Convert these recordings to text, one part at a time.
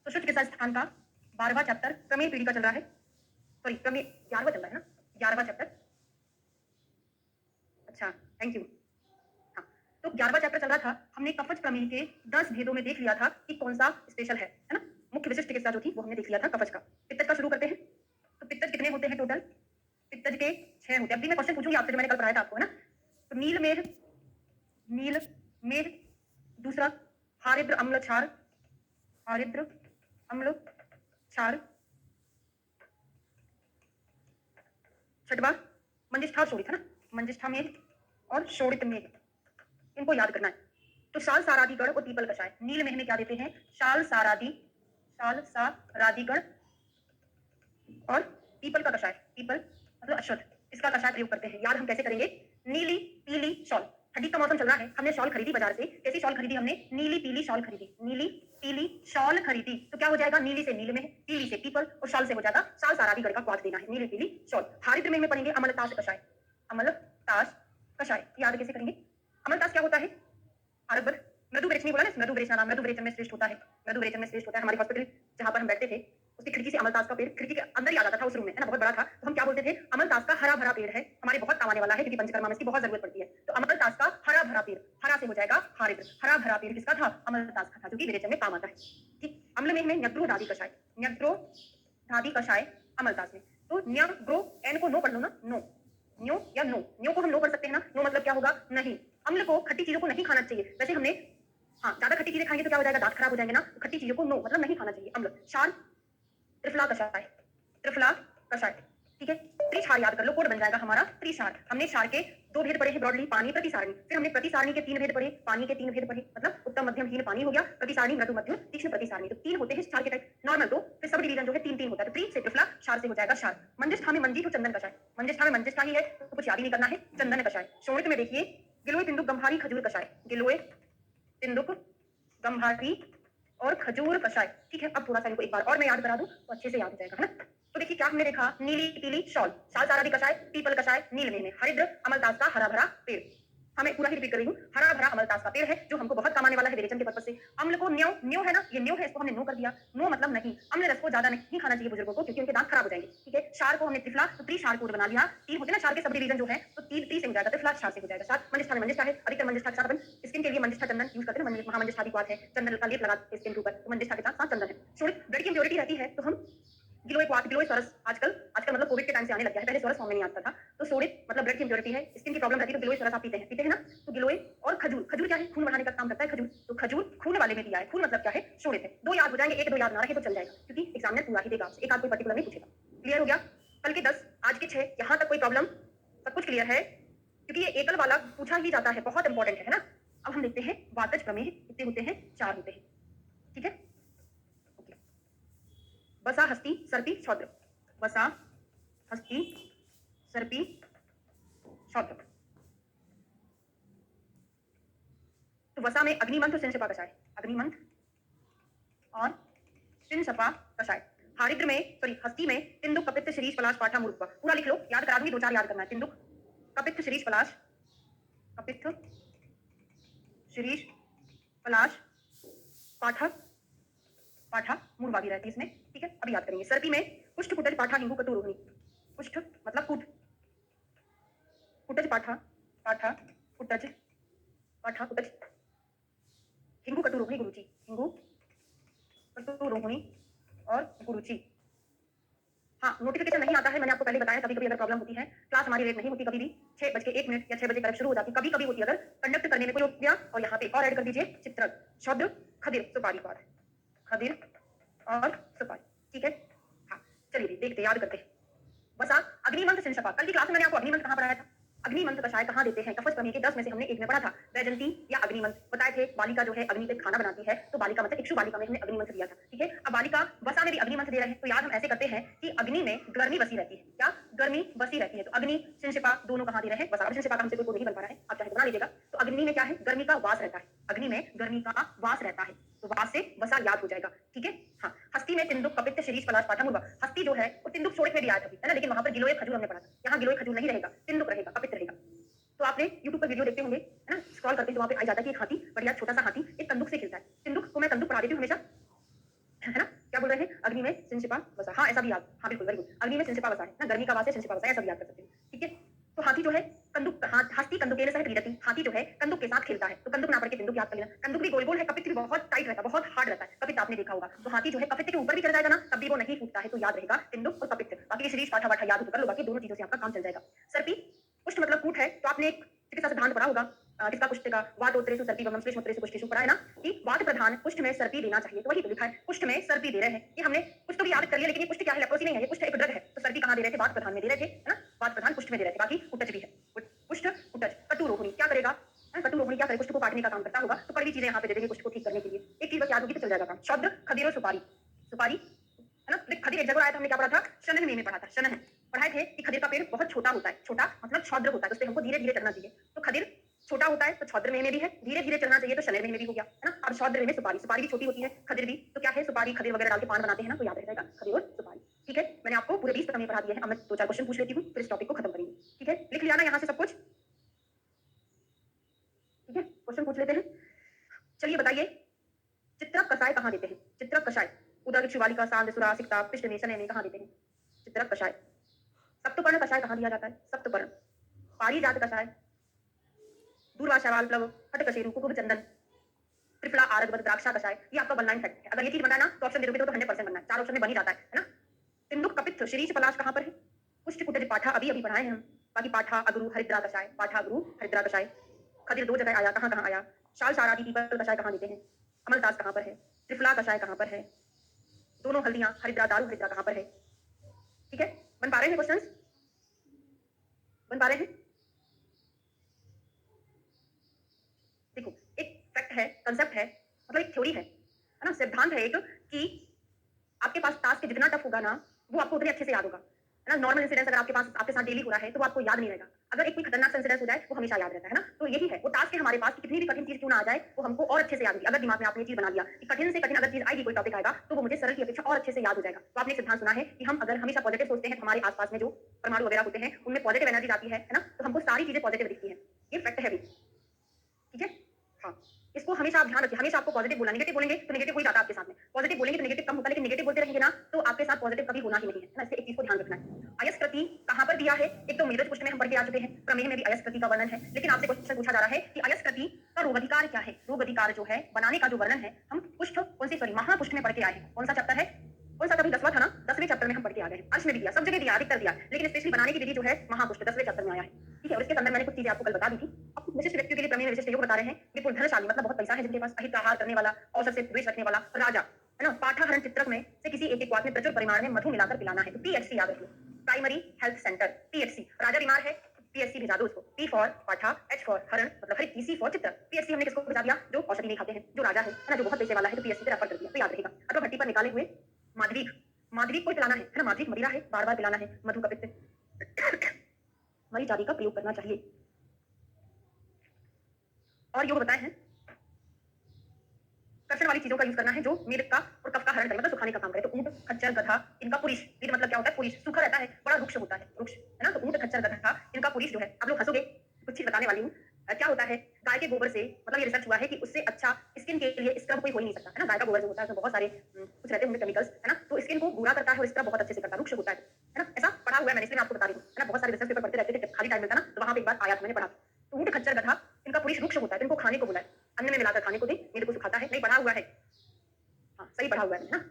सुश्रुत चिकित्सा स्थान का 12वां चैप्टर प्रमेय पीढ़ी का चल रहा है। सॉरी, प्रमेय 11वां चल रहा है ना, 11वां चैप्टर। अच्छा, थैंक यू। हाँ, तो 11वां चैप्टर चल रहा था। हमने कफज प्रमेय के 10 भेदों में देख लिया था कि कौन सा स्पेशल है ना। मुख्य विशिष्ट चिकित्सा जो थी वो हमने देख लिया था कफज का। पित्तज का शुरू करते हैं। तो पित्तज कितने होते हैं टोटल? पित्तज के 6 होते हैं। अभी मैं क्वेश्चन पूछूंगी आपसे जो मैंने कल पढ़ाया था आपको, है ना। तो नीलमेघ, नीलमेघ, दूसरा हारिद्र अम्ल क्षार, हारिद्र अम्ल क्षार, छठवा मंजिष्ठा शोणित, है ना, मंजिष्ठा मेघ और शोणित मेघ, इनको याद करना है। तो शाल सारादिगण और पीपल कषाय, नीलमेघ में क्या देते हैं? शाल सारादि, शाल सारादिगण और पीपल का कषाय, पीपल मतलब अश्वत्थ, इसका कषाय प्रयोग करते हैं। याद हम कैसे करेंगे? नीली पीली शॉल, ठंडी का मौसम चल रहा है, हमने शॉल खरीदी बाजार से। कैसी शॉल खरीदी हमने? नीली पीली शॉल खरीदी, नीली पीली शॉल खरीदी। तो क्या हो जाएगा? नीली से नीलमेघ, पीली से पीपल और शॉल से हो जाएगा शाल सारादिगण का क्वाथ देना है, नीली पीली शॉल। हारिद्र मेघ में पढ़ेंगे अमलतास कषाय, अमलतास कषाय। याद कैसे करेंगे? अमलतास क्या होता है? आरब्ध मृदु वृक्ष नहीं बोला ना, मृदु वृक्ष का नाम मृदु वृक्ष में श्रेष्ठ होता है, मृदु वृक्ष में श्रेष्ठ होता है। हमारे हॉस्पिटल जहां पर हम बैठते थे उसकी खिड़की से अमलतास का पेड़ खिड़की के अंदर ही आ जाता था उस रूम में, है ना, बहुत बड़ा था। तो हम क्या बोलते थे? अमलतास का हरा भरा पेड़ है, हमारे बहुत काम आने वाला है क्योंकि पंचकर्मा में इसकी बहुत जरूरत पड़ती है। तो अमलतास का हरा भरा पेड़, हरा से हो जाएगा हारिद्र। हरा भरा पेड़ किसका था? अमलतास का था, जो कि विरेचन में काम आता है। ठीक। अम्लमेघ में न्यग्रोधादि कषाय, न्यग्रोधादि कषाय अमलतास में। तो न्यग्रो, एन को नो पढ़ लो ना, नो, न्यो या नो, न्यो को हम नो पढ़ सकते हैं ना। नो मतलब क्या होगा? नहीं। अम्ल को, खट्टी चीजों को नहीं खाना चाहिए। वैसे हमने, हाँ, ज्यादा खट्टी चीजें खाएंगे तो क्या हो जाएगा? दांत खराब हो जाएंगे ना। तो खट्टी चीजों को नो मतलब नहीं खाना चाहिए। अम्ल। क्षार त्रिफला कषाय, त्रिफला कषाय, ठीक है। त्रिक्षार याद कर लो, कोड बन जाएगा हमारा त्रिक्षार। हमने क्षार के 2 भेद पढ़े हैं ब्रॉडली, पानी प्रतिसारणी। फिर हमने प्रतिसारणी के 3 भेद पढ़े, पानी के 3 भेद पढ़े, मतलब उत्तम मध्यम हीन पानी हो गया, प्रतिसारणी मृदु मध्यम तीक्ष्ण प्रतिसारणी। तो 3 होते हैं क्षार के टाइप, नॉर्मल 2, फिर सब डिवीजन जो है 3 3 होता है। तो त्रि से त्रिफला, क्षार से हो जाएगा क्षार। मंजिष्ठा में मंजीठ चंदन कषाय, मंजिष्ठा में मंजिष्ठा ही है तो कुछ याद ही नहीं करना है, चंदन कषाय। शोणित में देखिए गिलोय तिंदुक गंभारी खजूर कषाय, गिलोय तिंदुक गंभारी और खजूर कषाय। ठीक है। अब थोड़ा सा इनको एक बार और मैं याद करा दूं तो अच्छे से याद हो जाएगा, है ना। तो देखिए क्या हमने देखा? नीली पीली शॉल, शाल सारादि कषाय, पीपल कषाय, नीलमेघ में हरिद्र अमलतास का हरा भरा पेड़। हाँ, मैं पूरा ही रिपीट कर रही हूँ, हरा भरा अमलतास का पेड़ है जो हमको बहुत काम आने वाला है विरेचन के पर्पज से। अम्ल को न्यो, न्यो है ना, ये न्यो है, इसको हमने नो कर दिया। नो मतलब नहीं, अम्ल रस को ज्यादा नहीं खाना चाहिए बुजुर्गों को क्योंकि उनके दांत खराब हो जाएंगे। ठीक है। क्षार को हमने त्रिफला, तो त्रिक्षार कोड बना लिया। 3 होते हैं ना क्षार के सब डिवीजन जो है, तो 3 3 से हो जाएगा, त्रिफला क्षार से हो जाएगा क्षार। मंजिष्ठा में मंजिष्ठा है, अधिकतर मंजिष्ठा क्षार अपन स्किन के लिए मंजिष्ठा चंदन यूज करते हैं, महामंजिष्ठा भी क्वाथ है, चंदन का लेप लगाते स्किन के ऊपर, तो मंजिष्ठा के साथ चंदन है। शोणित ब्लड की इम्प्योरिटी रहती है तो हम गिलोय क्वाथ, गिलोय सरस, आजकल आजकल मतलब कोविड के टाइम से आने लग गया है, पहले सरस फॉर्म में नहीं आता था। तो शोणित मतलब ब्लड की इम्प्योरिटी है, स्किन की प्रॉब्लम रहती है तो गिलोय सरस आप पीते हैं ना। तो गिलोय और खजूर, खजूर क्या है? खून बढ़ाने का काम करता है खजूर। तो खजूर खून वाले में दिया है, खून मतलब क्या है? शोणित है। 2 याद हो जाएंगे, 1 2 याद ना रहे तो चल जाएगा क्योंकि एग्जामिनर पूरा ही देगा, एक आध कोई पर्टिकुलर नहीं पूछेगा। क्लियर हो गया? कल के 10, आज के 6, यहाँ तक कोई प्रॉब्लम? सब कुछ क्लियर है? क्योंकि ये एकल वाला पूछा ही जाता है, बहुत इंपॉर्टेंट है ना। अब हम देखते हैं वातज प्रमेय कितने होते हैं? 4 होते हैं। ठीक है। वसा हस्ती सर्पी छौद्र, वसा हस्ती सर्पी छौद्र। तो वसा में अग्निमंथ और सिंसपा कषाय, अग्निमंथ और सिंसपा कषाय। हारिद्र में, सॉरी हस्ती में तिंदुक कपित्त शीरीष पलाश पाठा मूर्खा। पूरा लिख लो, याद करा दूंगी, 2 4 याद करना है। तिंदुक कपित्त शीरीष पलाश, कपित्त शीरीष पलाश पाठा, पाठा मूर्वा भी रहती है इसमें। ठीक है। अभी याद करेंगे। सर्पी में कुष्ठ कुटज पाठा हिंगू कटु रोहिणी, कुष्ठ मतलब कूट, कुटज पाठा, पाठा कुटज, पाठा कुटज, हिंगू कटु रोहिणी गुरुचि, हिंगू कटु रोहिणी और गुरुचि। हाँ, नोटिफिकेशन नहीं आता है, मैंने आपको पहले बताया। कभी कभी अगर प्रॉब्लम होती है, क्लास हमारी लेट नहीं होती, कभी भी 6:01 या 6 बजे करेक्ट शुरू हो जाती, कभी कभी होती है। अगर कंडक्ट करने में कोई हो गया, और यहाँ पे और ऐड कर दीजिए चित्र शब्द खदिर सुपारी पाठ, खदिर और सुपारी। ठीक है। हाँ, चलिए देखते याद करते हैं। वसा अग्निमंथ सिंसपा, कल की क्लास में मैंने आपको अग्निमंथ कहाँ पढ़ाया था? अग्निमंथ कषाय कहाँ देते हैं? कफज प्रमेय के 10 में से हमने एक में पढ़ा था, वैजंती या अग्निमंथ बताए थे। बालिका जो है अग्नि पे खाना बनाती है, तो बालिका मतलब इक्षु बालिका में हमने अग्निमंथ दिया था। ठीक है। अब बालिका वसा में भी अग्निमंथ दे रहे हैं, तो याद हम ऐसे करते हैं कि अग्नि में गर्मी बसी रहती है। क्या? गर्मी बसी रहती है। तो अग्नि सिंसपा दोनों कहाँ दे रहे हैं? वसा। सिंसपा का हमसे कोई नहीं बन पा रहा है, आप चाहे बना लीजिएगा। तो अग्नि में क्या है? गर्मी का वास रहता है, अग्नि में गर्मी का वास रहता है, तो वास से वसा याद हो जाएगा। ठीक है। हाँ, हस्ती में तिंदुक कपित्त शीरीष पलाश पाठा मूर्वा। हस्ती जो है वो तिंदुक शोणित में भी आया था, है ना, लेकिन वहां पर गिलोय खजूर हमने पढ़ा था। यहाँ गिलोय खजूर नहीं रहेगा, तिंदुक रहेगा, कपित्त रहेगा। तो आपने YouTube पर वीडियो देखते होंगे, है ना, स्क्रॉल करते हैं तो वहां पे आ जाता है कि एक हाथी, बढ़िया छोटा सा हाथी एक कंदुक से खेलता है। तिंदुक को मैं कंदुक पढ़ा देती हूँ हमेशा, है ना? क्या बोल रहे हैं? अग्नि में सिनसिपा बसा। हाँ, ऐसा भी याद, हाँ बिल्कुल, वेरी गुड। अग्नि में सिनसिपा बसा है ना, गर्मी का वास है, सिनसिपा बसा है, ऐसा भी याद कर सकते हैं। ठीक है? तो हाथी जो है कंदुक हस्ती कंदुकेन सह क्रीडति, हाथी जो है कंदुक के साथ खेलता है। तो कंदुक ना पढ़ के बिंदुक याद कर लेना। कंदुक भी गोल-गोल है, कपित भी बहुत टाइट रहता है, बहुत हार्ड रहता है। कपित आपने देखा होगा। तो हाथी जो है कपित के ऊपर भी चढ़ जाएगा ना, तब भी वो नहीं फूटता है, तो याद रहेगा तिंदुक और कपित। बाकी ये शीरीष पाठा-वाठा याद हो तो कर लो, बाकी दोनों चीज़ों से आपका काम चल जाएगा। सर्पी, पुष्ट मतलब कूट है, तो आपने एक चिकित्सा सिद्धांत पढ़ा होगा किसका पुष्ट का वातोत्तरेषु सर्पीवमं श्लेष्मोत्तरेषु पुष्टेषु पढ़ा है ना कि वात प्रधान पुष्ट में सर्पी देना चाहिए, तो वही तो लिखा है पुष्ट में सर्पी दे रहे हैं। ये हमने पुष्ट तो भी याद कर लिया, लेकिन ये पुष्ट क्या है? लेप्रोसी नहीं है, ये पुष्ट एक ड्रग है। तो सर्पी कहाँ दे रहे थे? वात प्रधान में दे रहे थे, है ना? वात प्रधान पुष्ट में दे रहे थे, बाकी कुटच भी है। पुष्ट कुटच। कटुरोहिणी क्या करेगा? कटुरोहिणी क्या करे? पुष्ट को काटने का काम करता होगा, तो कड़वी चीजें यहाँ पे दे देंगे पुष्ट को ठीक करने के लिए। एक चीज बस याद होगी तो चल जाएगा काम। शब्द खदीरो सुपारी, सुपारी है ना? खदीर एक जगह आया था, हमने क्या पढ़ा था? शनन में पढ़ा था, शनन पढ़ाए थे कि खदीर का पेड़ बहुत छोटा होता है, छोटा मतलब छौद्र होता है, तो उस पे हमको धीरे धीरे चढ़ना चाहिए। तो खदीर छोटा होता है तो छौद्र में भी है, धीरे धीरे चलना चाहिए तो शनैर में भी हो गया, है ना? अब छौद्र में सुपारी, सुपारी भी छोटी होती है, खदीर भी, तो क्या है? सुपारी खदीर वगैरह डाल के पान बनाते हैं ना, तो याद रहेगा खदीर और सुपारी। ठीक है, मैंने आपको पूरे 20 प्रमेय पढ़ा दिए हैं। अब मैं 2-4 क्वेश्चन पूछ लेती हूँ, फिर इस टॉपिक को खत्म करेंगे। ठीक है, लिख लिया ना यहाँ से सब कुछ? ठीक है, क्वेश्चन पूछ लेते हैं। चलिए बताइए, चित्रक कषाय कहाँ देते हैं? चित्रक कषाय उदर शिवालिका सांद सुरा सिकता पिष्ट में शनैर में कहाँ देते हैं? चित्रक कषाय। सप्तपर्ण कषाय कहाँ दिया जाता है? सप्तपर्ण। पारिजात कषाय, दूर्वाशावाल प्लव, हटकशेरु, कुकुभ चंदन, त्रिफला आरगवत, द्राक्षा कषाय। ये आपका वन लाइन फैक्ट है। अगर ये चीज बनना है ना तो ऑप्शन दे दोगे तो 100% बनना है। 4 ऑप्शन में बन ही जाता है ना? तिंदुक कपित्थ शीरीष पलाश कहाँ पर है? पुष्ट कुटज पाठा अभी अभी पढ़ाए हैं हम। बाकी पाठा अगरू हरिद्रा कषाय, पाठा अगरू हरिद्रा कषाय। खदिर 2 जगह आया, कहाँ कहाँ आया? शाल सारादी पीपल कषाय कहाँ देते हैं? अमलतास कहाँ पर है? त्रिफला कषाय कहाँ पर है? दोनों हल्दियां हरिद्रा, दारू हरिद्रा कहाँ पर है? ठीक है, बन पा रहे हैं क्वेश्चंस? बन पा रहे हैं? देखो, एक फैक्ट है, कंसेप्ट है, मतलब एक थ्योरी है ना? सिद्धांत है एक कि आपके पास टास्क जितना टफ होगा ना, वो आपको उतने अच्छे से याद होगा, है ना? नॉर्मल इंसिडेंस अगर आपके साथ डेली हो रहा है तो वो आपको याद नहीं रहेगा। अगर एक कोई खतरनाक इंसिडेंस हो जाए वो हमेशा याद रहता है ना? तो यही है, वो टास्क है हमारे पास कि कितनी भी कठिन चीज क्यों ना आ जाए, वो हमको और अच्छे से याद होगी। अगर दिमाग में आपने चीज बना लिया कि कठिन से कठिन अगर चीज आएगी, कोई टॉपिक आएगा, तो वो मुझे सरल की अपेक्षा और अच्छे से याद हो जाएगा। तो आपने सिद्धांत सुना है कि हम अगर हमेशा पॉजिटिव सोचते हैं, हमारे आसपास में जो परमाणु वगैरह होते हैं उनमें पॉजिटिव एनर्जी आती है ना? तो हमको सारी चीजें पॉजिटिव दिखती है। ये फैक्ट है भी। ठीक है, हाँ, इसको हमेशा आप ध्यान रखिए। हमेशा आपको पॉजिटिव बोलना, नेगेटिव बोलेंगे तो नेगेटिव हो ही जाता है आपके साथ में। पॉजिटिव बोलेंगे तो नेगेटिव कम होता है, लेकिन नेगेटिव बोलते रहेंगे ना तो आपके साथ पॉजिटिव कभी होना ही नहीं है ना? इससे एक चीज को ध्यान रखना है। अयस्कृति कहाँ पर दिया है? एक तो मेरठ पुष्ट में हम पढ़ के आ चुके हैं, प्रमेय में भी अयस्कृति का वर्णन है, लेकिन आपसे क्वेश्चन पूछा जा रहा है कि अयस्कृति का रोग अधिकार क्या है? रोग अधिकार जो है बनाने का जो वर्णन है, हम पुष्ट कौन सी सॉरी महापुष्ट में पढ़ के आए हैं। कौन सा चैप्टर है? कौन सा? कभी 10वां था ना? 10वें चैप्टर में हम पढ़ के आ गए हैं। अर्श में भी दिया, सब जगह दिया, अधिकतर दिया, लेकिन स्पेशली बनाने की विधि जो है महापुष्ट 10वें चैप्टर में आया है। ठीक है, और इसके अंदर मैंने कुछ चीजें आपको कल बता दी थी। अब विशिष्ट व्यक्तियों के लिए प्रमेय में विशिष्ट योग बता रहे हैं। विपुल धनशाली मतलब बहुत पैसा है जिनके पास, अहित करने वाला, औसत से द्वेष रखने वाला राजा, है ना? पाठाहरण चित्रक में से किसी एक क्वाथ में प्रचुर परिमाण में मधु मिलाकर पिलाना है, तो पीएचसी याद रखिए, प्राइमरी हेल्थ सेंटर, पीएचसी। राजा बीमार है, पीएचसी भेजा दो उसको। पी फॉर पाठा, एच फॉर हरण मतलब हरित, सी फॉर चित्र। पीएचसी हमने किसको भेजा दिया? जो औषधि नहीं खाते हैं, जो राजा है ना, जो बहुत पैसे वाला है, तो पीएचसी पे रेफर कर दिया, तो याद रहेगा। अथवा भट्टी पर निकाले हुए माधवीक, माधवीक को पिलाना है ना? माधवीक मदिरा है, बार बार पिलाना है, मधु का पित्त मरीच आदि का प्रयोग करना चाहिए। और योग बताए हैं, कर्षण वाली चीजों का यूज करना है जो मेद का और कफ का हरण करे, मतलब सुखाने का काम करे। तो ऊंट, खच्चर, गधा, इनका पुरीश, वीर मतलब क्या होता है? पुरीश, सूखा रहता है, बड़ा वृक्ष होता है, वृक्ष, है ना? तो ऊंट, खच्चर, गधा, इनका पुरीश जो है, आप लोग हंसोगे, कुछ चीज बताने वाली हूँ। क्या होता है? गाय के गोबर से, मतलब ये रिसर्च हुआ है कि उससे अच्छा स्किन के लिए स्क्रब कोई हो ही नहीं सकता, है ना? गाय का गोबर जो होता है उसमें बहुत सारे कुछ रहते होंगे केमिकल्स, है ना? तो स्किन को गोरा करता है और स्क्रब बहुत अच्छे से करता है, वृक्ष होता है ना? ऐसा पढ़ा हुआ है मैंने, इसलिए मैं आपको बता रही हूँ, है ना? बहुत सारे रिसर्च पेपर पढ़ते रहते थे, खाली टाइम मिलता ना, तो वहां पे एक बार आया था, मैंने पढ़ा। तो ऊंट, खच्चर, गधा, इनका पुरीश वृक्ष होता है, तो इनको खाने को बुलाए, अन्न में मिलाकर खाने को दे, मेरे को सुखाता है। नहीं पढ़ा हुआ है, हाँ सही पढ़ा हुआ है ना?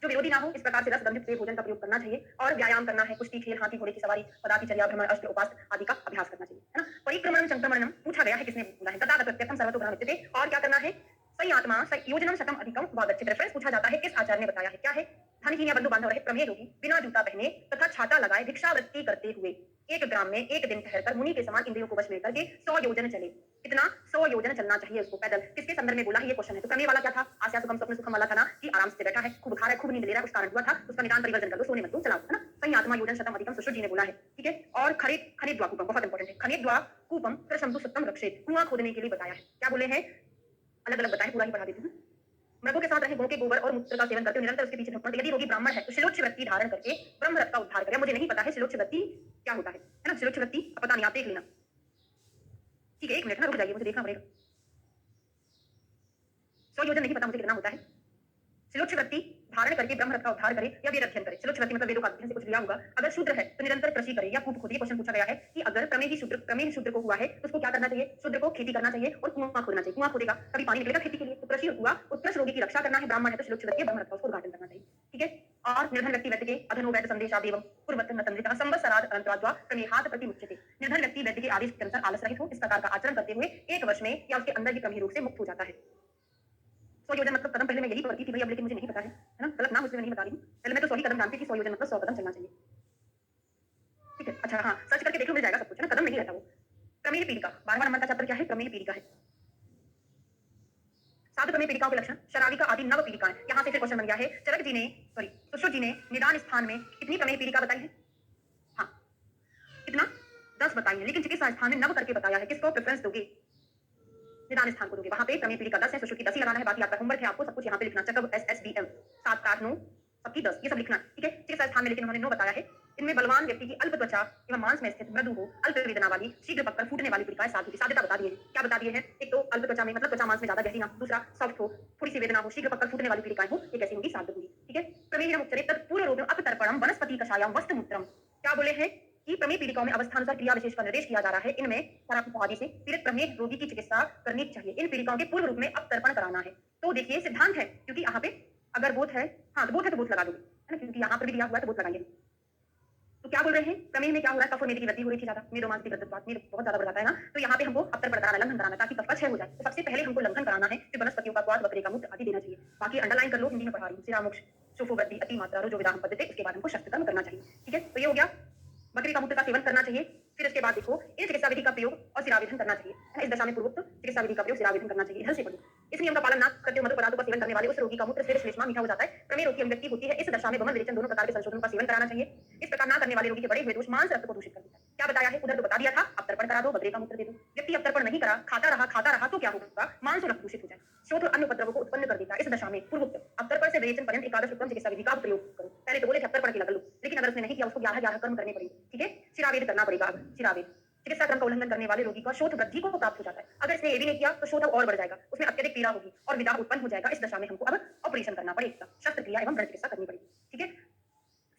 जो विरोधी ना हो इस प्रकार से रस गंधित पेय भोजन का प्रयोग करना चाहिए, और व्यायाम करना है, कुश्ती, खेल, हाथी घोड़े की सवारी, पदातिचर्या, भ्रमण, अष्ट उपास आदि का अभ्यास करना चाहिए, है ना? परिक्रमणम संक्रमणम पूछा गया है, किसने बोला है? गदा प्रत्यक्षम सर्वतो ब्रह्मविद्यते। और क्या करना है? सही आत्मा संयोजनम शतम अधिकम वादच्चित। रेफरेंस पूछा जाता है, किस आचार्य ने बताया है? क्या है? धनहीन या बंधु बांधव रहे प्रमेय योगी, बिना जूता पहने तथा छाता लगाए भिक्षावृत्ति करते हुए एक ग्राम में एक दिन ठहरकर मुनि के समान इंद्रियों को वश में करके 100 योजन चले। कितना? 100 योजन चलना चाहिए उसको पैदल। किसके संदर्भ में बोला है? ये क्वेश्चन है। तो प्रमेय वाला क्या था? आस्या सुखम स्वप्न सुखम वाला था ना, कि आराम से बैठा है, खूब खा रहा है, खूब नींद ले रहा है, उस कारण हुआ था, उसका निदान परिवर्तन कर दो, सोने मत दो, चलाओ, है ना? सही आत्मा योजन शतम अधिकम सुश्रुत जी ने बोला है। ठीक है, और खनिज खनिज द्वाकूपम बहुत इंपॉर्टेंट है, खनिज द्वाकूपम त्रसंतु सत्तम रक्षेत, कुआं खोदने के लिए बताया है। क्या बोले हैं? अलग अलग बताए, पूरा ही पढ़ा देती हूँ। मृगों के साथ रहे, गौ के गोबर और मूत्र का सेवन करते हुए निरंतर उसके पीछे भटकते। यदि रोगी ब्राह्मण है तो शिलोच्छ वृत्ति धारण करके ब्रह्मरथ का उद्धार करे। मुझे नहीं पता है शिलोच्छ वृत्ति क्या होता है ना? शिलोच्छ वृत्ति पता नहीं, आप देख लेना। ठीक है, एक मिनट ना रुक जाइए, मुझे देखना पड़ेगा। 100 योजन नहीं पता मुझे कितना होता है। सिलोच्छवृत्ति धारण करके ब्रह्म रथ का उद्धार करे या वेद अध्ययन करे। सिलोच्छवृत्ति मतलब वेदों का अध्ययन से कुछ लिया होगा। अगर शूद्र है तो निरंतर कृषि करे या कूप खोदे। क्वेश्चन पूछा गया है कि अगर प्रमेही शूद्र को हुआ है तो उसको क्या करना चाहिए? शूद्र को खेती करना चाहिए और कुआं खोदना चाहिए। कुआं खोदेगा तभी पानी निकलेगा खेती के लिए। तो कृषि और कुआं उत्कृष्ट रोगी की रक्षा करना है। ब्राह्मण है तो सिलोच्छवृत्ति ब्रह्म रथ का उसको उद्घाटन करना चाहिए। ठीक है। और निर्धन व्यक्ति वैद्य के अधनो वैद्य संदेशादेवं कुर्वतन नतंद्रितः संवत्सराद अनंतराद्वा प्रमेहात् प्रतिमुच्यते। निर्धन व्यक्ति वैद्य के आदेश के अनुसार आलस रहित हो, इस प्रकार का आचरण करते हुए 1 वर्ष में या उसके अंदर ही प्रमेह रोग से मुक्त हो जाता है। स्वयोजन मतलब कदम पहले मैं यही पढ़ती थी भाई, अब लेकिन मुझे नहीं पता है ना, गलत नाम उसमें नहीं बता रही हूँ। पहले मैं तो 100 ही कदम जानती थी, स्वयोजन मतलब 100 कदम चलना चाहिए। ठीक है। अच्छा हाँ, सर्च करके देख लो, मिल जाएगा सब कुछ है ना, कदम नहीं रहता वो। प्रमेह पीड़िका 12वां नंबर का चैप्टर क्या है? प्रमेह पीड़िका है। साधु प्रमेह पीड़िकाओं के लक्षण, शराविका आदि नव पीड़िकाएं। यहाँ से फिर क्वेश्चन बन गया है, सुश्रुत जी ने निदान स्थान में कितनी प्रमेह पीड़िका बताई है? हाँ, कितना? 10 बताई है, लेकिन चिकित्सा स्थान में नव करके बताया है। किसको प्रेफरेंस दोगे? निदान स्थान को दोगे। वहां पे प्रमेह पीड़िका 10 है, सुश्रुत की 10 ही लगाना है। बाकी आपका होमवर्क है, आपको सब कुछ यहाँ पे लिखना। चक्र SSBM 7 8 9 सबकी 10 ये सब लिखना। ठीक है। चिकित्सा स्थान में लेकिन उन्होंने 9 बताया है। इनमें बलवान व्यक्ति की अल्प त्वचा एवं मांस में स्थित मृदु हो, अल्प वेदना वाली, शीघ्र पककर फूटने वाली पीड़िकाएं साधु की साध्यता बता दिए हैं। क्या बता दिए हैं? एक तो अल्प त्वचा में मतलब त्वचा मांस में ज्यादा गहरी ना, दूसरा सॉफ्ट हो, थोड़ी सी वेदना हो, शीघ्र पककर फूटने वाली पीड़िकाएं हो, ये कैसी होंगी? साधु होंगी। ठीक है। प्रमेह मुक्तरे तत्पूर्व रोगम अपतर्पणम वनस्पति कषायम वस्त्रमूत्रम। क्या बोले हैं कि प्रमेह पीड़िकाओं में अवस्थानुसार क्रिया विशेष का निर्देश किया जा रहा है। इनमें आदि से पीड़ित प्रमेह रोगी की चिकित्सा करनी चाहिए। इन पीड़िकाओं के पूर्व रूप में अपतर्पण कराना है। तो देखिए सिद्धांत है, क्योंकि यहाँ पे अगर बोथ है, हाँ तो बोथ है तो बोथ लगा दोगे, है ना, क्योंकि यहाँ पर भी दिया हुआ है तो बोथ लगाएंगे। तो क्या बोल रहे हैं? प्रमेह में क्या हो रहा है? कफ और मेद की वृद्धि हो रही थी ज्यादा, मेदोमांस की वृद्धि मेद बहुत ज्यादा बढ़ जाता है ना, तो यहाँ पे हमको अपतर्पण कराना, लंघन कराना, ताकि कफ क्षय हो जाए। तो सबसे पहले हमको लंघन कराना है, फिर वनस्पतियों का स्वाद, बकरे का मूत्र आदि देना चाहिए। बाकी अंडरलाइन कर लो, हिंदी में पढ़ा रही हूँ। सिरामुक्ष सुफो वृद्धि अति मात्रा जो विधान पद्धति, उसके बाद हमको शस्त्र कर्म करना चाहिए। ठीक है। तो ये हो गया, बकरी का मूत्र का सेवन करना चाहिए। फिर इसके बाद देखो, इन चिकित्सा विधि का प्रयोग और सिरावेधन करना चाहिए। इस दशा में पूर्वोक्त चिकित्सा विधि का प्रयोग सिरावेधन करना चाहिए। ध्यान से पढ़ो। इस नियम का पालन न करते हुए मधु पदार्थों का सेवन करने वाले उस रोगी का मूत्र श्लेष्मा मीठा हो जाता है। प्रमेह रोग की अभिव्यक्ति होती है। इस दशा में वमन विरेचन दोनों प्रकार के संशोधनों का सेवन कराना चाहिए। इस प्रकार न करने वाले रोगी के बड़े हुए दोष मांस रक्त को दूषित कर देता है। क्या बताया है? उधर तो बता दिया था, अपतर्पण करा दो, बकरे का मूत्र दे दो। व्यक्ति अपतर्पण नहीं करा, खाता रहा तो क्या होगा? मांस और रक्त दूषित हो जाए, शोथ और अन्य उपद्रवों को उत्पन्न कर देता है। इस दशा में पूर्वोक्त अपतर्पण से विरेचन पर्यंत एकादश उत्तम चिकित्सा विधि का प्रयोग करो। पहले तो बोले थे अपतर्पण की लगा लो, लेकिन अगर उसने नहीं किया, उसको 11 कर्म करने पड़ेंगे। ठीक है। सिरावेद करना पड़ेगा। अब सिरावेद चिकित्सा क्रम का उल्लंघन करने वाले रोगी का शोथ वृद्धि को प्राप्त हो जाता है। अगर इसने ये भी नहीं किया तो शोथ और बढ़ जाएगा, उसमें अत्यधिक पीड़ा होगी और विदाह उत्पन्न हो जाएगा। इस दशा में हमको अब ऑपरेशन करना पड़ेगा, शस्त्रक्रिया एवं व्रण चिकित्सा करनी पड़ेगी। ठीक है।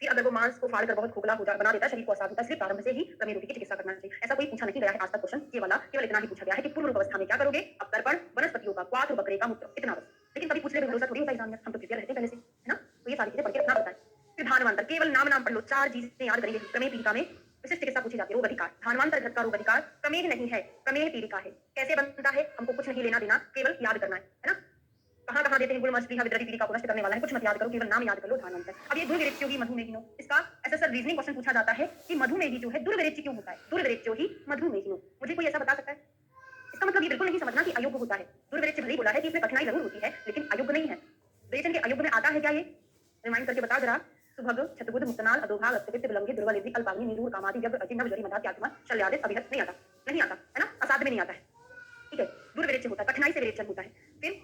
फिर अगर वो मांस को फाड़ कर बहुत खोखला बना देता है, शरीर को असाध होता है, इसलिए प्रारंभ से ही प्रमेह रोगी की चिकित्सा करना चाहिए। ऐसा कोई पूछा नहीं गया है आज तक क्वेश्चन, ये वाला केवल इतना ही पूछा गया है कि पूर्व अवस्था में क्या करोगे? अपतर्पण, वनस्पतियों का क्वाथ, बकरे का मूत्र, इतना बस। लेकिन कभी पूछने में भरोसा थोड़ी होता है एग्जाम में, हम तो प्रिपेयर रहते हैं पहले से, है ना। तो ये सारी चीजें पढ़ के रखना पड़ता है। फिर धानवांतर, केवल नाम पढ़ लो, 4 चीजें याद करेंगे। प्रमेह पीड़िका में विशिष्ट चिकित्सा पूछी जाती है। रोग अधिकार, धानवांतर घट का रोग अधिकार प्रमेह नहीं है, प्रमेह पीड़िका है। कैसे बनता है? हमको कुछ नहीं लेना देना, केवल याद करना है ना। कहाँ देते हैं? गुणमस्त्रीहा विद्रवी पीड़िका को नष्ट करने वाला है, कुछ मत याद करो, केवल नाम याद कर लो, धानवंतर। अब ये दुर्विरेच्यो ही मधुमेहिनो, इसका एसएसआर रीजनिंग क्वेश्चन पूछा जाता है कि मधुमेही जो है दुर्विरेच्य क्यों होता है? दुर्विरेच्यो ही मधुमेहिनो, मुझे कोई ऐसा बता सकता है? इसका मतलब ये बिल्कुल नहीं समझना कि अयोग्य होता है। दुर्विरेच्य भले ही बोला है कि इसमें कठिनाई जरूर होती है, लेकिन अयोग्य नहीं है। विरेचन के अयोग्य में आता है क्या? ये रिमाइंड करके बता जरा। सुभग, छतबुध, मुक्तनाल, अधोभाग, अस्तवित, विलंघि, दुर्बल, अल्पाग्नि, निरूर, कामादि, व्यग्र, अजिन, नवजरी, मदात, यात्मा, शल्यादित, अभिहत नहीं आता, नहीं आता, है ना, असाध्य में नहीं आता है। ठीक है। दुर्विरेच्य होता है, कठिनाई से विरेचन होता है। फिर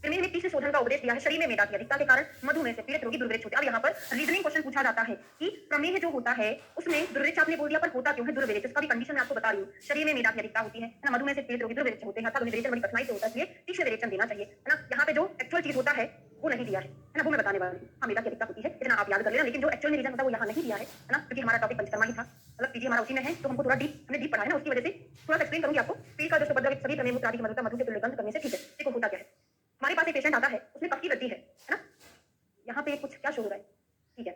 प्रमेह में तीसरे शोधन का उपदेश दिया है, शरीर में मेदा की अधिकता के कारण मधुमेह से पीड़ित रोगी दुर्विरेच्य होते हैं। अब यहाँ पर रीजनिंग क्वेश्चन पूछा जाता है कि प्रमेह जो होता है उसमें दुर्विरेच्य आपने बोल दिया, पर होता क्यों है दुर्विरेच्य? इसका भी कंडीशन मैं आपको बता रही हूँ। शरीर में मेदा की अधिकता होती है ना, मधुमेह से पीड़ित रोगी दुर्विरेच्य होते हैं, अर्थात विरेचन बड़ी कठिनाई से होता है, इसलिए तीक्ष्ण विरेचन देना चाहिए, है ना। यहाँ पे जो एक्चुअल चीज होता है वो नहीं दिया है ना, वो मैं बताने वाली हूँ। हाँ, मेदा की अधिकता होती है, इतना आप याद कर लेना, लेकिन जो एक्चुअल में रीजन होता है वो यहाँ नहीं दिया है ना, क्योंकि हमारा टॉपिक पंचकर्मा ही था, मतलब पीजी हमारा उसी में है, तो हमको थोड़ा डीप हमने डीप पढ़ा है ना, उसकी वजह से थोड़ा सा एक्सप्लेन करूंगी आपको। पीड़ का जो उपद्रव सभी प्रमेह मूत्र आदि की मधुता मधु के तुल्य गंध करने से ठीक है। देखो होता क्या है, हमारे पास एक पेशेंट आता है, उसमें कफ की वृद्धि है ना, यहाँ पे कुछ क्या शो हो रहा है? ठीक है।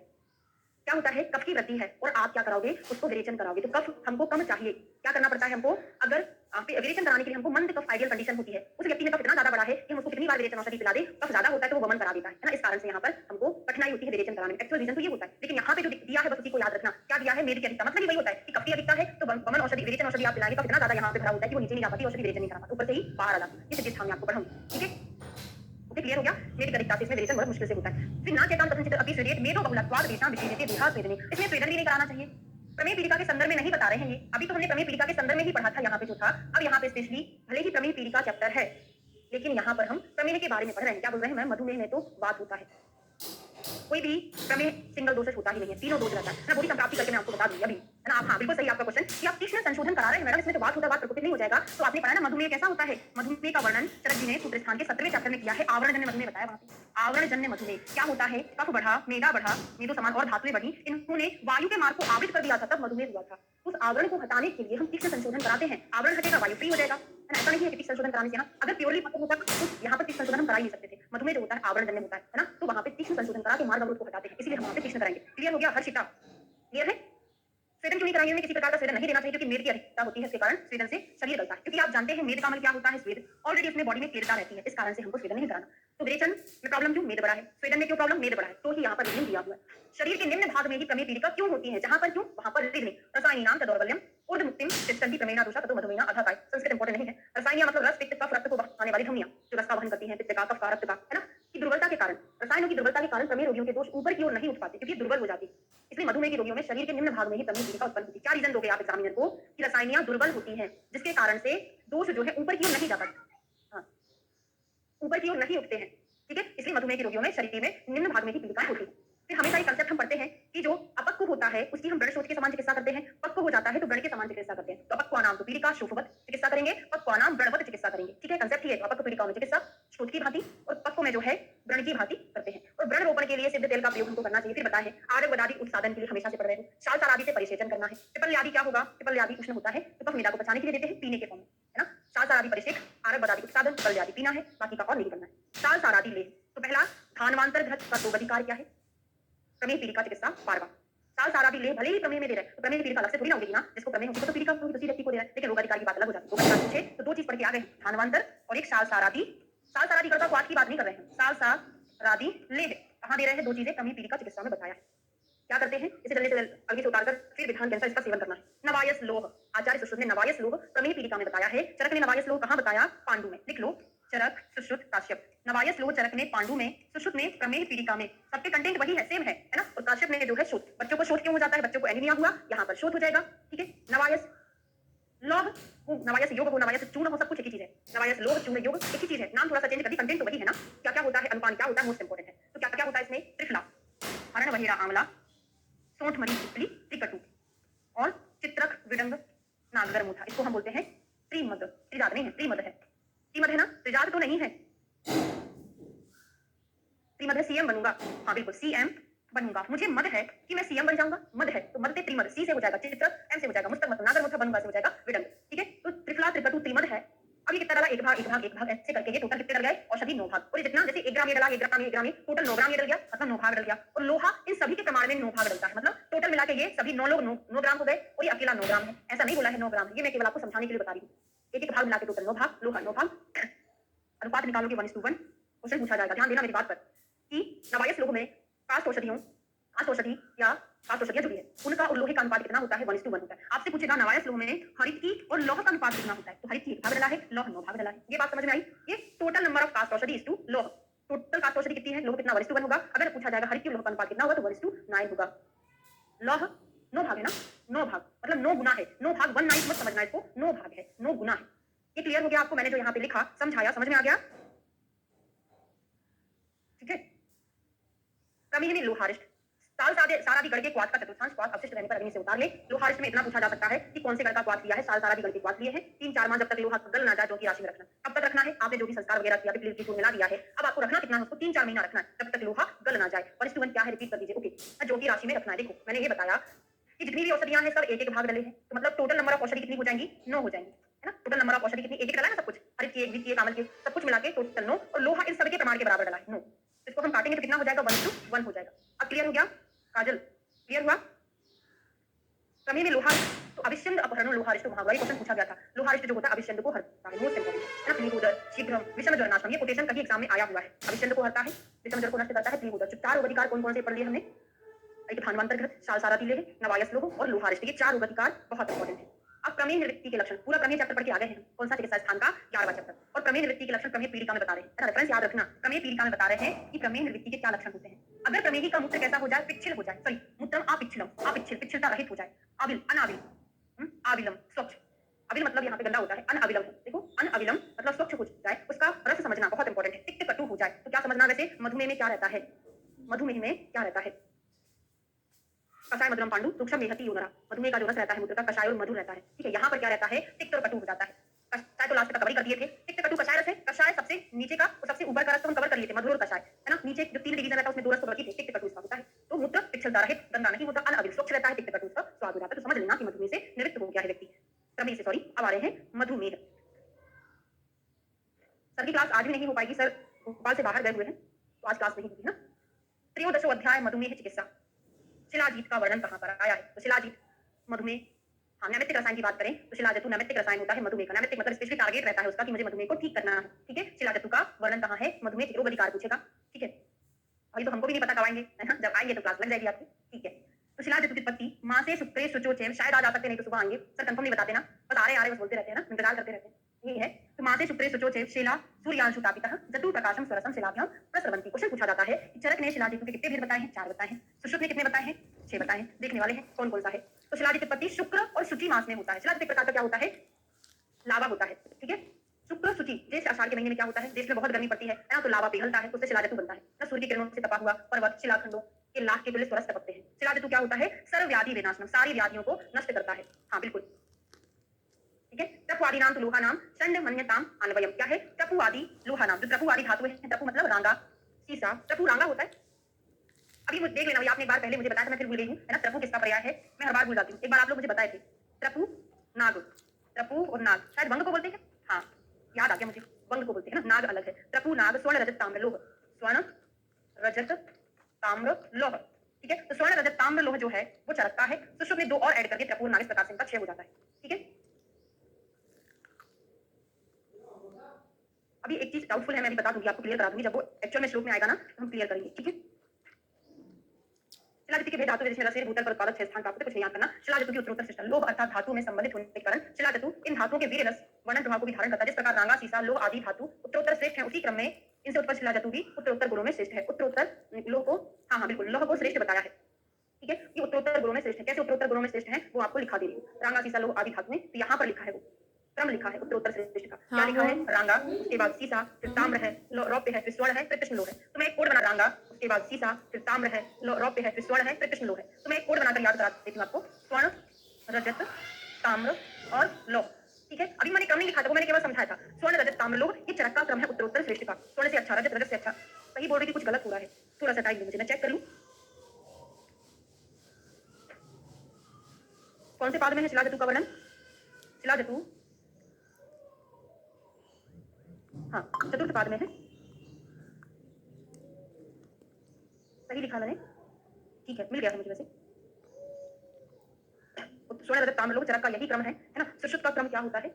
क्या होता है? कफ की वृद्धि है और आप क्या कराओगे? उसको विरेचन कराओगे। तो कफ हमको कम चाहिए, क्या करना पड़ता है हमको? अगर विरेचन कराने के लिए हमको मंद कफ आइडियल कंडीशन होती है। उस व्यक्ति में कफ इतना ज्यादा बड़ा है कि हम उसको कितनी बार विरेचन औषधि पिला दे, कफ ज्यादा होता है तो वो वमन करा देता है ना। इस कारण से यहाँ पर हमको कठिनाई होती है विरेचन कराने में। एक्चुअल रीजन तो ये होता है, लेकिन यहाँ पे जो दिया है बस उसी को याद रखना। क्या दिया है? मेद की अधिकता, मतलब वही होता है कि कफ की अधिकता है तो वमन औषधि विरेचन औषधि आप पिलाएंगे, कफ इतना ज्यादा यहाँ पे भरा होता है कि वो नीचे नहीं जा पाती, औषधि विरेचन नहीं करा पाता, ऊपर से ही बाहर आ जाती है। इस चीज आपको पढ़ाऊंगी। ठीक है, ओके, क्लियर हो गया? मेरी अधिकता से इसमें विरेचन बहुत मुश्किल से होता है। फिर ना चेतन कथनचित अपि स्वेदेत मेदो बहुलत्वाद देशां विशेषते देहा स्वेदने, इसमें स्वेदन भी नहीं कराना चाहिए। प्रमेह पीड़िका के संदर्भ में नहीं बता रहे हैं ये, अभी तो हमने प्रमेह पीड़िका के संदर्भ में ही पढ़ा था यहाँ पे जो था। अब यहाँ पे स्पेशली भले ही प्रमेह पीड़िका चैप्टर है, लेकिन यहाँ पर हम प्रमेह के बारे में पढ़ रहे हैं। क्या बोल रहे हैं? मैं मधुमेह में तो बात होता है कोई भी प्रमेय सिंगल दोषज होता ही नहीं है, तीनों दोष रहता है। मैं पूरी संप्राप्ति करके मैं आपको बता दूंगी अभी, है ना? आप हाँ, बिल्कुल सही आपका क्वेश्चन कि आप तीक्ष्ण संशोधन करा रहे हैं मैडम, इसमें तो बात होता है, बात प्रकृति नहीं हो जाएगा। तो आपने पढ़ा ना मधुमेह कैसा होता है? मधुमेह का वर्णन चरक जी ने सूत्र स्थान के 17वें चैप्टर में किया है। आवरणजन्य मधुमेह बताया वहां पे। आवरणजन्य मधुमेह क्या होता है? कफ बढ़ा, मेदा बढ़ा, मेदो समान और धातुएं बढ़ी, इन्होंने वायु के मार्ग को आवृत कर दिया था, तब मधुमेह हुआ था। उस आवरण को हटाने के लिए हम तीक्ष्ण संशोधन कराते हैं। आवरण हटेगा, वायु फ्री हो जाएगा, है ना? ऐसा नहीं है कि तीक्ष्ण संशोधन कराने से ना, अगर प्योरली मतलब होता तो यहाँ पर तीक्ष्ण संशोधन हम करा ही नहीं सकते थे। मधुमेह जो होता है आवरणजन्य होता है ना? तो वहां पे तीक्ष्ण संशोधन करा के मार्ग अवरोध को हटाते हैं, इसलिए हम वहां पे तीक्ष्ण कराएंगे। क्लियर हो गया हर्षिता? क्लियर है? स्वेदन क्यों नहीं कराएंगे? हमें किसी प्रकार का स्वेदन नहीं देना चाहिए, क्योंकि मेद की अधिकता होती है, इसके कारण स्वेदन से शरीर गलता है। क्योंकि आप जानते हैं मेद का अमल क्या होता है? स्वेद। ऑलरेडी उसमें बॉडी में क्लियरता रहती है, इस कारण से हमको स्वेदन नहीं कराना। तो विरेचन में प्रॉब्लम क्यों? मेद बड़ा है। स्वेदन में क्यों प्रॉब्लम? मेद बड़ा है। तो ही यहाँ पर रीजन दिया हुआ है। शरीर के निम्न भाग में ही प्रमेय पीड़िका क्यों होती है? जहां पर क्यों? वहां पर रीजनिंग। रसायनीनाम दौर्बल्यम ऊर्ध्व मुक्तिम चित्तंती प्रमेयना दोषा ततो मधुमेह अधकाय। संस्कृत इंपॉर्टेंट नहीं है। रसायनिया मतलब रस, पित्त, कफ, रक्त को बहाने वाली धमनियां जो रस का वहन करती हैं, पित्त का, कफ का, रक्त का, है ना? की दुर्बलता के कारण, रसायनों की दुर्बलता के कारण प्रमेय रोगियों के दोष ऊपर की ओर नहीं उठ पाते, क्योंकि दुर्बल हो जाती है। इसलिए मधुमेह के रोगियों में शरीर के निम्न भाग में ही प्रमेय पीड़िका उत्पन्न होती है। क्या रीजन दोगे आप एग्जामिनर को? कि रसायनियां दुर्बल होती हैं, जिसके कारण से दोष जो है ऊपर की ओर नहीं जाता। हाँ, ऊपर की ओर नहीं उठते हैं, ठीक है? इसलिए मधुमेह के रोगियों में शरीर में निम्न भाग में ही पीड़िकाएं होती है। फिर हमेशा एक कंसेप्ट हम पढ़ते हैं कि जो अपक्व होता है उसकी हम व्रण शोथ के समान चिकित्सा करते हैं, पक्व हो जाता है तो व्रण के समान चिकित्सा करते हैं। तो अपक्वानाम तो पीड़िका शोथवत चिकित्सा करेंगे, पक्वानाम व्रणवत चिकित्सा करेंगे, ठीक है? कंसेप्ट ही है। तो अपक्व पीड़िकाओं में चिकित्सा शोथ की भांति और पक्व में जो है व्रण की भांति करते हैं। और व्रण रोपण के लिए सिद्ध तेल का प्रयोग हमको करना चाहिए। फिर बताया है आरक बदादी उत्सादन के लिए हमेशा से पढ़ रहे हो। साल साल आदि से परिसेचन करना है। पिपल आदि क्या होगा? पिपल आदि उष्ण होता है तो कफ मेदा को बचाने के लिए देते हैं, पीने के फॉर्म में, है ना? साल साल आदि परिसेक, आरक बदादी उत्सादन, पिपल आदि पीना है, बाकी का और नहीं करना है। साल साल आदि ले तो पहला धानवांतर घृत का दो अधिकार क्या है? प्रमेय पीड़िका चिकित्सा पारवा। साल सारा भी ले भले ही प्रमेय में दे रहे हैं तो प्रमेय पीड़िका अलग से थोड़ी ना होगी ना, जिसको प्रमेय होगी तो पीड़िका होगी, तो व्यक्ति को दे रहा है। लेकिन रोगाधिकार की बात अलग हो जाती है। रोगाधिकार पूछे तो दो चीज पढ़ के आ गए, धानवांतर और एक साल सारादी। साल सारादी गढ़ का की बात नहीं कर रहे हैं, साल सारादी ले कहां दे रहे हैं? दो चीजें प्रमेय पीड़िका चिकित्सा में बताया। क्या करते हैं? इसे जल्दी से आगे से उतारकर फिर विधान के अनुसार इसका सेवन करना है। नवायस लोह, आचार्य सुश्रुत ने नवायस लोह प्रमेय पीड़िका में बताया है। चरक ने नवायस लोह कहां बताया? पांडु में। लिख लो, चरक, सुश्रुत, काश्यप। नवायस लोह चरक ने पांडु में, सुश्रुत ने प्रमेय पीड़िका में। सबके कंटेंट वही है, सेम है ना? और काश्यप ने जो है शोथ। बच्चों को शोथ क्यों हो जाता है? बच्चों को एनीमिया हुआ, यहाँ पर शोथ हो जाएगा, ठीक है? नवायस लोह हो, नवायस योग हो, नवायस चूर्ण हो, सब कुछ एक ही चीज है। नवायस लोह चूर्ण योग एक ही चीज है, नाम थोड़ा सा चेंज कर दी, कंटेंट तो वही है ना? क्या क्या होता है? अनुपान क्या होता है? मोस्ट इंपोर्टेंट है। तो क्या क्या होता है इसमें? त्रिफला, हरण, वहीरा, आंवला, सोंठ, मरी, चिपली, त्रिकटु और चित्रक, विडंग, नागगर, मुथा। इसको हम बोलते हैं त्रिमद। त्रिजात नहीं है, त्रिमद है। त्रिमद है ना, त्रिजात तो नहीं है। त्रिमद है, सीएम बनूंगा। हाँ बिल्कुल, सीएम बनूंगा। मुझे मद है कि मैं सीएम बन जाऊंगा, मद है तो मद से त्रिमद, सी से हो जाएगा चित्रक, एम से हो जाएगा मुस्तक, नागर, मुथा, बनूंगा से हो जाएगा विडंग, ठीक है? तो त्रिफला, त्रिकटु, त्रिमद है। अब ये कितना डला? एक भाग, एक भाग, एक भाग, ऐसे करके ये टोटल कितने डल गए? औषधि 9 भाग। और ये जितना जैसे 1 ग्राम ये डला, 1 ग्राम, 1 ग्राम, टोटल 9 ग्राम ये डल गया, मतलब 9 भाग डल गया। और लोहा इन सभी के प्रमाण में 9 भाग डलता है, मतलब टोटल मिला के ये सभी 9 लोग 9 ग्राम हो गए और ये अकेला 9 ग्राम है। ऐसा नहीं बोला है 9 ग्राम, ये मैं केवल आपको समझाने के लिए बता रही हूँ। एक एक भाग मिला के टोटल 9 भाग, लोहा 9 भाग। अनुपात निकालोगे 1:1। क्वेश्चन पूछा जाएगा, ध्यान देना मेरी बात पर कि नवायस लोह में काष्ठ औषधियों, काष्ठ औषधि या काष्ठ औषधियां जुड़ी है, उनका और लोहे का अनुपात कितना होता है? 1:1 होता है। आपसे पूछेगा नवायस लोह में हरित की और लौह का अनुपात कितना होता है? तो हरित की 1 भाग डला है, लौह 9 भाग डला है। ये बात समझ में आई? ये टोटल नंबर ऑफ काष्ठ औषधि इज टू लौह। टोटल काष्ठ औषधि कितनी है? लौह कितना? 1:1 होगा। अगर पूछा जाएगा हरित की लौह का अनुपात कितना होगा तो 1:9 होगा। लौह 9 भाग है ना, 9 भाग मतलब 9 गुना है। 9 भाग 1/9 मत समझना इसको, 9 भाग है, 9 गुना है। ये क्लियर हो गया आपको? मैंने जो यहाँ पे लिखा समझाया, समझ में आ गया? ठीक है? प्रमेय में लोहारिष्ट, साल सारादि गण के क्वाथ का चतुर्थांश क्वाथ अवशिष्ट रहने पर अग्नि से उतार ले। लोहारिष्ट में इतना पूछा जा सकता है कि कौन से गण का क्वाथ लिया है? साल सारादि गण के क्वाथ लिए हैं। 3-4 माह जब तक लोहा गल ना जाए जो की राशि में रखना। कब तक रखना है? आपने जो भी संस्कार वगैरह किया, पिपली की मिला दिया है, अब आपको रखना कितना है? उसको 3-4 महीना रखना है, जब तक लोहा गल ना जाए। और इसकी क्या है? रिपीट कर दीजिए। ओके, जो की राशि में रखना है। देखो मैंने ये बताया कि जितनी भी औषधियां हैं सब एक एक भाग डले हैं, तो मतलब टोटल नंबर ऑफ औषधि कितनी हो जाएंगी? 9 हो जाएंगी, है ना? टोटल नंबर ऑफ औषधि कितनी? एक एक डला है ना, सब कुछ हरित की, एक, कामल के, सब कुछ मिला के टोटल 9। और लोहा इन सभी के प्रमाण के बराबर डला है, 9। इसको हम काटेंगे तो कितना हो जाएगा? 1:1 हो जाएगा। अब क्लियर हो गया? काजल क्लियर हुआ? प्रमेय में लोहा तो अभिष्यंद अपहरण लोहारिष्ट महावरी क्वेश्चन पूछा गया था। लोहारिष्ट जो होता है अभिष्यंद को हरता है, मोस्ट इंपोर्टेंट है ना? त्रिगुदर, शीघ्रम, विषम ज्वर नाशनम, ये कोटेशन कभी एग्जाम में आया हुआ है। अभिष्यंद को हरता है, विषम ज्वर को नष्ट करता है, त्रिगुदर। 4 अधिकार कौन कौन से पढ़ लिए हमने? एक धानवंतर घृत, साल सारादी ले, नवायस लोह और लोहारिष्ट, ये 4 अधिकार बहुत इंपॉर्टेंट है। अब प्रमेय निवृत्ति के लक्षण, पूरा प्रमेय चैप्टर पढ़ के आ गए हैं। कौन सा? चिकित्सा स्थान का 11वां चैप्टर। और प्रमेय निवृत्ति के लक्षण प्रमेय पीड़िका में बता रहे हैं, रेफरेंस याद रखना। प्रमेय पीड़िका में बता रहे हैं कि प्रमेय निवृत्ति के क्या लक्षण होते हैं। अगर प्रमेही का मूत्र कैसा हो जाए? पिच्छिल हो जाए, सॉरी मूत्रम अपिच्छिलम, अपिच्छिल, पिच्छिलता रहित हो जाए। अविल, अनाविल, आविलम, स्वच्छ। अविल मतलब यहाँ पे गंदा होता है, अनअविलम है। देखो अनअविलम मतलब स्वच्छ हो जाए, उसका रस समझना बहुत इंपॉर्टेंट है। तिक्त कटु हो जाए तो क्या समझना? वैसे मधुमेह में क्या रहता है? मधुमेह में क्या रहता है? कषाय मधुरम पांडु सूक्ष्म मेहती यूनरा, मधुमेह का जो रस रहता है मूत्र का, कषाय और मधुर रहता है। ठीक है, यहाँ पर क्या रहता है? तिक्त और कटु हो जाता है। कषाय तो लास्ट में कवर ही कर दिए थे। तिक्त कटु कषाय रस है, कषाय सबसे नीचे का और सबसे ऊपर का रस तो हम कवर कर लिए थे, मधुर और कषाय, है ना। नीचे जो 3 डिवीजन रहता है उसमें 2 रस तो बाकी थे, तिक्त कटु इसका होता है। तो मूत्र पिछलता रहित, गंदा नहीं होता, अनाविल स्वच्छ रहता है, तिक्त कटु उसका स्वाद हो जाता है। तो समझ लेना कि मधुमेह से निवृत्त हो गया है व्यक्ति। प्रमेह से सॉरी, अब आ रहे हैं मधुमेह। सर की क्लास आज भी नहीं हो पाएगी, सर भोपाल से बाहर गए हुए हैं, तो आज क्लास नहीं होगी ना। त्रयोदशो अध्याय मधुमेह चिकित्सा। शिलाजीत का वर्णन कहां पर आया है? तो शिलाजीत मधुमेह, हाँ, नैमित्तिक रसायन की बात करें तो शिलाजतु नैमित्तिक रसायन होता है मधुमेह का। नैमित्तिक मतलब स्पेशली टारगेट रहता है उसका कि मुझे मधुमेह को ठीक करना है। ठीक है, शिलाजतु का वर्णन कहां है? मधुमेह रोग अधिकार पूछेगा। ठीक है, अभी तो हमको भी नहीं पता कब आएंगे, है ना, जब आएंगे तो क्लास लग जाएगी आपकी। ठीक है, तो शिलाजतु की उत्पत्ति मां से शुक्रे शुचोचेम, शायद आज आ सकते नहीं तो सुबह आएंगे, सर कंफर्म नहीं बता देना, बस आ रहे बस बोलते रहते हैं ना, इंतजार करते रहते हैं, यही है। तो मां से शुक्रे शुचोचेम शिला सूर्यांशु तापितः जतु प्रकाशम स्वरसम शिलाभ्याम प्रस्रवंती। क्वेश्चन पूछा जाता है कि चरक ने शिलाजीतु के कितने भेद बताए हैं? 4 बताए हैं। सुश्रुत ने कितने बताए हैं? 6 बताए हैं। देखने वाले हैं कौन कौन सा है। तो शिलाजित उत्पत्ति शुक्र और शुचि मास में होता है। शिलाजित प्रकार का क्या होता है? लावा होता है। ठीक है, शुक्र शुचि, जैसे आषाढ़ के महीने में क्या होता है? देश में बहुत गर्मी पड़ती है ना, तो लावा पिघलता है, उससे शिलाजतु बनता है ना। सूर्य की किरणों से तपा हुआ पर्वत शिलाखंडों के लाख के बिल्ले स्वरस टपकते हैं। शिलाजतु क्या होता है? सर्वव्याधि विनाशनम, सारी व्याधियों को नष्ट करता है। हाँ बिल्कुल, ठीक है। टपु आदि नाम तो लोहा नाम षण्ड मन्यताम अन्वयम, क्या है? टपु आदि लोहा नाम, जो टपु आदि धातु है, टपु मतलब रांगा, सीसा, टपु रांगा होता है। अभी मुझे देख लेना, आपने एक बार पहले मुझे बताया था, मैं फिर भूल गई हूँ, है ना। टपु किसका पर्याय है? मैं हर बार भूल जाती हूँ, एक बार आप लोग मुझे बताए थे। टपु नाग, टपु और नाग शायद वंग को बोलते हैं। हाँ, याद आ गया मुझे, वंग को बोलते हैं ना, नाग अलग है। टपु नाग स्वर्ण रजत ताम्र लोह, स्वर्ण रजत ताम्र लोह। ठीक है, तो स्वर्ण रजत ताम्र लोह जो है वो चरकता है। तो शुभ में 2 और ऐड करके टपु नाग, इस प्रकार से इनका 6 हो जाता है। ठीक है, अभी एक चीज डाउटफुल है, मैं भी बता दूंगी आपको, क्लियर करा दूंगी, जब वो एक्चुअल में श्लोक में आएगा ना तो हम क्लियर करेंगे। ठीक है, शिलाजित के भेद धातु विदेश में रसेर भूतल पर उत्पादक 6 स्थान प्राप्त है, कुछ नहीं याद करना। शिलाजितु की उत्तरोत्तर सृष्टि लोह अर्थात धातु में संबंधित होने के कारण शिलाजितु इन धातुओं के वीर्य रस वर्णन प्रभाव को भी धारण करता है। जिस प्रकार रांगा, सीसा, लोह आदि धातु उत्तरोत्तर श्रेष्ठ है, उसी क्रम में इनसे उत्पन्न शिलाजितु भी उत्तरोत्तर गुणों में श्रेष्ठ है। उत्तरोत्तर लोह को, हाँ बिल्कुल, लोह को श्रेष्ठ बताया है। ठीक है, ये उत्तरोत्तर गुणों में श्रेष्ठ है। कैसे उत्तरोत्तर गुणों में श्रेष्ठ है वो आपको लिखा दे रही हूँ। रांगा, सीसा, लोह आदि धातु में, तो यहाँ पर लिखा है वो क्रम लिखा है उत्तरोत्तर श्रेष्ठ का। क्या लिखा है? रांगा, उसके बाद सीसा, फिर ताम्र है, रौप्य है, फिर स्वर्ण है, फिर कृष्ण लोह है। तो मैं एक कोड बना, रांगा, उसके बाद सीसा, फिर ताम्र है, रौप्य है, फिर स्वर्ण है, फिर कृष्ण लोह है। तो मैं एक कोड बनाकर याद करा देती हूँ आपको, स्वर्ण, रजत, ताम्र और लोह। ठीक है, अभी मैंने क्रम नहीं लिखा था, वो मैंने केवल समझाया था। स्वर्ण, रजत, ताम्र, लोह, ये चरक का क्रम है उत्तरोत्तर श्रेष्ठ का। स्वर्ण से अच्छा, रजत, रजत से अच्छा। सही बोल रही थी, कुछ गलत हो रहा है, थोड़ा सा टाइम दो मुझे, मैं चेक कर लूँ कौन से पाद में है शिलाजतु का वर्णन। शिलाजतु, हाँ, चतुर्थ पाद में है, सही लिखा मैंने। ठीक है, मिल गया है मुझे वैसे। स्वर्ण, रजत, ताम्र, लोह चरक का यही क्रम है ना। सुश्रुत का क्रम क्या होता है?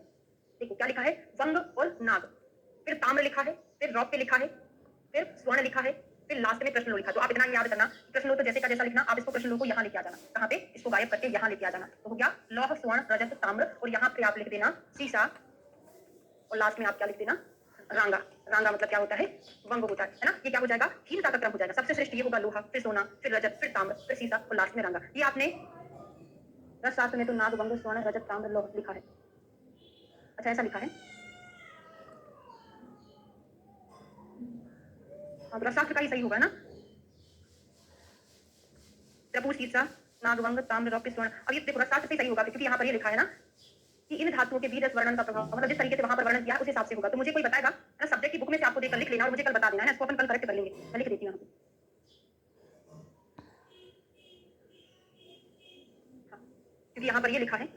देखो क्या लिखा है, वंग और नाग, फिर ताम्र लिखा है, फिर रौप्य लिखा है, फिर स्वर्ण लिखा है, फिर लास्ट में कृष्ण लोह लिखा। तो आप इतना याद करना, कृष्ण लोह तो जैसे का जैसा लिखना, आप इसको कृष्ण लोह को यहाँ लेके आ जाना, कहाँ पे? इसको गायब करके यहाँ लेके आ जाना। तो हो गया लौह, स्वर्ण, रजत, ताम्र, और यहाँ पे आप लिख देना सीसा, और लास्ट में आप क्या लिख देना? रांगा। रांगा मतलब क्या होता है? वंग होता है ना। ये क्या हो जाएगा? हीनता का क्रम हो जाएगा। सबसे श्रेष्ठ ये होगा लोहा, फिर सोना, फिर रजत, फिर ताम्र, फिर सीसा और लास्ट में रांगा। ये आपने रस शास्त्र में तो नाग, वंग, स्वर्ण, रजत, ताम्र, लोह लिखा है। अच्छा ऐसा लिखा है, हाँ, तो रसशास्त्र का ही सही होगा ना। प्रभु, सीसा, नाग, वंग, ताम्र, रौप्य, स्वर्ण। अब ये देखो रसशास्त्र से सही होगा, क्योंकि यहाँ पर ये लिखा है ना कि इन धातुओं के बीज वर्णन का प्रभाव, मतलब जिस तरीके से वहां पर वर्णन किया उस हिसाब से होगा। तो मुझे कोई बताएगा ना, सब्जेक्ट की बुक में से आपको देखकर लिख लेना और मुझे कल बता देना है, इसको अपन कल करेक्ट कर लेंगे। मैं लिख देती हूँ, हाँ, क्योंकि यहाँ पर ये लिखा है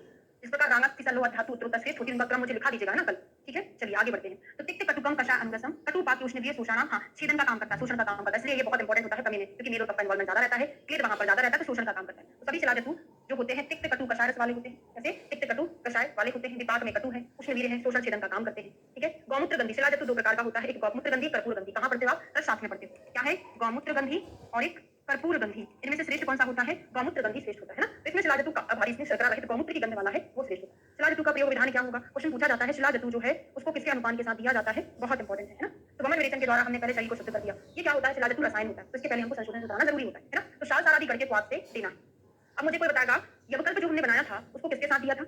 इस प्रकार रांगा, सीसा, लोह धातु उत्तरोत्तर श्रेष्ठ होती है, उनका क्रम मुझे लिखा दीजिएगा ना कल। ठीक है, चलिए आगे बढ़ते हैं। तो तिक्त कटुकम कषाय अंगसम, कटु पाक उष्णवीय शोषण, हाँ, छेदन का काम करता है, शोषण का काम करता है, इसलिए ये बहुत इंपॉर्टेंट होता है कमी में, क्योंकि मेल और कप का इन्वॉल्वमेंट ज्यादा रहता है, क्लियर वहां पर ज्यादा रहता है, तो शोषण का काम करता है। तो सभी शिलाजतु जो होते हैं तिक्त कटु कषाय रस वाले होते हैं। जैसे तिक्त कटु कषाय वाले होते हैं, विपाक में कटु है, उष्णवीय है, शोषण छेदन का काम करते हैं। ठीक है, गौमूत्र गंधी शिलाजतु 2 प्रकार का होता है, एक गौमूत्र गंधी, कर्पूर गंधी। कहां पढ़ते हो आप? साथ में पढ़ते हो। क्या है? गौमूत्र गंधी और एक कर्पूर गंधी। इनमें से श्रेष्ठ कौन सा होता है? गौमूत्र गंधी श्रेष्ठ होता है ना। तो इसमें शिलाजतु का भारी, इसमें शर्करा रहित गौमूत्र की गंध वाला है वो श्रेष्ठ होता है। शिलाजतु का प्रयोग विधान क्या होगा? क्वेश्चन पूछा जाता है, शिलाजतु जो है उसको किसके अनुपान के साथ दिया जाता है? बहुत इंपॉर्टेंट है ना। तो वमन विरेचन के द्वारा हमने पहले शरीर को शुद्ध कर दिया। ये क्या होता है? शिलाजतु रसायन होता है, तो इसके पहले हमको संशोधन कराना जरूरी होता है ना। तो साल सारादि गढ़ के स्वाद से देना। अब मुझे कोई बताएगा यवकल्प जो हमने बनाया था उसको किसके साथ दिया था?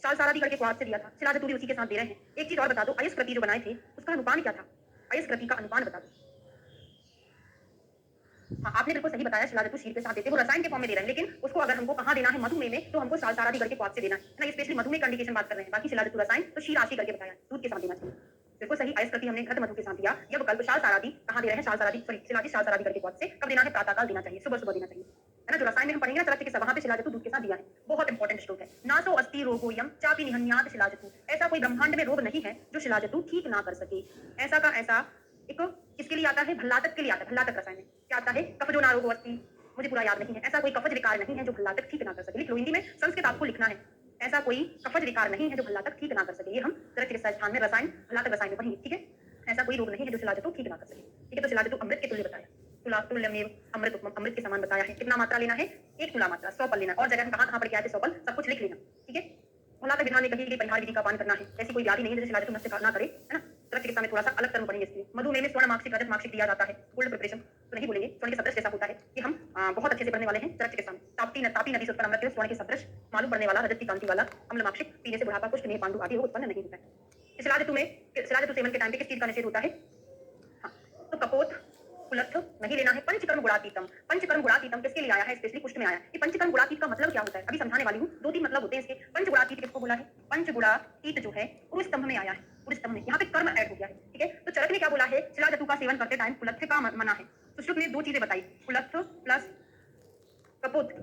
साल सारादि गढ़ के स्वाद से दिया था। शिलाजतु भी उसी के साथ दे रहे हैं। एक चीज और बता दो, अयस्कृति जो बनाए थे उसका अनुपान क्या था? अयस्कृति का अनुपान बता दो। हाँ, आपने बिल्कुल सही बताया, शिलाजतु शीर के साथ देते हैं, वो रसायन के फॉर्म में दे रहे हैं, लेकिन उसको अगर हमको कहाँ देना है, मधुमेह में, तो हमको साल-सारादी करके क्वाथ से देना है ना? स्पेशली मधुमेह का इंडिकेशन बात कर रहे हैं, बाकी शिलाजतु रसायन तो शीर आशी करके बताया, दूध के साथ देना चाहिए। बिल्कुल सही, आयस प्रति हमने घृत मधु के साथ दिया, या विकल्प शाल सारादी कहाँ दे रहे हैं, शाल सारादी सॉरी शिलाजित शाल सारादी करके क्वाथ से कब देना है, प्रातःकाल देना चाहिए, सुबह-सुबह देना चाहिए, है ना? जो रसायन में हम पढ़ेंगे ना चरक चिकित्सा, वहाँ पे शिलाजतु दूध के साथ दिया है, बहुत इंपॉर्टेंट श्लोक है। नासो अस्ति रोगोयम चापि निहन्यात् शिलाजतु, ऐसा कोई ब्रह्मांड में रोग नहीं है जो शिलाजतु ठीक ना कर सके। ऐसा का ऐसा एक किसके लिए आता है, भल्लातक के लिए आता है, भल्लातक रसायन में क्या आता है, कफजो नारोगो अस्ति, मुझे पूरा याद नहीं है, ऐसा कोई कफज विकार नहीं है जो भल्लातक ठीक ना कर सके। लिख लो, हिंदी में संस्कृत आपको लिखना है, ऐसा कोई कफज विकार नहीं है जो भल्लातक ठीक ना कर सके। ये हम चरक चिकित्सा स्थान में रसायन भल्लातक रसायन में पढ़ेंगे, ठीक है? ऐसा कोई रोग नहीं है जो शिलाजतु ठीक ना कर सके, ठीक है? तो शिलाजतु अमृत के तुल्य बताया, तुल्यमेव अमृत उपमम, अमृत के समान बताया है। कितना मात्रा लेना है, 1 तुला मात्रा, 100 पल लेना, और जगह कहाँ कहाँ पर क्या है, 100 पल सब कुछ लिख लेना, ठीक है? भल्लातक विधान में कही गई परिहार विधि का पालन करना है, ऐसी कोई व्याधि नहीं है जिसे शिलाजतु नष्ट ना करे, है ना? चरक चिकित्सा में थोड़ा सा अलग टर्म पढ़ेंगे इसके लिए। मधुमेह में स्वर्ण मार्कशीट, रजत मार्कशीट दिया जाता है, गोल्ड प्रिपरेशन तो नहीं बोलेंगे, स्वर्ण के सदृश जैसा होता है, ये हम बहुत अच्छे से पढ़ने वाले हैं चरक चिकित्सा में। ताप्ती नदी से उत्पन्न अमृत स्वर्ण के सदृश मालूम पड़ने वाला रजत की कांति वाला अम्ल मार्कशीट पीने से बुढ़ापा, कुष्ठ, पांडु आदि रोग उत्पन्न नहीं होता है। शिलाजतु सेवन के टाइम पे किस चीज का निषेध होता है? हाँ, तो कपोत कुलत्थ नहीं लेना है। पंचकर्म गुणातीतम, पंचकर्म गुणातीतम किसके लिए आया है, स्पेशली कुष्ठ में आया है। ये पंचकर्म गुणातीत का मतलब क्या होता है, अभी समझाने वाली हूँ, 2-3 मतलब होते हैं इसके। पंचगुणातीत किसको बोला है, पंचगुणातीत जो है उस स्तंभ में आया है, उस स्तंभ में यहाँ पे कर्म ऐड हो गया है, ठीक है? तो चरक ने क्या बोला है, शिलाजतु का सेवन करते टाइम कुलत्थ का मना है। तो श्रुत ने 2 चीजें बताई, कुलत्थ प्लस कपोत,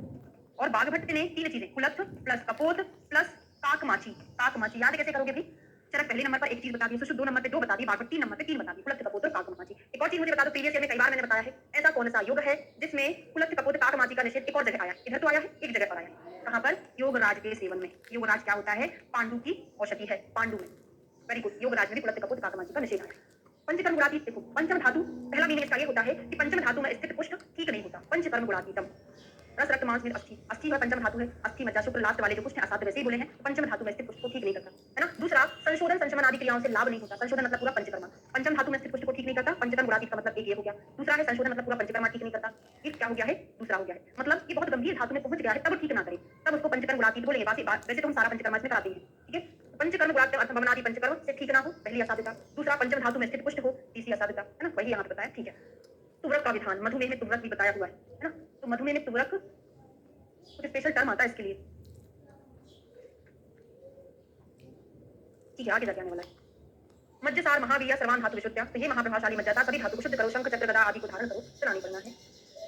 और बाघभट्ट ने 3 चीजें, कुलत्थ प्लस कपोत प्लस काकमाची। काकमाची याद कैसे करोगे भाई, चरक पहले नंबर पर एक चीज बता दी, सुश्रुत 2 नंबर पे 2 बता दी, बाघभट्ट 3 नंबर पे 3 बता दी, कुलत्थ कपोत और काकमाची। एक और चीज मुझे बता दो, प्रीवियस ईयर में कई बार मैंने बताया है, ऐसा कौन सा योग है जिसमें कुलत्थ कपोत काकमाची का निषेध एक और जगह आया, इधर तो आया है, एक जगह पर आया है, कहां पर, योगराज के सेवन में। योगराज क्या होता है, पांडु की औषधि है, पांडु में, वेरी गुड, योगराज में भी कुलत्थ कपोत काकमाची का निषेध आया। पंचकर्म गुणातीत देखो, पंचम धातु, पहला मीनिंग इसका ये होता है कि पंचम धातु में स्थित पुष्ट ठीक नहीं होता, पंचकर्म गुणातीतम। रस रक्त मांस में अस्थि, अस्थि का पंचम धातु है, अस्थि मज्जा शुक्र लास्ट वाले जो कुछ असाध्य वैसे ही बोले हैं, पंचम धातु में स्थित पुष्ट को ठीक नहीं करता, है ना? दूसरा, संशोधन संशमन आदि क्रियाओं से लाभ नहीं होता, संशोधन मतलब पूरा पंचकर्मा, पंचम धातु में स्थित पुष्ट को ठीक नहीं करता, पंचकर्म गुणातीत का मतलब एक ये हो गया। दूसरा है संशोधन मतलब पूरा पंचकर्मा ठीक नहीं करता, ये क्या हो गया है, दूसरा हो गया है, मतलब ये बहुत गंभीर धातु में पहुंच गया है तब ठीक ना करे, तब उसको पंचकर्म गुणातीत बोलेंगे। वैसे तो हम सारा पंचकर्मा इसमें कराते हैं, ठीक है? पंचकर्म गुणातीत अर्थ भवनादि पंचकर्म से ठीक ना हो, पहली असाध्यता। दूसरा, पंचम धातु में स्थित पुष्ट हो, तीसरी असाध्यता, है ना? वही यहाँ पे बताया, ठीक है? तुव्रक का विधान, मधुमेह में तुव्रक भी बताया हुआ है ना? तो मधुमेह में तुव्रक कुछ स्पेशल टर्म आता है इसके लिए, ठीक है? आगे जाके आने वाला है। मज्जसार महावीर सर्वान धातु विशुद्ध, तो ये महाप्रभावशाली मज्जा था, सभी धातु को शुद्ध करो, शंख चक्र गदा आदि को धारण करो, चलानी पड़ना है।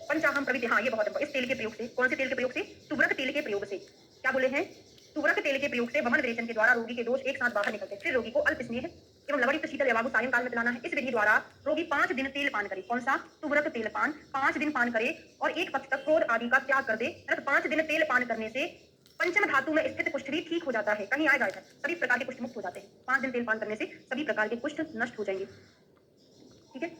पंचाहम प्रवृत्ति, हाँ ये बहुत इंपॉर्टेंट, इस तेल के प्रयोग से, कौन से तेल के प्रयोग से, तुव्रक तेल के प्रयोग से, क्या बोले हैं, तुव्रक तेल के प्रयोग से वमन विरेचन के द्वारा रोगी के दोष एक साथ बाहर निकलते, फिर रोगी को अल्प स्नेह एवं लवणयुक्त शीतल यवागु सायंकाल में पिलाना है। इस विधि द्वारा रोगी 5 दिन तेल पान करे, कौन सा, तुव्रक तेल पान 5 दिन पान करे, और एक पक्ष तक क्रोध आदि का त्याग कर दे, तो 5 दिन तेल पान करने से पंचम धातु में स्थित कुष्ठ भी ठीक हो जाता है, कहीं आएगा इधर, सभी प्रकार के कुष्ठ मुक्त हो जाते हैं। 5 दिन तेल पान करने से सभी प्रकार के कुष्ठ नष्ट हो जाएंगे, ठीक है?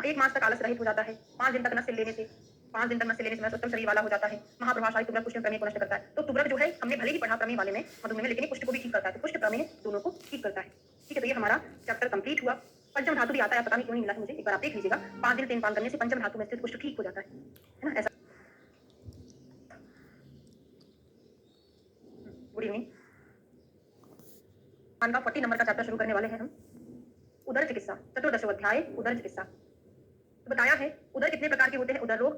1 मास तक आलस रहित हो जाता है, 5 दिन तक नशे लेने से, 5 दिन तक नशे लेने से उत्तम शरीर वाला हो जाता है। महाप्रभावशाली तुव्रक कुष्ठ प्रमेय को नष्ट करता है। तो तुव्रक जो है हमने भले ही पढ़ा प्रमेय वाले में, मधुमेह में, लेकिन कुष्ठ को भी ठीक करता है, तो कुष्ठ प्रमेय दोनों को ठीक करता है, ठीक है? तो ये हमारा चैप्टर कंप्लीट हुआ। पंचम धातु भी आता है, पता नहीं क्यों नहीं मिला मुझे, एक बार आप देख लीजिएगा, 5 दिन तेल पान करने से पंचम धातु में स्थित कुष्ठ ठीक हो जाता है ना? ऐसा। Good evening. 40 नंबर का चैप्टर शुरू करने वाले हैं हम, उदर चिकित्सा, चतुर्दश अध्याय उदर चिकित्सा। तो बताया है उदर कितने प्रकार के होते हैं, उदर रोग,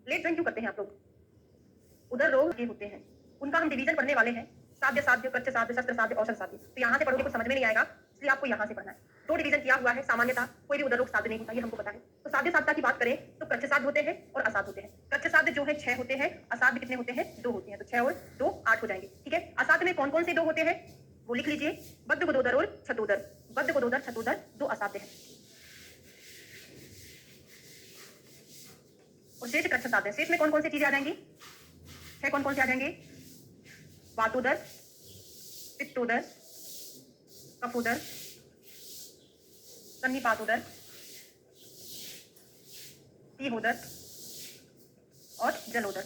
लेट ज्वाइन क्यों करते हैं आप लोग, उदर रोग के होते हैं, उनका हम डिवीजन पढ़ने वाले हैं, साध्य साध्य, कृच्छ साध्य, शस्त्र साध्य, औषध साध्य। तो यहाँ से पढ़ोगे कुछ समझ में नहीं आएगा, इसलिए आपको यहाँ से पढ़ना है। 2 डिवीजन किया हुआ है, सामान्यता कोई भी उदर रोग साध्य नहीं होता, ये हमको पता है। तो साध्य साध्यता की बात करें तो कृच्छ साध्य होते हैं और असाध्य होते हैं। कृच्छ साध्य जो है 6 होते हैं, असाध्य कितने होते हैं, 2 होते हैं, तो 6 और 2 8 हो जाएंगे, ठीक है? असाध्य में कौन कौन से 2 होते हैं, वो लिख लीजिए, बद्ध गुदोदर और छतोदर, बद्ध गुदोदर छतोदर 2 असाध्य है, और शेष कृच्छ साध्य। शेष में कौन कौन सी चीजें आ जाएंगी, 6 कौन कौन से आ जाएंगे, वातोदर, पित्तोदर, कफोदर, सन्निपातोदर, पीहोदर और जलोदर,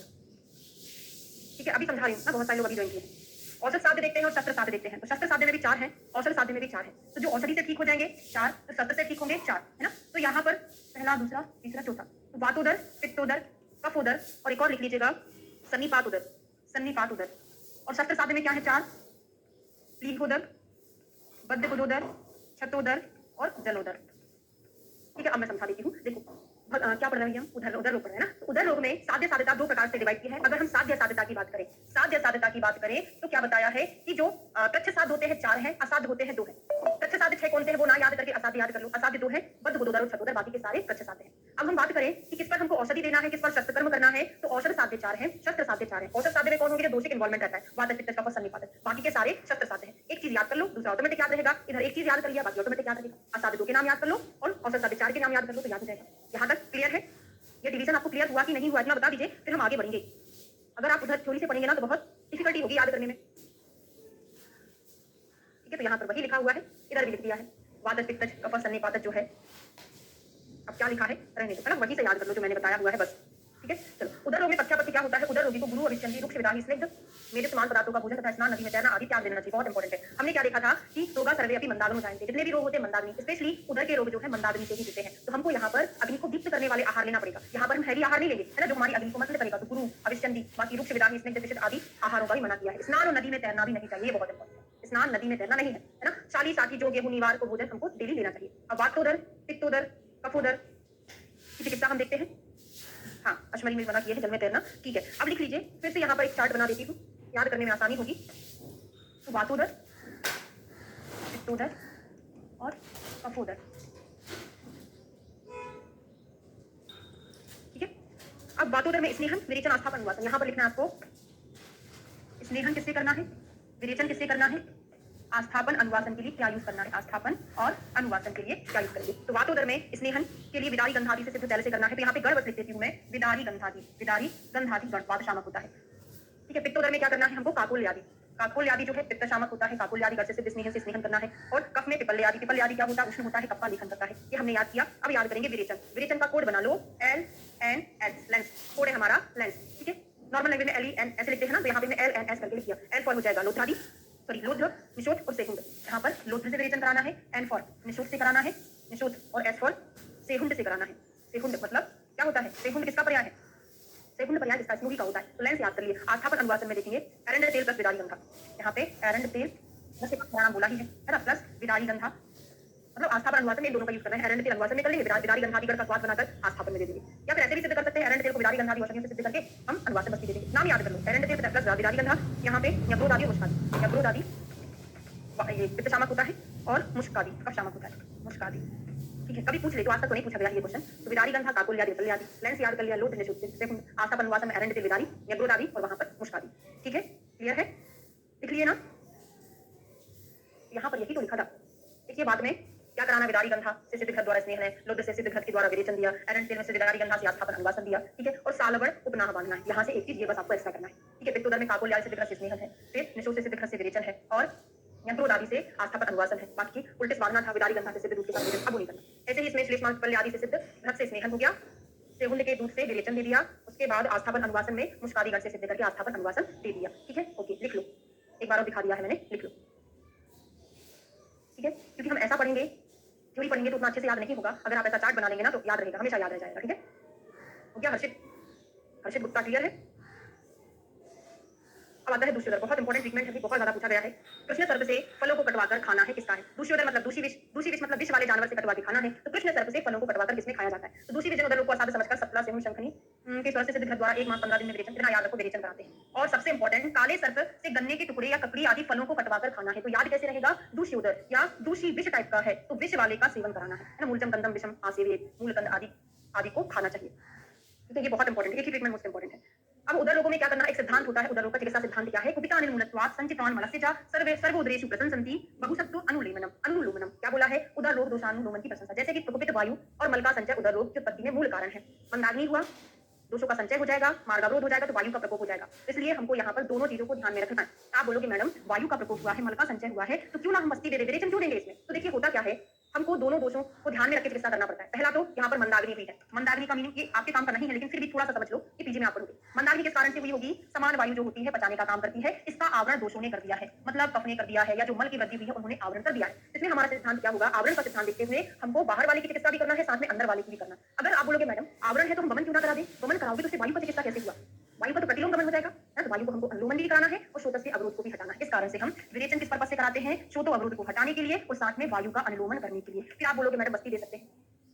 ठीक है? अभी समझा रही हूँ ना, बहुत सारे लोग अभी ज्वाइन किए हैं। औषध साध्य देखते हैं और शस्त्र साध्य देखते हैं। तो शस्त्र साध्य में भी 4 हैं, औषध साध्य में भी 4 हैं। तो जो औषधि से ठीक हो जाएंगे 4, तो शस्त्र से ठीक होंगे 4, है ना? तो यहाँ पर पहला, दूसरा, तीसरा, चौथा, तो वातोदर, पित्तोदर, कफोदर, और एक और लिख लीजिएगा सन्निपातोदर, सन्निपातोदर। और शस्त्र साध्य में क्या है, 4, प्लीहोदर, बद्ध गुदोदर, छतोदर और जलोदर, ठीक है? अब मैं समझा देती हूँ, देखो क्या पढ़ रहे हैं हम? उधर उधर रोग पढ़ रहे हैं ना। तो उधर रोग में साध्य साध्यता दो प्रकार से डिवाइड की है। अगर हम साध्य साध्यता की बात करें, साध्य साध्यता की बात करें तो क्या बताया है कि जो प्रच्छ साध्य होते हैं 4 हैं, असाध्य होते हैं 2 हैं। प्रच्छ साध्य 6 कौन से हैं वो ना याद करके असाध्य याद कर लो। असाध्य 2 है, बद्ध गुदोदर और छदोदर, बाकी के सारे प्रच्छ साध्य हैं। अब हम बात करें कि किस पर हमको औषधि देना है, किस पर शस्त्र कर्म करना है, तो औषध साध्य 4 है, शस्त्र साध्य 4 है। औषध साध्य में कौन होंगे? जो दोषिक इन्वॉल्वमेंट रहता है, वात पित्त कफ सन्निपातन, बाकी के सारे शस्त्र साध्य हैं। एक चीज याद कर लो, दूसरा ऑटोमेटिक याद रहेगा। इधर एक चीज याद कर लिया, बाकी ऑटोमेटिक याद रहेगा। असाध्य 2 के नाम याद कर लो और औषध साध्य 4 के नाम याद कर लो तो याद हो जाएगा। यहाँ तक क्लियर है? ये डिवीजन आपको क्लियर हुआ कि नहीं हुआ, इतना बता दीजिए, फिर हम आगे बढ़ेंगे। अगर आप उधर थ्योरी से पढ़ेंगे ना तो बहुत डिफिकल्टी होगी याद करने में। ठीक है, तो यहाँ पर वही लिखा हुआ है, इधर भी लिख दिया है, वात पित्त कफ सन्निपातन जो है। अब क्या लिखा है रहने दो, है ना, वही से याद कर लो जो मैंने बताया हुआ है बस। ठीक है, चलो। उधर रोग में पक्षापत्ति क्या होता है? उधर रोगी को गुरु अभिचंदी रुक्ष विदाही स्निग्ध मेरे समान पदार्थों का भोजन तथा स्नान नदी में तैरना आदि त्याग देना चाहिए। बहुत इंपॉर्टेंट है। हमने क्या देखा था कि रोगा सर्वे अपनी मंदाग्नि जाएंगे, जितने भी रोग होते हैं मंदाग्नि, स्पेशली उधर के रोग जो है मंदाग्नि से ही जुड़ते हैं। तो हमको यहाँ पर अग्नि को दीप्त करने वाले आहार लेना पड़ेगा। यहाँ पर हम हैवी आहार नहीं लेंगे, है ना, जो हमारी अग्नि को मंद करेगा। तो गुरु अभिचंदी बाकी रुक्ष विदाही स्निग्ध विशिष्ट आदि आहारों का भी मना किया है। स्नान और नदी में तैरना भी नहीं चाहिए, ये बहुत इंपॉर्टेंट है। स्नान नदी में तैरना नहीं है ना। साली साथी जो गेहूं निवार को भोजन हमको डेली लेना चाहिए। अब वातोदर पित्तोदर कफोदर की चिकित्सा हम देखते हैं। हाँ, अश्मरी में मना किए हैं, जल में तैरना। ठीक है, अब लिख लीजिए, फिर से यहाँ पर एक चार्ट बना देती हूँ, याद करने में आसानी होगी। तो वातोदर पित्तोदर और कफोदर। ठीक है, अब वातोदर में स्नेहन विरेचन आस्थापन अनुवासन, यहाँ पर लिखना है आपको। स्नेहन किससे करना है, विरेचन किससे करना है, आस्थापन अनुवासन के लिए क्या यूज करना है, आस्थापन और अनुवासन के लिए क्या यूज करेंगे। तो वातोदर में स्नेहन के लिए विदारी गंधादि से सिद्ध तैल से करना है। तो यहाँ पे गढ़ बस लिख देती हूँ मैं, विदारी गंधादि गढ़ वात शामक होता है। ठीक है, पित्तोदर में क्या करना है हमको, काकोल्यादि। काकोल्यादि जो है पित्त शामक होता है, काकोल्यादि गढ़ से सिद्ध स्नेहन से स्नेहन करना है। और कफ में पिपल्यादि, पिपल्यादि क्या होता है, उष्ण होता है, कफ का लेखन करता है। ये हमने याद किया। अब याद करेंगे विरेचन। विरेचन का कोड बना लो, LNS, लेंस कोड है हमारा लेंस। ठीक है, नॉर्मल लैंग्वेज में LEN ऐसे लिखते हैं ना, तो यहाँ पे मैंने LNS करके लिख दिया। L फॉर हो जाएगा लोथादि, सॉरी लोध्र, निशोथ और सेहुंड। यहाँ पर लोध्र से विरेचन कराना है, N फॉर निशोथ से कराना है, निशोथ, और S फॉर सेहुंड से कराना है। सेहुंड मतलब क्या होता है, सेहुंड किसका पर्याय है, सेहुंड पर्याय किसका, स्मूही का होता है। तो लेंस याद कर लिए। आस्थापन अनुवासन में देखेंगे एरंड तेल प्लस विदारी गंधा। यहाँ पे एरंड तेल वैसे नाम बोला ही है ना, प्लस विदारी गंधा, मतलब आस्थापन अनुवासन में दोनों का यूज करना है। एरंड तेल अनुवासन में कर लेंगे, विदारी गंधादि गढ़ का स्वाद बनाकर आस्थापन में दे देंगे। या फिर ऐसे भी सिद्ध कर सकते हैं, एरंड तेल को विदारी गंधादि औषधियों से सिद्ध करके हम अनुवासन बस्ती दे देंगे। नाम याद कर लो, एरंड तेल प्लस विदारी गंधा। यहाँ पे यज्ञोदादि और मुष्कादि, यज्ञोदादि ये पित्त शामक होता है और मुष्कादि कफ शामक होता है, मुष्कादि। ठीक है, कभी पूछ ले तो आज तक तो नहीं पूछा गया ये क्वेश्चन। तो विदारी गंधा काकोल्यादि विपल्यादि, लेंस याद कर लिया, लोथ निशुद्ध से आस्थापन अनुवासन में एरंड तेल विदारी यज्ञोदादि और वहां पर मुष्कादि। ठीक है, क्लियर है, लिख लिए ना। यहाँ पर यही तो लिखा था। देखिए बाद में क्या कराना, विदारी गंधा से सिद्ध घृत द्वारा स्नेहन है, लोध्र से सिद्ध घृत के द्वारा विरेचन दिया, एरंड तेल में से विदारी गंधा से आस्थापन अनुवासन दिया। ठीक है, और सालवड़ उपनाह बांधना है। यहाँ से एक चीज ये बस आपको एक्स्ट्रा करना है। ठीक है, पित्तोदर में काकोल्यादि से सिद्ध घृत से स्नेहन है, फिर निशोथ से सिद्ध घृत से विरेचन है, और यंत्रोदादि से आस्थापन अनुवासन है। बाकी उल्टे बांधना था, विदारी गंधा से सिद्ध दूध के साथ विरेचन, अब वो नहीं करना। ऐसे ही इसमें श्लेष्मांत पल्य आदि से सिद्ध घृत से स्नेहन हो गया, सेहुंड के दूध से विरेचन दे दिया, उसके बाद आस्थापन अनुवासन में मुष्कादि गढ़ से सिद्ध करके आस्थापन अनुवासन दे दिया। ठीक है, ओके, लिख लो, एक बार और दिखा दिया है मैंने, लिख लो। ठीक है, क्योंकि हम ऐसा पढ़ेंगे, थ्योरी पढ़ेंगे तो उतना अच्छे से याद नहीं होगा। अगर आप ऐसा चार्ट बना लेंगे ना तो याद रहेगा, हमेशा याद रह जाएगा। ठीक है, हो गया। हर्षित गुप्ता क्लियर है। अब आता है दूष्योदर, बहुत इंपॉर्टेंट ट्रीटमेंट है, बहुत ज्यादा पूछा गया है। कृष्ण सर्प से फलों को कटवाकर खाना है किसका है। दूष्योदर मतलब दूषी विष, दूषी विष मतलब विष वाले जानवर से कटवा के खाना है। तो कृष्ण सर्प से फलों को कटवाकर किसमें खाया जाता है। तो दूषी विष उधर को असाध्य समझकर सतला सेहुंड शंखनी के स्वर से सिद्ध घृत द्वारा 1 माह 15 दिन में विरेचन, इतना याद रखो, विरेचन कराते हैं। और सबसे इंपॉर्टेंट, काले सर्प से गन्ने के टुकड़े या ककड़ी आदि फलों को कटवाकर खाना है। तो याद कैसे रहेगा, दूष्योदर या दूषी विष टाइप का है तो विष वाले का सेवन कराना है ना। मूलचम गंधम विषम आसेवे, मूलकंद आदि आदि को खाना चाहिए। तो ये बहुत इंपॉर्टेंट है, एक ही ट्रीटमेंट मोस्ट इंपॉर्टेंट है। अब उदर रोगों में क्या करना, एक सिद्धांत होता है। उदर रोग का चिकित्सा सिद्धांत क्या है, कुपिता अनिल मूलत्वात् संचितान मलस्यजा सर्वे सर्वोदरेषु प्रशंसन्ति बहुसत्व अनुलेमनम अनुलोमनम। क्या बोला है, उदर रोग दोषानुलोमन की प्रशंसा, जैसे कि प्रकोपित वायु और मल का संचय उदर रोग की उत्पत्ति में मूल कारण है। मंदाग्नि हुआ, दोषों का संचय हो जाएगा, मार्गावरोध हो जाएगा, तो वायु का प्रकोप हो जाएगा। इसलिए हमको यहाँ पर दोनों चीजों को ध्यान में रखना है। आप बोलोगे मैडम वायु का प्रकोप हुआ है, मल का संचय हुआ है, तो क्यों ना हम मस्ती दे दे, विरेचन क्यों देंगे इसमें। तो देखिए होता क्या है, हमको दोनों दोषों को ध्यान में रख के चिकित्सा करना पड़ता है। पहला तो यहाँ पर मंदाग्नि भी है। मंदाग्नि का मीनिंग ये आपके काम का नहीं है, लेकिन फिर भी थोड़ा सा समझ लो, ये पीजी में आप पढ़ोगे। मंदाग्नि किस कारण से हुई होगी, समान वायु जो होती है पचाने का काम करती है, इसका आवरण दोषों ने कर दिया है, मतलब कफ ने कर दिया है, या जो मल की वृद्धि हुई है उन्होंने आवरण कर दिया है। इसमें हमारा सिद्धांत क्या होगा, आवरण का सिद्धांत देखते हुए हमको बाहर वाले की चिकित्सा भी करना है, साथ में अंदर वाले की भी करना। अगर आप बोलोगे मैडम आवरण है तो हम वमन क्यों ना करा दें, वमन कराओगे तो वायु का चिकित्सा कैसे हुआ, वायु का तो प्रतिलोम गमन हो जाएगा ना। तो वायु को हमको अनुलोमन भी कराना है और शोथ से अवरोध को भी हटाना है। इस कारण से हम विरेचन किस पर्पस से कराते हैं, शोथ अवरोध को हटाने के लिए और साथ में वायु का अनुलोमन करने के लिए। फिर आप बोलोगे मैडम बस्ती दे सकते हैं,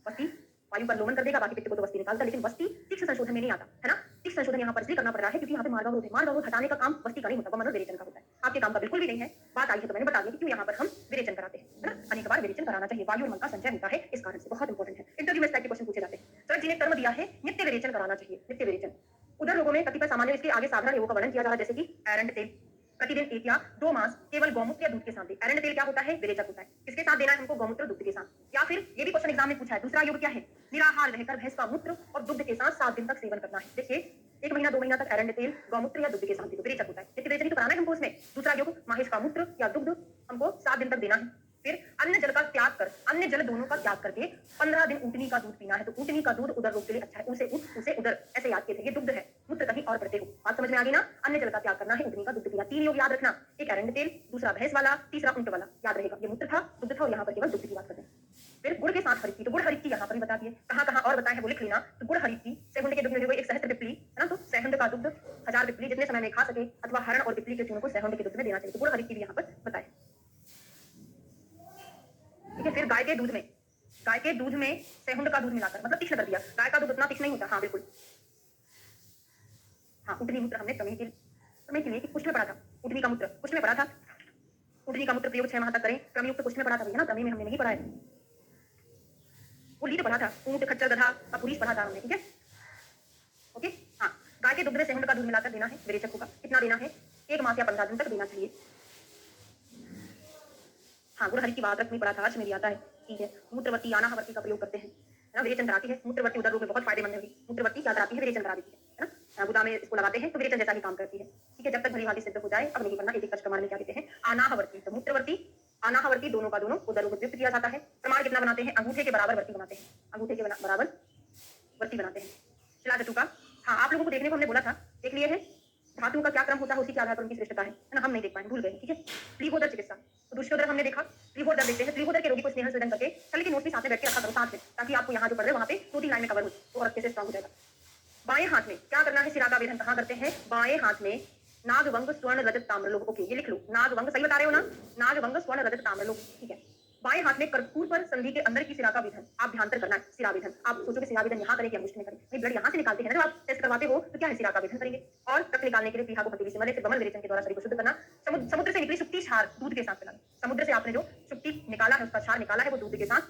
बस्ती वायु का अनुलोमन कर देगा, बाकी पित्त को तो निकालता, लेकिन वस्ती तीक्ष्ण संशोधन में नहीं आता, है ना? तीक्ष्ण संशोधन यहाँ पर इसलिए करना पड़ रहा है क्योंकि यहाँ पे मार्गावरोध है। मार्गावरोध हटाने का काम वस्ती का नहीं होता, वो मनोज विरेचन का होता है। आपके काम का बिल्कुल भी नहीं है। बात आई है तो मैंने बता दिया कि क्यों यहाँ पर हम विरेचन कराते हैं, है ना? अनेक बार विरेचन कराना चाहिए, वायु और मन का संचय होता है इस कारण से, बहुत इंपॉर्टेंट है। इंटरव्यू में इस टाइप के क्वेश्चन पूछे जाते हैं। सर जी ने टर्म दिया है नित्य विरेचन कराना चाहिए, नित्य विरेचन। उदर रोगों में कतिपय सामान्य, इसके आगे साधारण रोगों का वर्णन किया जा रहा है, जैसे कि एरंड तेल प्रतिदिन 1 या 2 मास केवल गौमूत्र या दूध के साथ दे। एरंड तेल क्या होता है? विरेचक होता है। किसके साथ देना है हमको? गौमूत्र दुग्ध के साथ। या फिर ये भी क्वेश्चन एग्जाम में पूछा है, दूसरा योग क्या है? निराहार रहकर भैंस का मूत्र और दुग्ध के साथ 7 दिन तक सेवन करना है। देखिए 1 महीना 2 महीना तक एरंड तेल गौमूत्र या दुग्ध के साथ दे, विरेचक होता है। नित्य विरेचन तो कराना है हमको उसमें। दूसरा योग महिष का मूत्र या दुग्ध हमको 7 दिन तक देना है। फिर अन्य जल का त्याग कर, अन्य जल दोनों का त्याग करके 15 दिन ऊँटनी का दूध पीना है। तो ऊँटनी का दूध उदर रोग के लिए अच्छा है। उसे उदर ऐसे याद किए थे, ये दुग्ध है, मूत्र कहीं और पढ़ते हो। बात समझ में आ गई ना? अन्य जल का त्याग करना है, ऊँटनी का दूध पीना। 3 योग याद रखना, एक एरंड तेल, दूसरा भैंस वाला, तीसरा ऊँट वाला, याद रहेगा। ये मूत्र था, दुग्ध था, और यहाँ पर केवल दुग्ध की बात करते हैं। फिर गुड़ के साथ हरित की, तो गुड़ हरित की यहाँ पर भी बता दिए, कहाँ और बताए हैं वो लिख लेना। तो गुड़ हरित की सेहुंड के दुग्ध में एक सहस्त्र पिपली, है ना? तो सेहुंड का दुग्ध 1000 पिपली जितने समय में खा सके, अथवा हरण और पिपली के चूर्ण को सेहुंड के दुग्ध में देना चाहिए। तो गुड़ हरित की भी यहाँ पर बताए। ठीक है, फिर गाय के दूध में सेहुंड का दूध मिलाकर, मतलब तीक्ष्ण कर दिया। गाय का दूध उतना तीक्ष्ण नहीं होता, हाँ बिल्कुल। हाँ, ऊँटनी मूत्र हमने समय के लिए कुछ में पढ़ा था। ऊँटनी का मूत्र कुछ में पढ़ा था। ऊँटनी का मूत्र प्रयोग 6 माह तक करें, क्रमयुक्त कुछ में पढ़ा था भैया ना, क्रमी में हमने नहीं पढ़ा है। वो लीड पढ़ा था, ऊँट खच्चर गधा का पुलिस पढ़ा था हमने, ठीक है? ओके, हाँ। गाय के दुग्ध में सेहुंड का दूध मिलाकर देना है, विरेचक होगा। कितना देना है? 1 मास या 15 दिन तक देना चाहिए। हाँ, गुड़ हरि की बात रखनी पड़ा था, आज में भी आता है, ठीक है। मूत्रवर्ती अनाहवर्ती का प्रयोग करते हैं, है ना? विरेचन कराती है। मूत्रवर्ती उदर रोग में बहुत फायदेमंद है। मूत्रवर्ती क्या कराती है? विरेचन करा देती है ना? गुदा में इसको लगाते हैं तो विरेचन जैसा ही काम करती है, ठीक है। जब तक भली भांति सिद्ध हो जाए, अब नहीं करना। एक प्रमाण में क्या कहते हैं? अनाहवर्ती। तो मूत्रवर्ती अनाहवर्ती दोनों का दोनों उदर रोग प्रयुक्त किया जाता है। प्रमाण कितना बनाते हैं? अंगूठे के बराबर वर्ती बनाते हैं, अंगूठे के बराबर वर्ती बनाते हैं। शिला जटू का, हाँ, आप लोगों को देखने को हमने बोला था, देख लिए है। धातुओं का क्या क्रम होता है, उसी के आधार पर उनकी श्रेष्ठता है ना? हम नहीं देख पाए, भूल गए, ठीक है। प्लीहोदर चिकित्सा, तो दुष्योदर हमने देखा, प्लीहोदर देखते हैं। प्लीहोदर के रोगी को स्नेह स्वेदन करके छल के नोट भी साथ में बैठ के रखा करो, साथ में, ताकि आपको यहाँ जो पढ़ रहे वहाँ पे 2-3 लाइन में कवर हो तो और अच्छे से स्ट्रॉन्ग हो जाएगा। बाएं हाथ में क्या करना है? सिरा का वेधन कहाँ करते हैं? बाएं हाथ में नागवंग स्वर्ण रजत ताम्रलोह। ओके, ये लिख लो, नागवंग, सही बता रहे हो ना? नागवंग स्वर्ण रजत ताम्रलोह, ठीक है। बाएं हाथ में कर्पूर पर संधि के अंदर की सिरा का विधन, आप ध्यान करना है। सिरा विधन, आप सोचोगे सिरा विधन यहाँ करें या मुष्ट में करें? नहीं, ब्लड यहाँ से निकालते हैं ना, जब आप टेस्ट करवाते हो तो क्या है? सिरा का विधन करेंगे। और रक्त निकालने के लिए प्लीहा को हथेली से मले, फिर बमन विरेचन के द्वारा शरीर को शुद्ध करना। समुद्र से निकली शुक्ति क्षार दूध के साथ पिलाना। समुद्र से आपने जो शुक्ति निकाला है, उसका क्षार निकाला है, वो दूध के साथ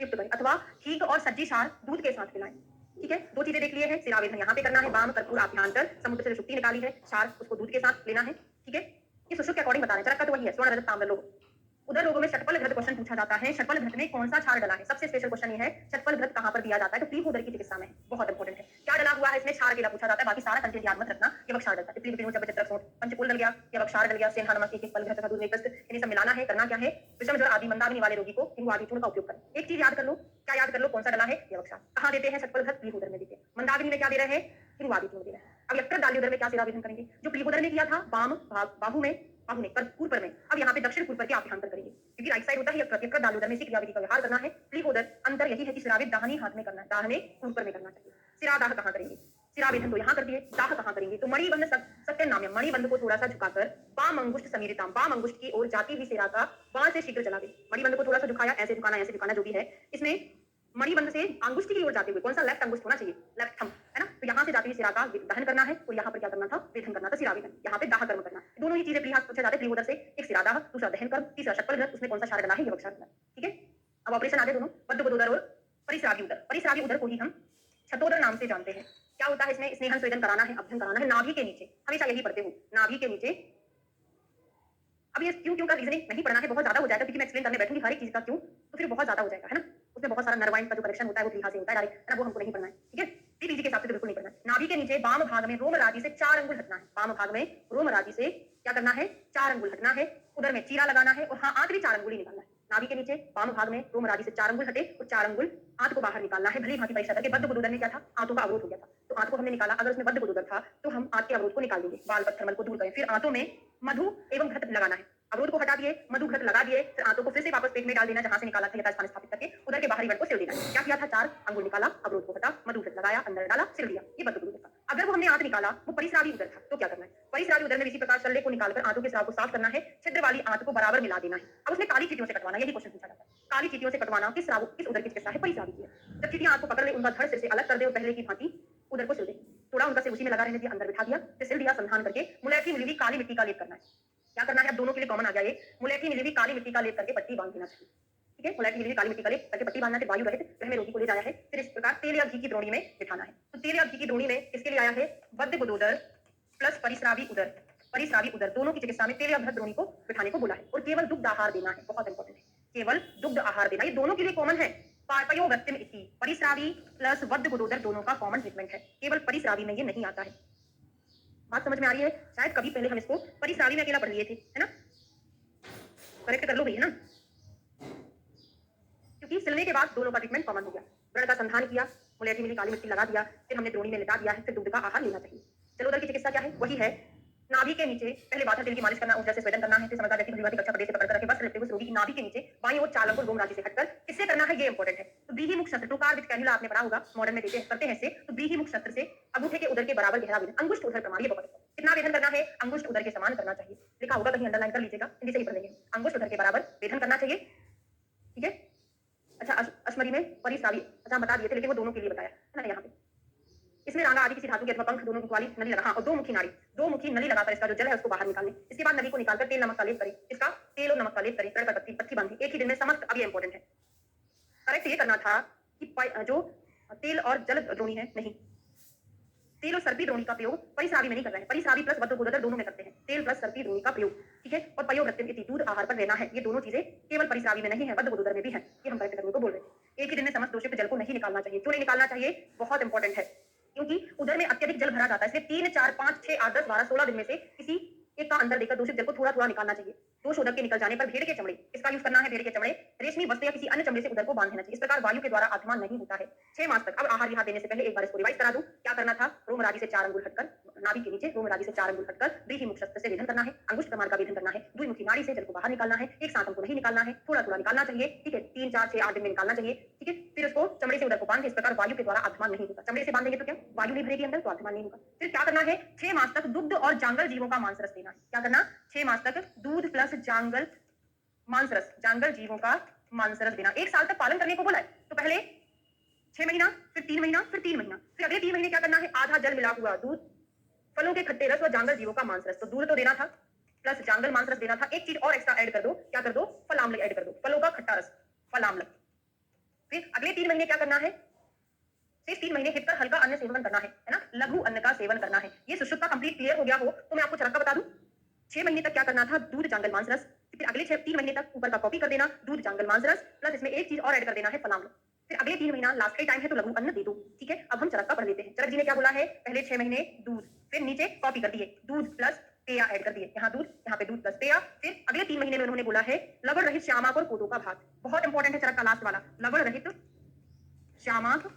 तृप्त करें, अथवा हींग और सज्जी क्षार दूध के साथ पिलाएं, ठीक है। 2 चीजें देख लिए हैं। सिरा वेधन यहाँ पे करना है, वाम कर्पूर आप ध्यान कर, समुद्र से शुक्ति निकाली है, क्षार उसको दूध के साथ लेना है, ठीक है। ये सुश्रुत के अकॉर्डिंग बता रहे हैं, चरक का तो वही है, स्वर्ण रजत ताम्रलोह। उदर रोगों में षटपल घृत क्वेश्चन पूछा जाता है। षटपल घृत में कौन सा क्षार डला है? सबसे स्पेशल क्वेश्चन ये है, षटपल घृत कहां पर दिया जाता है? तो प्लीहोदर की चिकित्सा में, बहुत इंपॉर्टेंट है। क्या डला हुआ है इसमें? क्षार केला पूछा जाता है, बाकी सारा कंटेंट याद मत रखना, ये क्षार डलता है। पिपली पिपली जब चित्रक सोट पंचकुल डल गया, ये क्षार डल गया, सेंधा नमक, एक पल घृत का दूध में कष्ट, इन्हें सब मिलाना है। करना क्या है? विषम ज्वर आदि मंदाग्नि वाले रोगी को हिंगू आदि चूर्ण का उपयोग करें। एक चीज याद कर लो, क्या याद कर लो? कौन सा डला है? ये क्षार। कहां देते हैं? षटपल घृत प्लीहोदर में देते हैं। मंदाग्नि में क्या दे रहे हैं? हिंगू आदि चूर्ण दे रहे हैं। अब यक्टर दाल्योदर में क्या सिरा वेधन करेंगे? जो प्लीहोदर में किया था, बाम बाहु में, कर्पूर पर में, अब यहाँ पे दक्षिण पूर्व पर के आप ध्यान करेंगे, क्योंकि राइट साइड होता है यक्टर दाल्योदर में, इसी क्रियाविधि का व्यवहार करना है। प्लीहोदर अंतर यही है कि सिरावेद दाहिनी हाथ में करना है, दाहिने पूर्व पर में करना चाहिए। सिरादाह कहाँ करेंगे? सिरावेधन तो यहाँ कर दिए, दाह कहाँ करेंगे? तो मणिबंध सत्य नाम्य, मणिबंध को थोड़ा सा झुकाकर बाम अंगुष्ठ समीरिताम, बाम अंगुष्ठ की ओर जाती हुई सिरा का बाएं से शीघ्र चला दे। मणिबंध को थोड़ा सा झुकाया, ऐसे झुकाना जो भी है, इसमें मणिबंध से अंगुष्ठ की ओर जाते हुए, कौन सा? लेफ्ट अंगुष्ठ होना चाहिए, लेफ्ट थंब, है ना? तो यहाँ से जाती हुई सिरा का दहन करना है, और यहाँ पर क्या करना था? वेधन करना था, सिरा वेधन। यहाँ पे दाह कर्म करना। दोनों ही चीजें प्लीहास पूछे जाते हैं प्लीहोदर से, एक सिरा दाह, दूसरा दहन कर्म, तीसरा षटपल घृत, उसमें कौन सा क्षार डला है? ये क्षार डला, ठीक है। अब ऑपरेशन आगे दोनों, बद्ध उदर और परिस्रावी उदर। परिस्रावी उदर को ही हम छतोदर नाम से जानते हैं। क्या होता है इसमें? स्नेहन स्वेदन कराना है, अभ्यंग कराना है, नाभि के नीचे, हमेशा यही पढ़ते हो, नाभि के नीचे। अब ये क्यों का रीजनिंग नहीं पढ़ना है, बहुत ज्यादा हो जाएगा, क्योंकि मैं एक्सप्लेन करने बैठूंगी हर एक चीज का क्यों, तो फिर बहुत ज्यादा हो जाएगा, है ना? उसमें बहुत सारा नर्वाइन का जो करेक्शन होता है वो प्लीहा से होता है डायरेक्ट, है ना? वो हमको नहीं पढ़ना है, ठीक है। पीजी के हिसाब से तो बिल्कुल नहीं पढ़ना है। नाभि के नीचे वाम भाग में रोम राजी से 4 अंगुल हटना है। वाम भाग में रोम राजी से क्या करना है? 4 अंगुल हटना है। उधर में चीरा लगाना है, और हाँ, आंत भी 4 अंगुल ही निकालना है। नाभि के नीचे वाम भाग में रोम राजी से 4 अंगुल हटे, और 4 अंगुल आंत को बाहर निकालना है। भली भांति परीक्षा करके बद्ध गुदोदर में क्या था? आंतों का अवरोध हो गया था, तो आंत को हमने निकाला। अगर उसमें बद्ध गुदोदर था तो हम आंत के अवरोध को निकाल देंगे, बाल पत्थर मल को दूर करें। फिर आंतों में मधु एवं घृत लगाना है, अवरोध को हटा दिए, मधु घृत लगा दिए, फिर आंतों को फिर से वापस पेट में डाल देना, जहां से निकाला था यथास्थान स्थापित करके, उधर के बाहरी वर्ण को सिल देना। क्या किया था? 4 अंगुल निकाला, अवरोध को हटा, मधु घृत लगाया, अंदर डाला, सिल दिया, ये बद्ध गुदोदर था। अगर वो हमने आंत निकाला, वो परिस्रावी उदर था, तो क्या करना है? परिस्रावी उदर में इसी प्रकार शल्य को निकालकर आंतों के स्राव को साफ करना है, छिद्र वाली आंत को बराबर मिला देना है। अब उसमें काली चीटियों से कटवाना, यही क्वेश्चन पूछा जाता है। काली चीटियों से कटवाना किस उदर की चिकित्सा है? परिस्रावी की है। जब चींटियां आग को पकड़ ले, उनका धड़ सिर से अलग कर दे और पहले की भांति उधर को सिल दे। थोड़ा उनका सिर उसी में लगा रहने दिया, अंदर बिठा दिया, फिर सिल दिया, संधान करके मुलैठी मिली हुई काली मिट्टी का लेप करना है। क्या करना है? अब दोनों के लिए कॉमन आ गया ये, मुलैठी मिली हुई काली मिट्टी का लेप करके पट्टी बांध देना चाहिए। ठीक है, मुलैठी मिली हुई काली मिट्टी का लेप करके पट्टी बांधना है, वायु रहित ग्रह में रोगी को ले जाया है। फिर इस प्रकार तेल या घी की द्रोणी में बिठाना है। तो तेल या घी की द्रोणी में किसके लिए आया है? बद्ध गुदोदर प्लस परिस्रावी उदर, परिस्रावी उदर दोनों की चिकित्सा में तेल या भद्र द्रोणी को बिठाने को बोला है। और केवल दुग्ध आहार देना है, बहुत इंपॉर्टेंट है, केवल दुग्ध आहार देना। ये दोनों के लिए कॉमन है। पापयोवृत्तिम इति, परिस्रावी प्लस वद्ध गुदोदर दोनों का कॉमन ट्रीटमेंट है। केवल परिस्रावी में ये नहीं आता है। बात समझ में आ रही है? शायद कभी पहले हम इसको परिस्रावी में अकेला पढ़ लिए थे, है ना? करेक्ट कर लो भैया ना, क्योंकि सिलने के बाद दोनों का ट्रीटमेंट कॉमन हो गया। व्रण का संधान किया, मुलैठी मिली काली मिट्टी लगा दिया, फिर हमने द्रोणी में लिटा दिया है, फिर दुग्ध का आहार लेना चाहिए। जलोदर की चिकित्सा क्या है? वही है, नाभि के नीचे पहले बाथर तेल की मालिश करना, ऊर्जा से स्वेदन करना है, फिर समझदार व्यक्ति भगवती कक्षा प्रदेश से पकड़कर रखे, वस्त्र लेते हुए रोगी की नाभि के नीचे बाईं ओर चालक और गोमराजी से हटकर किससे करना है? ये इंपॉर्टेंट है। तो ब्रीही मुख शस्त्र, टोकार विद कैन्युला आपने पढ़ा होगा, मॉडर्न में देते हैं, करते हैं इससे। तो ब्रीही मुख शस्त्र से अंगूठे के उदर के बराबर गहरा वेदन, अंगुष्ठ उदर प्रमाण, ये बहुत है। कितना वेदन करना है? अंगुष्ठ उदर के समान करना चाहिए। लिखा होगा कहीं, अंडरलाइन कर लीजिएगा, हिंदी से ही पढ़ लेंगे। अंगुष्ठ उदर के बराबर वेदन करना चाहिए। ठीक है, अच्छा अश्मरी में परिस्रावी, अच्छा हम बता दिए थे, लेकिन वो दोनों के लिए बताया है ना यहाँ पे। इसमें रांगा आदि किसी धातु के अथवा पंख दोनों वाली नली लगा, हाँ, और दो मुखी नाड़ी, दो मुखी नली लगाकर इसका जो जल है उसको बाहर निकालने। इसके बाद नली को निकालकर तेल नमक का लेप करें, इसका तेल और नमक का लेप करें, रण पर पत्ती बांधे एक ही दिन में समस्त। अब ये इंपॉर्टेंट है, करेक्ट ये करना था कि जो तेल और जल द्रोणी है, नहीं, तेल और सर्पी द्रोणी का प्रयोग परिस्रावी में नहीं कर रहे हैं, परिस्रावी प्लस वद्ध गुदोदर दोनों में करते हैं, तेल प्लस सर्पी द्रोणी का प्रयोग। ठीक है, और पयोवृत्तिम इति, दूध आहार पर लेना है। ये दोनों चीजें केवल परिस्रावी में नहीं है, वद्ध गुदोदर में भी है। ये हम करेक्ट करने को बोल रहे हैं। एक ही दिन में समस्त दूषित जल को नहीं निकालना चाहिए। क्यों नहीं निकालना चाहिए? बहुत इंपॉर्टेंट है, क्योंकि उधर में अत्यधिक जल भरा जाता है, इसलिए 3, 4, 5, 6, 8, 10, 12, 16 दिन में से किसी एक का अंदर देकर दूषित जल को थोड़ा थोड़ा निकालना चाहिए। दोष उदर के निकल जाने पर भेड़ के चमड़े, इसका यूज करना है, भेड़ के चमड़े, रेशमी वस्त्र या किसी अन्य चमड़े से उदर को बांध देना चाहिए। इस प्रकार वायु के द्वारा आत्मा नहीं होता है 6 मास तक। अब आहार विहार देने से पहले एक बार इसको रिवाइज करा दूं। क्या करना था? रोमराजी से 4 अंगुल हटकर, नाभि के नीचे रोमराजी से 4 अंगुल हटकर ब्रीही मुख शस्त्र से वेदन करना है, अंगुष्ठ प्रमाण का वेदन करना है, द्विमुखी नाड़ी से जल को बाहर निकालना है, एक साथ हमको नहीं निकालना है, थोड़ा थोड़ा निकालना चाहिए। ठीक है, 3, 4, 6, 8 दिन में निकालना चाहिए। ठीक है, फिर उसको चमड़े से उदर को बांधे, इस प्रकार वायु के द्वारा आत्मा नहीं होगा। चमड़े से बांधेंगे तो क्या वायु नहीं भरेगी अंदर, तो आत्मा नहीं होगा। फिर क्या करना है? 6 मास तक दुग्ध और जांगल जीवों का मांस रस देना है। क्या करना? 6 मास तक दूध प्लस जांगल मांस रस, जांगल जीवों का मांस रस देना। 1 साल तक पालन करने को बोला है। तो पहले 6 महीना, फिर 3 महीना, फिर 3 महीना, फिर अगले 3 महीने क्या करना है? आधा जल मिला हुआ दूध, फलों के खट्टे रस और जांगल जीवों का मांस रस। तो दूध तो देना था, प्लस जांगल मांस रस देना था। एक चीज और एक्स्ट्रा ऐड कर दो, क्या कर दो? फलाम्ल ऐड कर दो, फलों का खट्टा रस, फलाम्ल। फिर अगले 3 महीने क्या करना है? सिर्फ 3 महीने हिटकर हल्का अन्न सेवन करना है ना, लघु अन्न का सेवन करना है। ये सुश्रुत का कंप्लीट क्लियर हो गया हो तो मैं आपको चरक का बता दूं। 6 महीने तक क्या करना था? दूध जांगल मांस रस। फिर अगले 3 महीने तक ऊपर का कॉपी कर देना, दूध जांगल मांस रस, प्लस इसमें एक चीज और ऐड कर देना है, फलाम्ल। फिर अगले 3 महीना लास्ट का टाइम है तो लघु अन्न दे दो। ठीक है, अब हम चरक का पढ़ लेते हैं। चरक जी ने क्या बोला है? पहले 6 महीने दूध, फिर नीचे कॉपी कर दिए, दूध प्लस पेया ऐड कर दिए, यहाँ दूध, यहाँ पे दूध प्लस पेया। फिर अगले 3 महीने में उन्होंने बोला है लवण रहित श्यामाक और कोदो का भात। बहुत इंपॉर्टेंट है चरक का लास्ट वाला, लवण रहित श्यामाक,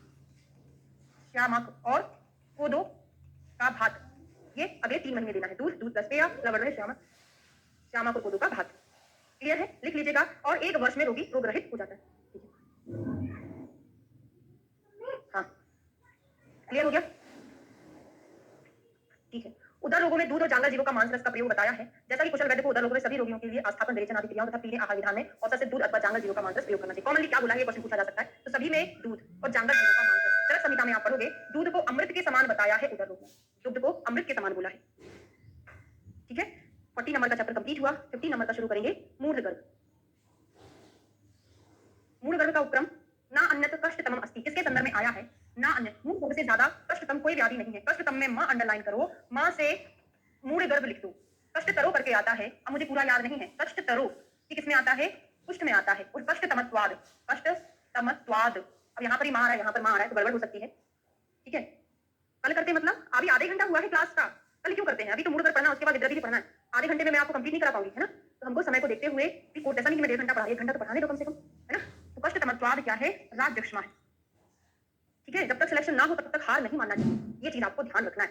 श्यामाक और कोदो का भात। ये अगले 3 महीने देना है, दूध, दूध प्लस पेया, लवण रहित श्यामाक, श्यामाक और कोदो का भात। क्लियर है? लिख लीजिएगा। और 1 वर्ष में रोगी रोग रहित हो जाता है। हाँ, क्लियर हो गया? ठीक है, उदर रोगों में दूध और जांगल जीवों का मांस रस का प्रयोग बताया है। जैसा कि कुशल वैद्य को उदर रोगों में सभी रोगियों के लिए आस्थापन विरेचन आदि क्रियाओं तथा पीने आहार विधान में औसत से दूध अथवा जांगल जीवों का मांस रस प्रयोग करना चाहिए। कॉमनली क्या बोला है, ये क्वेश्चन पूछा जा सकता है। तो सभी में दूध और जांगल जीवों का मांस रस, चरक संहिता में आप पढ़ोगे, दूध को अमृत के समान बताया है उदर रोग में, दूध को अमृत के समान बोला है। ठीक है, 40 नंबर का चैप्टर कंप्लीट हुआ। 50 नंबर का शुरू करेंगे, मूढ़ गर्भ। मूढ़ गर्भ का उपक्रम, ना अन्यत कष्टतमम अस्ति, किसके संदर्भ में आया है? ना अन्य, मूढ़ गर्भ से ज्यादा कष्टतम कोई व्याधि नहीं है। कष्टतम में मां अंडरलाइन करो, मां से मूढ़ गर्भ लिख दो। कष्ट तरो करके आता है, अब मुझे पूरा याद नहीं है, कष्ट तरो ये किसमें आता है? कुष्ठ में आता है। और कष्ट तमत्वाद, कष्ट तमत्वाद, अब यहाँ पर ही मां आ रहा है, यहाँ पर मां आ रहा है तो गड़बड़ हो सकती है। ठीक है, कल करते मतलब अभी आधे घंटा हुआ है क्लास का, कल क्यों करते हैं? अभी तो मूढ़ गर्भ पढ़ना, उसके बाद विद्यार्थी भी पढ़ना है। आधे घंटे में मैं आपको कंप्लीट नहीं करा पाऊंगी, है ना? तो हमको समय को देखते हुए भी कोर्स ऐसा नहीं कि मैं 1.5 घंटा पढ़ा, 1 घंटा तो पढ़ाने दो कम से कम, है ना? तो कष्ट तमत्वाद क्या है? राज्यक्षमा है। ठीक है, जब तक सिलेक्शन ना हो तब तक हार नहीं मानना चाहिए, ये चीज आपको ध्यान रखना है।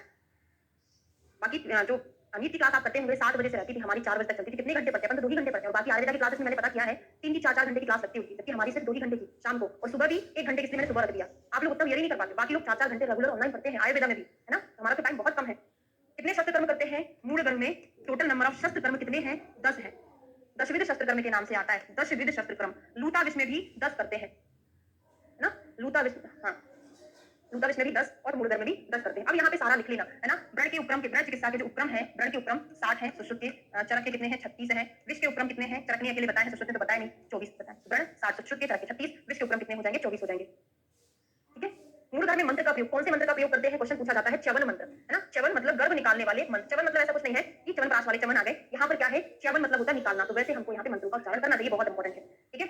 बाकी जो नीट की क्लास आप करते होंगे 7 बजे से रहती थी, हमारी 4 बजे तक चलती थी। कितने घंटे पढ़ते हैं? अपन तो 2 ही घंटे पढ़ते हैं। और बाकी आयुर्वेदा की क्लासेस में मैंने पता किया है 3 की 4 घंटे की क्लास लगती होगी, जबकि हमारी सिर्फ 2 ही घंटे की शाम को, और सुबह भी 1 घंटे, इसलिए मैंने सुबह रख दिया। आप लोग उतना ये नहीं कर पाते, बाकी लोग 4 घंटे रेगुलर ऑनलाइन पढ़ते हैं आयुर्वेदा में भी, है ना? हमारा तो टाइम बहुत कम है। कितने शस्त्र कर्म करते हैं मूढ़ गर्भ में? टोटल नंबर ऑफ शस्त्र कर्म कितने हैं? 10 है। 10विध शस्त्र कर्म के नाम से आता है, 10विध शस्त्र कर्म। लूटा विष में भी 10 करते हैं, ना? लूता विष्णु, हाँ, लूता विष्णु भी 10 और मूलधर्म में भी 10 करते हैं। अब यहाँ पे सारा लिख लेना, है ना। ब्रण के उपक्रम कितना है, चिकित्सा के जो उपक्रम है, ब्रण के उपक्रम 60 है, सुश्रुत के चरक के कितने हैं, 36 है। विष के उपक्रम कितने हैं, चरक ने अकेले बताए हैं, सुश्रुत ने तो बताया नहीं, 24 बताए। ब्रण 60, सुश्रुत के, चरक के 36, विष के उपक्रम कितने हो जाएंगे, 24 हो जाएंगे। ठीक है। मूलधर्म में मंत्र का प्रयोग, कौन से मंत्र का प्रयोग करते हैं, क्वेश्चन पूछा जाता है च्यवन मंत्र, है ना। च्यवन मतलब गर्भ निकालने वाले मंत्र। च्यवन मतलब ऐसा कुछ नहीं है कि च्यवनप्राश वाले च्यवन आ गए, यहाँ पर क्या है, च्यवन मतलब होता है निकालना। तो वैसे हमको यहाँ पे मंत्रों का उच्चारण करना चाहिए, बहुत इंपॉर्टेंट है। ठीक है,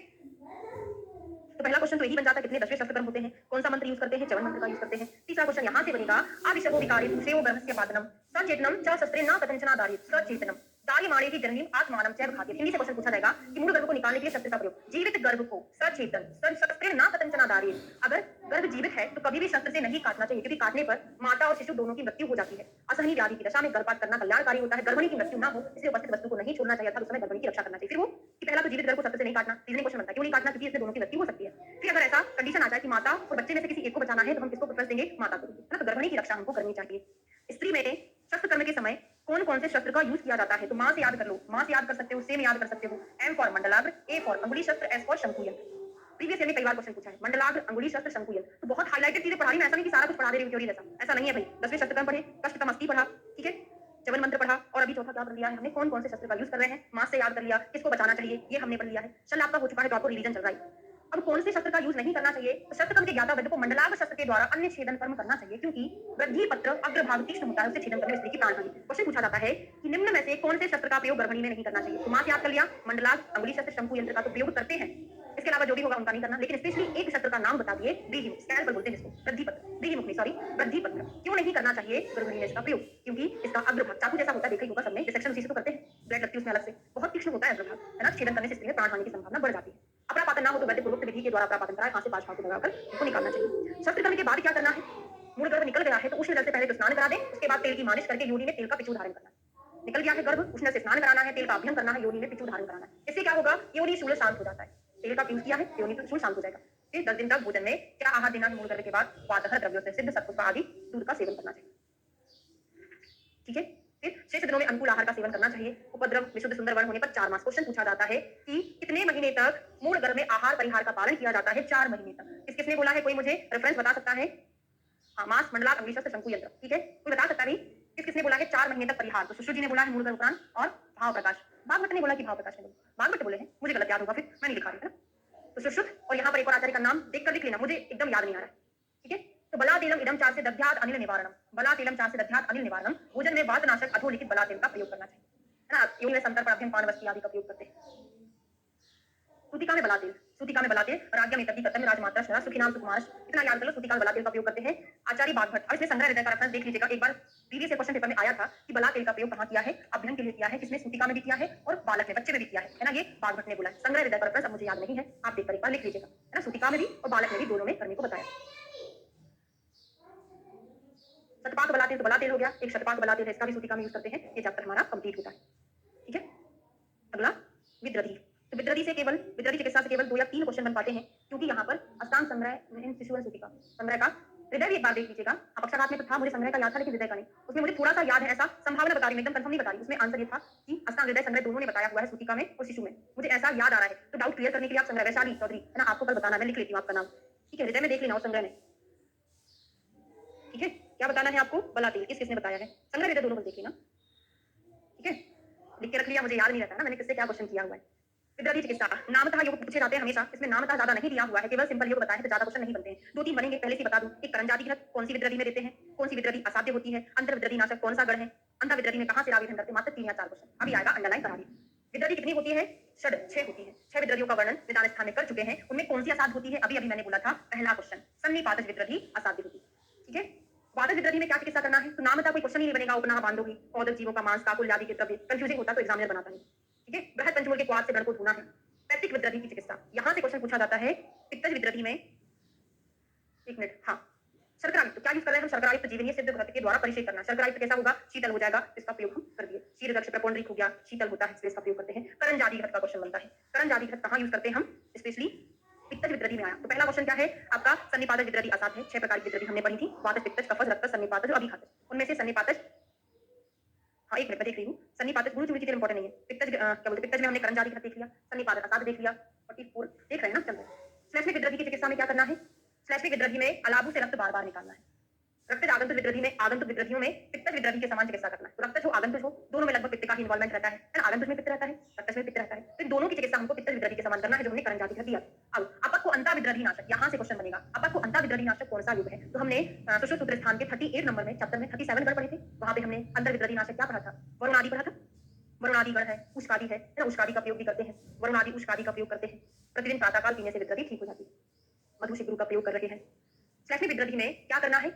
तो पहला क्वेश्चन तो यही बन जाता है, कितने 10वें शस्त्र कर्म होते हैं, कौन सा मंत्र यूज करते हैं, च्यवन मंत्र का यूज करते हैं। तीसरा क्वेश्चन यहाँ से बनेगा, आविशको विकारी सेवो गर्भस्य पादनम सचेतनम च शस्त्रे न कथंचना दारित सचेतनम दार्यमाणे की जननी आत्मानम चैव खाद्य। हिंदी से क्वेश्चन पूछा जाएगा कि मूल गर्भ को निकालने के लिए शस्त्र का प्रयोग, जीवित गर्भ को सचेतन शस्त्रे न कथंचना दारित। अगर गर्भ जीवित है तो कभी भी शस्त्र से नहीं काटना चाहिए, क्योंकि काटने पर माता और शिशु दोनों की मृत्यु हो जाती है। असहनीय व्याधि की दशा में गर्भपात करना कल्याणकारी होता है, गर्भिणी की मृत्यु ना हो इसलिए उपस्थित वस्तु को नहीं छोड़ना चाहिए, अर्थात उस समय गर्भिणी की रक्षा करना चाहिए। फिर वो कि पहला तो जीवित गर्भ को शस्त्र से नहीं काटना, रीजनिंग क्वेश्चन बनता है, क्यों नहीं काटना, क्योंकि इससे दोनों की मृत्यु हो सकती है। फिर अगर ऐसा कंडीशन आ जाए कि माता और बच्चे में से किसी एक को बचाना है तो हम किसको प्रेफरेंस देंगे, माता को, है ना। तो गर्भिणी की रक्षा हमको करनी चाहिए। स्त्री में शस्त्र कर्म के समय कौन कौन से शस्त्र का यूज किया जाता है, तो मां से याद कर लो, मां से याद कर सकते हो, से में याद कर सकते हो। एम फॉर मंडलाग्र, ए फॉर अंगुली शस्त्र, एस फॉर शंकुयन। प्रीवियस ईयर में कई बार क्वेश्चन पूछा है, मंडलाग्र, अंगुली शस्त्र, शंकुयन। तो बहुत हाईलाइटेड चीजें पढ़ा रही मैं, ऐसा नहीं कि सारा कुछ पढ़ा दे रही हूं थ्योरी जैसा, ऐसा नहीं है भाई। 10वें शस्त्र कर्म पढ़े, कष्ट तमस्ती पढ़ा, ठीक है, च्यवन मंत्र पढ़ा, और अभी चौथा क्या पढ़ लिया है हमने, कौन कौन से शस्त्र का यूज कर रहे हैं, मां से याद कर लिया, किसको बचाना चाहिए ये हमने पढ़ लिया है। चल आपका हो चुका है, तो आपको रिवीजन चल रहा है। अब कौन से शस्त्र का यूज नहीं करना चाहिए, तो शस्त्र कर्म के ज्ञाता वैद्य को मंडलाग्र शस्त्र के द्वारा अन्य छेदन कर्म करना चाहिए, क्योंकि वृद्धि पत्र अग्रभाग तीक्ष्ण होता है, उससे छेदन करने में स्त्री की प्राण हानि। क्वेश्चन पूछा जाता है कि निम्न में से कौन से शस्त्र का प्रयोग गर्भिणी में नहीं करना चाहिए, तो मां से याद कर लिया, मंडलाग्र, अंगुली शस्त्र, शंकु यंत्र का तो प्रयोग करते हैं, इसके अलावा जो भी होगा उनका नहीं करना। लेकिन स्पेशली एक शस्त्र का नाम बता दिए, व्रीहिमुख, स्कैल्पल बोलते हैं इसको, वृद्धि पत्र, व्रीहिमुख नहीं, सॉरी, वृद्धि पत्र। क्यों नहीं करना चाहिए गर्भिणी में इसका प्रयोग, क्योंकि इसका अग्रभाग चाकू जैसा होता है, देखा ही होगा सबने, डिसेक्शन उसी से तो करते हैं, ब्लेड लगती है उसमें अलग से, बहुत तीक्ष्ण होता है अग्रभाग, है ना। छेदन करने से स्त्री में प्राण हानि की संभावना बढ़ जाती है। अपरापातन ना हो तो वैद्य पूर्वोक्त विधि के द्वारा अपरापातन कराए, हाथ से 5 फांक लगाकर इसको निकालना चाहिए। शस्त्र करने के बाद क्या करना है, मूल गर्भ निकल गया है तो उष्ण जल से पहले तो स्नान करा दें, उसके बाद तेल की मालिश करके योनि में तेल का पिचू धारण करना है। निकल गया है गर्भ, उष्ण से स्नान कराना है, तेल का अभ्यंग करना है, योनि में पिचू धारण कराना है। इससे क्या होगा, योनि शूल शांत हो जाता है, तेल का यूज किया है, योनि शूल शांत हो जाएगा। फिर 10 दिन तक भोजन में क्या आहार देना है, मूल गर्भ के बाद वातः द्रव्यों से सिद्ध सत्पुष्प आदि दूध का सेवन करना चाहिए। ठीक है, फिर शेष दिनों में अनुकूल आहार का सेवन करना चाहिए। उपद्रव विशुद्ध सुंदर वर्ण होने पर 4 मास। क्वेश्चन पूछा जाता है कि कितने महीने तक मूल गर्भ में आहार परिहार का पालन किया जाता है, 4 महीने तक। किसने बोला है, कोई मुझे रेफरेंस बता सकता है, हाँ, मास, मंडलाग्र, अंगुली शस्त्र, शंकु यंत्र, ठीक है, कोई बता सकता है किसने बोला है 4 महीने तक परिहार, तो सुश्रुत जी ने बोला है मूल गर्भ उपरांत, और भाव प्रकाश, भागवत ने बोला कि भाव प्रकाश ने बोला, भागवत बोले हैं, मुझे गलत याद होगा, फिर मैं नहीं लिखा रही है ना। तो सुश्रुत, और यहाँ पर एक और आचार्य का नाम देख कर लिख लेना, मुझे एकदम याद नहीं आ रहा है, ठीक है। तो बलातेलम इदम 4 से दध्यात अनिल निवारणम, बलातेलम 4 से दध्यात अनिल निवारणम, भोजन में वातनाशक अधोलिखित बलातेल का प्रयोग करना चाहिए, है ना। योनि में संतर पर अभ्यंग पान वस्ती आदि का प्रयोग करते हैं। सूतिका में बलातेल, सूतिका में बलातेल, राज्य में तद्धि कतम राजमात्रा शरा सुखी नाम सुकुमार, इतना याद कर लो, सूतिका में बलातेल का प्रयोग करते हैं आचार्य बागभट्ट। अब इसमें संग्रह हृदय का रेफरेंस देख लीजिएगा, एक बार प्रीवियस क्वेश्चन पेपर में आया था कि बलातेल का प्रयोग कहां किया है, अभ्यंग के लिए किया है, किसने, सूतिका में भी किया है और बालक में, बच्चे में भी किया है ना। ये बागभट्ट ने बोला है। संग्रह हृदय का रेफरेंस अब मुझे याद नहीं है, आप देखकर एक बार लिख लीजिएगा, है ना। सूतिका में भी और बालक में भी, दोनों में करने को बताया। शतपाक बलातेल तो बलातेल हो गया, एक शतपाक बलातेल है, इसका भी सूतिका में यूज करते हैं। ये चैप्टर हमारा कंप्लीट होता है, ठीक है। अगला विद्रधि, तो विद्रधि से केवल, विद्रधि चिकित्सा से केवल 2 या 3 क्वेश्चन बन पाते हैं, क्योंकि यहाँ पर अष्टांग संग्रह इन शिशु सूतिका संग्रह का हृदय भी एक बार देख लीजिएगा। आप पक्षाघात में तो था, मुझे संग्रह का याद था लेकिन हृदय का नहीं, उसमें मुझे थोड़ा सा याद है, ऐसा संभावना बता रही हूं, एकदम कंफर्म नहीं बता रही। उसमें आंसर ये था कि अष्टांग हृदय संग्रह दोनों ने बताया हुआ है, सूतिका में और शिशु में, मुझे ऐसा याद आ रहा है। तो डाउट क्लियर करने के लिए आप संग्रह, वैशाली चौधरी, है ना, आपको कल बताना, मैं लिख लेती हूँ आपका नाम, ठीक है। हृदय में देख लेना और संग्रह में, ठीक है। क्या बताना है आपको, बलातेल किसने बताया है, संग्रह हृदय दोनों को देख लेना, ठीक है। लिख के रख लिया, मुझे याद नहीं रहता ना मैंने किससे क्या क्वेश्चन किया हुआ है। विद्रधि चिकित्सा, नामतः योग पूछे जाते हैं हमेशा, इसमें नामतः ज्यादा नहीं दिया हुआ है, केवल सिंपल योग बताया है, तो ज्यादा क्वेश्चन नहीं बनते हैं। 2-3 बनेंगे, पहले से बता दूं। एक करण जाति घृत, कौन सी विद्रधि में देते हैं, कौन सी विद्रधि असाध्य होती है, अंतर विद्रधि नाशक कौन सा गण है, अंतर विद्रधि में कहां से राविधन करते, मात्र 3 या 4 क्वेश्चन अभी आएगा, अंडरलाइन करा दी। विद्रधि कितनी होती है, 6 होती है। 6 विद्रधियों का वर्णन निदान स्थान में कर चुके हैं। उनमें कौन सी असाध्य होती है, अभी मैंने बोला था, पहला क्वेश्चन, सन्निपातज विद्रधि असाध्य होती है, ठीक है। वातज विद्रधि में क्या चिकित्सा करना है, तो नामतः कोई क्वेश्चन ही नहीं बनेगा, उपनाह बांधोगी, पौधक जीवों का मांस, काकुल आदि के द्रव्य, कंफ्यूजिंग होता तो एग्जामिनर बनाता नहीं, ठीक है। बृहद पंचमूल के क्वाथ से गण को धोना है। पैक्टिक विद्रधि की चिकित्सा, यहां से क्वेश्चन पूछा जाता है। पित्तज विद्रधि में, एक मिनट, हाँ, शर्करायुक्त, क्या यूज कर रहे हैं हम, शर्करायुक्त जीवनीय सिद्ध घृत के द्वारा परिचय करना। शर्करायुक्त कैसा होगा, शीतल हो जाएगा, इसका प्रयोग हम कर दिए। शीतदक्ष प्रपोंड्रिक हो गया, शीतल होता है, इसका प्रयोग करते हैं। करण जाति घृत का क्वेश्चन बनता है, करण जाति घृत कहां यूज करते हैं हम, स्पेशली पित्तज विद्रधि में आया। तो पहला क्वेश्चन क्या है आपका, सन्निपातज विद्रधि असाध्य है। 6 प्रकार की विद्रधि हमने पढ़ी थी, वातज, पित्तज, कफज, रक्तज, सन्निपातज और अभिघातज। उनमें से सन्निपातज, हाँ, एक मिनट मैं देख रही हूँ, सन्निपातज गुरु चुरी इंपॉर्टेंट नहीं है। पित्तज क्या बोलते, पित्तज में हमने करण जाति घृत देख लिया, सन्निपातज असाध्य देख लिया, 44 देख रहे हैं ना, चल रहे हैं। श्लेष्मिक विद्रधि की चिकित्सा में क्या करना है, श्लैष्मिक विद्रधी में अलाबू से रक्त बार बार निकालना है। रक्तज आगंतुक विद्रधी में आगंतुक विद्रधियों में पित्तज विद्रधी के समान चिकित्सा करना है। तो रक्तज हो आगंतुक हो, दोनों में लगभग पित्त का ही इन्वॉल्वमेंट रहता है ना। आगंतुक में पित्त रहता है, रक्तज में पित्त रहता है, तो इन दोनों की चिकित्सा हमको पित्तज विद्रधी के समान करना है, जो हमने करण जाति दिया। अब अपक को अंता विद्रधी नाशक, यहाँ से क्वेश्चन बनेगा, अपक को अंता विद्रधी नाशक कौन सा युग है? तो हमने सुश्रुत सूत्र स्थान के 38 नंबर में चैप्टर में 37 गण पढ़े थे, वहां पे हमने अंतर विद्रधी नाशक क्या पढ़ा था? वरुण आदि पढ़ा था। वरुण आदि गण है, उष्कादि है ना, उष्कादि का प्रयोग भी करते हैं, वरुण आदि उष्कादि का प्रयोग करते हैं। प्रतिदिन प्रातःकाल पीने से विद्रधी ठीक हो जाती है। मधु शिग्रू का प्रयोग कर रहे हैं। श्लैष्मिक विद्रधी में क्या करना है?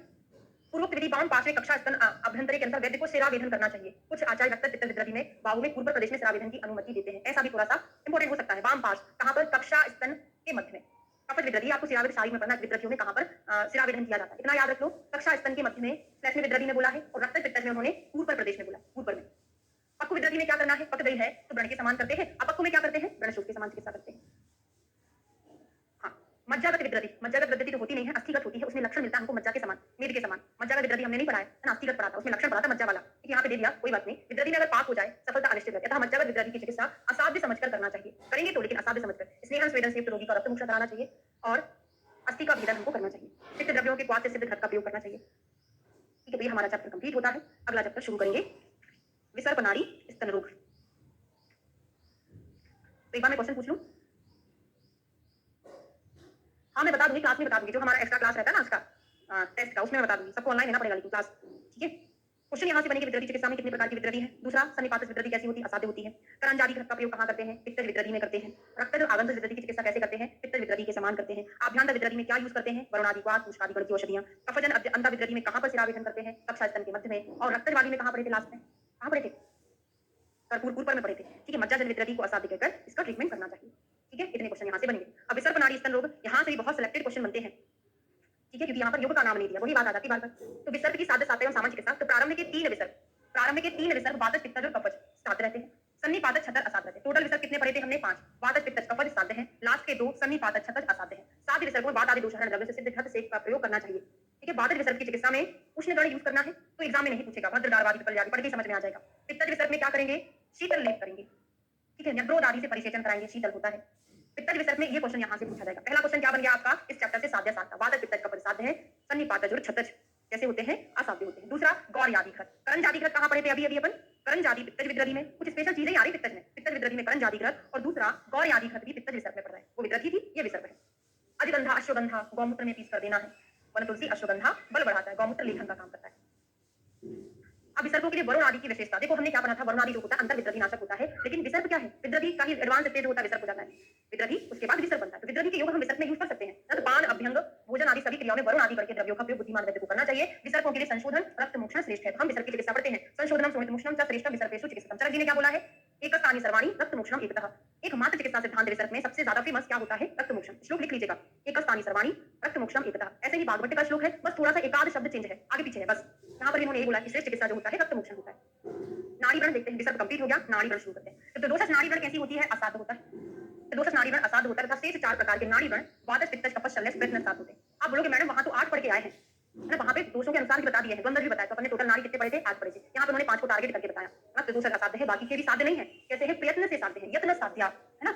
पूर्वोक्त विधि बावन पांचवें कक्षा स्तन अभ्यंतरे के अनुसार वैद्य को सिरावेधन करना चाहिए। कुछ आचार्य रक्त पित्त विद्रधी में बाहु में पूर्व प्रदेश में सिरावेधन की अनुमति देते हैं, ऐसा भी थोड़ा सा इंपॉर्टेंट हो सकता है। वाम पार्श्व कहां पर? कक्षा स्तन के मध्य में। कफज विद्रधी आपको सिरावेद शारीर में पढ़ना है, विद्रधियों में कहां पर सिरावेधन किया जाता है, इतना याद रख लो। कक्षा स्तन के मध्य में श्लैष्मिक विद्रधी में बोला है, और रक्त पित्त में उन्होंने पूर्व प्रदेश में बोला, पूर्व में। पक्व विद्रधी में क्या करना है? पक गई है तो व्रण के समान करते हैं, अपक्व में क्या करते हैं? व्रण शोथ के समान चिकित्सा करते हैं। मज्जागत विद्रधी, मज्जागत विद्रधी तो होती नहीं है, अस्थिगत होती है, उसमें लक्षण मिलता है हमको मज्जा के समान, मेद के समान। मज्जागत विद्रधी हमने नहीं पढ़ा है ना, अस्थिगत पढ़ा था, उसमें लक्षण पढ़ा था मज्जा वाला, यहाँ पे दे दिया, कोई बात नहीं। विद्रधी में अगर पाक हो जाए सफलता अनिश्चित है, अतः मज्जागत विद्रधी की चिकित्सा असाध्य समझकर करना चाहिए, करेंगे तो लेकिन असाध्य समझकर। स्नेहन स्वेदन से युक्त रोगी का रक्त मोक्षण कराना चाहिए, और अस्थि का भेदन हमको करना चाहिए। पित्त द्रव्यों के क्वाथ से सिद्ध घृत का प्रयोग करना चाहिए। ठीक है, तो ये हमारा चैप्टर कंप्लीट होता है। अगला चैप्टर शुरू करेंगे, विसर्प नाड़ी स्तन रोग। तो एक बार मैं क्वेश्चन पूछ लूं? हाँ, मैं बता दूंगी, क्लास में बता दूंगी, जो हमारा एक्स्ट्रा क्लास रहता है ना आज का टेस्ट का, उसमें मैं बता दूंगी, सबको ऑनलाइन लेना पड़ेगा लेकिन क्लास। ठीक है, क्वेश्चन यहाँ से बनेगी, विद्रधी चिकित्सा में कितने प्रकार की विद्रधी है। दूसरा, सन्निपात विद्रधी कैसी होती है? असाध्य होती है। करण जाति घृत का प्रयोग कहाँ करते हैं? पित्त विद्रधी में करते हैं। रक्तज और आगंतुक विद्रधी की चिकित्सा कैसे करते हैं? पित्त विद्रधी के समान करते हैं। आभ्यंतर विद्रधी में क्या यूज करते हैं? वरुण आदि क्वाथ, उष्कादि गण की औषधियां। कफजन अंता विद्रधी में कहाँ पर सिरावेधन करते हैं? कक्षा स्तन के मध्य में। और रक्तज वाली में कहाँ पढ़े थे लास्ट में? कहाँ पढ़े थे? कर्पूर पूर्व में पढ़े थे। ठीक है, मज्जाजन विद्रधी को असाध्य कहकर इसका ट्रीटमेंट करना चाहिए। ठीक है, इतने क्वेश्चन यहाँ से बनेंगे। अब विसर्प नाड़ी स्तन रोग, यहाँ से भी बहुत सिलेक्टेड क्वेश्चन बनते हैं। ठीक है, क्योंकि यहाँ पर युग का नाम नहीं दिया, वही बात आ जाती है बार बार। तो विसर्प की साध्य सात्य एवं सामान्य चिकित्सा। तो प्रारंभ के तीन विसर्प वातज पित्तज और कफज साध्य रहते हैं। सन्निपातज छतर असाध्य रहते हैं। टोटल विसर्प कितने पढ़े थे हमने? 5। वातज पित्तज कफज साध्य है, लास्ट के 2 सन्निपातज छतर असाध्य है। साध्य विसर्पों में वात आदि दोषहरण द्रव्य से सिद्ध घृत सेक का प्रयोग करना चाहिए। ठीक है, वातज विसर्प की चिकित्सा में उष्ण गण यूज करना है, तो एग्जाम में नहीं पूछेगा, भद्रदारवादी कल्याण पढ़ के समझ में आ जाएगा। पित्तज विसर्प में क्या करेंगे? शीतल लेप करेंगे। ठीक है, न्यग्रोध आदि से परिसेचन कराएंगे, शीतल होता है। पित्तज विसर्प में ये क्वेश्चन यहाँ से पूछा जाएगा। पहला क्वेश्चन क्या बन गया आपका इस चैप्टर से? साध्य साध्य। वातज पित्तज कफज साध्य है, सन्निपातज और छतज कैसे होते हैं? असाध्य होते हैं। दूसरा, गौर यादि घृत। करण जाति घृत कहाँ पढ़े थे अभी अपन? करण जाति पित्तज विद्रधी में। कुछ स्पेशल चीजें आ रही पित्तज में, पित्तज विद्रधी में करण जाति घृत, और दूसरा गौर यादि घृत भी पित्तज विसर्प में पढ़ रहा है। वो विद्रधी थी, ये विसर्प है। अजगंधा अश्वगंधा गौमूत्र में पीस कर देना है। वन तुलसी अश्वगंधा बल बढ़ाता है, गौमूत्र लेखन का काम करता है। अब विसर्पों के लिए वरुण आदि की विशेषता देखो, हमने क्या पढ़ा था? वरुण आदि जो होता है अंतर विद्रधी नाशक होता है, लेकिन विसर्प क्या है? विद्रधी का ही एडवांस स्टेज होता है, विसर्प हो जाता है। विद्रधी उसके बाद विसर्प बनता है। तो विद्रधी के योग हम विसर्प में यूज कर सकते हैं ना। तो पान, अभ्यंग, भोजन आदि सभी क्रियाओं में वरुण आदि करके द्रव्यों का प्रयोग बुद्धिमान वैद्य को करना चाहिए। विसर्पों के लिए संशोधन रक्त मोक्षण श्रेष्ठ है। तो हम विसर्प की चिकित्सा करते हैं। संशोधनम शोणित मोक्षणम च श्रेष्ठम विसर्पेषु चिकित्सकम। चरक जी ने क्या बोला है? एकस्थानी सर्वाणि रक्त मोक्षणम एकतः। एकमात्र चिकित्सा सिद्धांत विसर्प में सबसे ज्यादा फेमस क्या होता है? रक्त मोक्षण। श्लोक लिख लीजिएगा, एकस्थानी सर्वाणि रक्त मोक्षणम एकतः। ऐसे ही भागवत का श्लोक है, बस थोड़ा सा एकाध शब्द चेंज है, आगे पीछे है बस। यहाँ पर इन्होंने ये बोला कि श्रेष्ठ चिकित्सा जो होता है रक्त मोक्षण होता है। नाड़ी व्रण देखते हैं, विसर्प कंप्लीट हो गया, नाड़ी व्रण शुरू करते हैं। तो दोषज नाड़ी व्रण कैसी होती है? असाध्य होता है। तो दोषज नाड़ी व्रण असाध्य होता है तथा शेष 4 प्रकार के नाड़ी व्रण वातज पित्तज कफज शल्य प्रयत्न साथ होते हैं। आप बोलोगे मैडम वहां तो 8 पढ़ के आए हैं ना, वहां पे दोषों के अनुसार भी बता दिए हैं, द्वंद्व भी बताया। तो अपने टोटल नाड़ी कितने पढ़े थे? 8 पढ़े थे। यहाँ पे उन्होंने 5 को टारगेट करके बताया ना। तो दोषज असाध्य है, बाकी के भी साध्य नहीं है। कैसे है? प्रयत्न से साध्य है, यत्न साध्या है ना।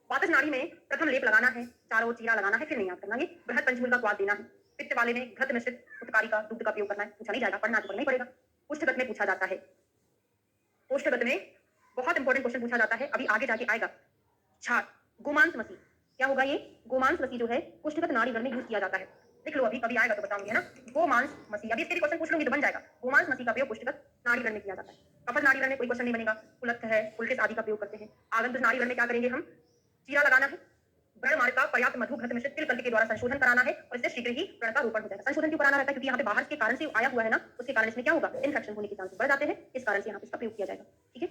वातज नाड़ी में प्रथम लेप लगाना है, चारों ओर चीरा लगाना है, फिर नहीं याद करना। ये बृहद पंचमूल का स्वाद देना है। पित्त वाले में घृत मिश्रित उत्कारी का दूध का प्रयोग करना है। पूछा नहीं जाएगा, पढ़ना तो पढ़ना ही पड़ेगा। कुष्ठगत में पूछा जाता है, कोष्ठगत में बहुत इंपॉर्टेंट क्वेश्चन पूछा जाता है, अभी आगे जाके आएगा। छार, गोमांस मसी क्या होगा? ये गोमांस मसी जो है कुष्ठगत नाड़ी व्रण में यूज किया जाता है। लिख लो, अभी कभी आएगा तो बताऊंगी, है ना। गोमांस मसी, अभी इसके भी क्वेश्चन पूछ लूंगी तो बन जाएगा। गोमांस मसी का प्रयोग कुष्ठगत नाड़ी व्रण में किया जाता है। कफज नाड़ी व्रण में कोई क्वेश्चन नहीं बनेगा। कुलत्थ है, उल्टिस आदि का प्रयोग करते हैं। आगंतुक नाड़ी व्रण में क्या करेंगे हम? चीरा लगाना है, व्रण मार्ग का पर्याप्त मधु घृत मिश्रित तिल के द्वारा संशोधन कराना है, और इससे शीघ्र ही व्रण का रोपण हो जाएगा। संशोधन क्यों कराना रहता है? क्योंकि यहाँ पे बाहर के कारण से आया हुआ है ना, उसके कारण इसमें क्या होगा? इन्फेक्शन होने के चांसेस बढ़ जाते हैं, इस कारण से यहाँ पे इसका प्रयोग किया जाएगा। ठीक है,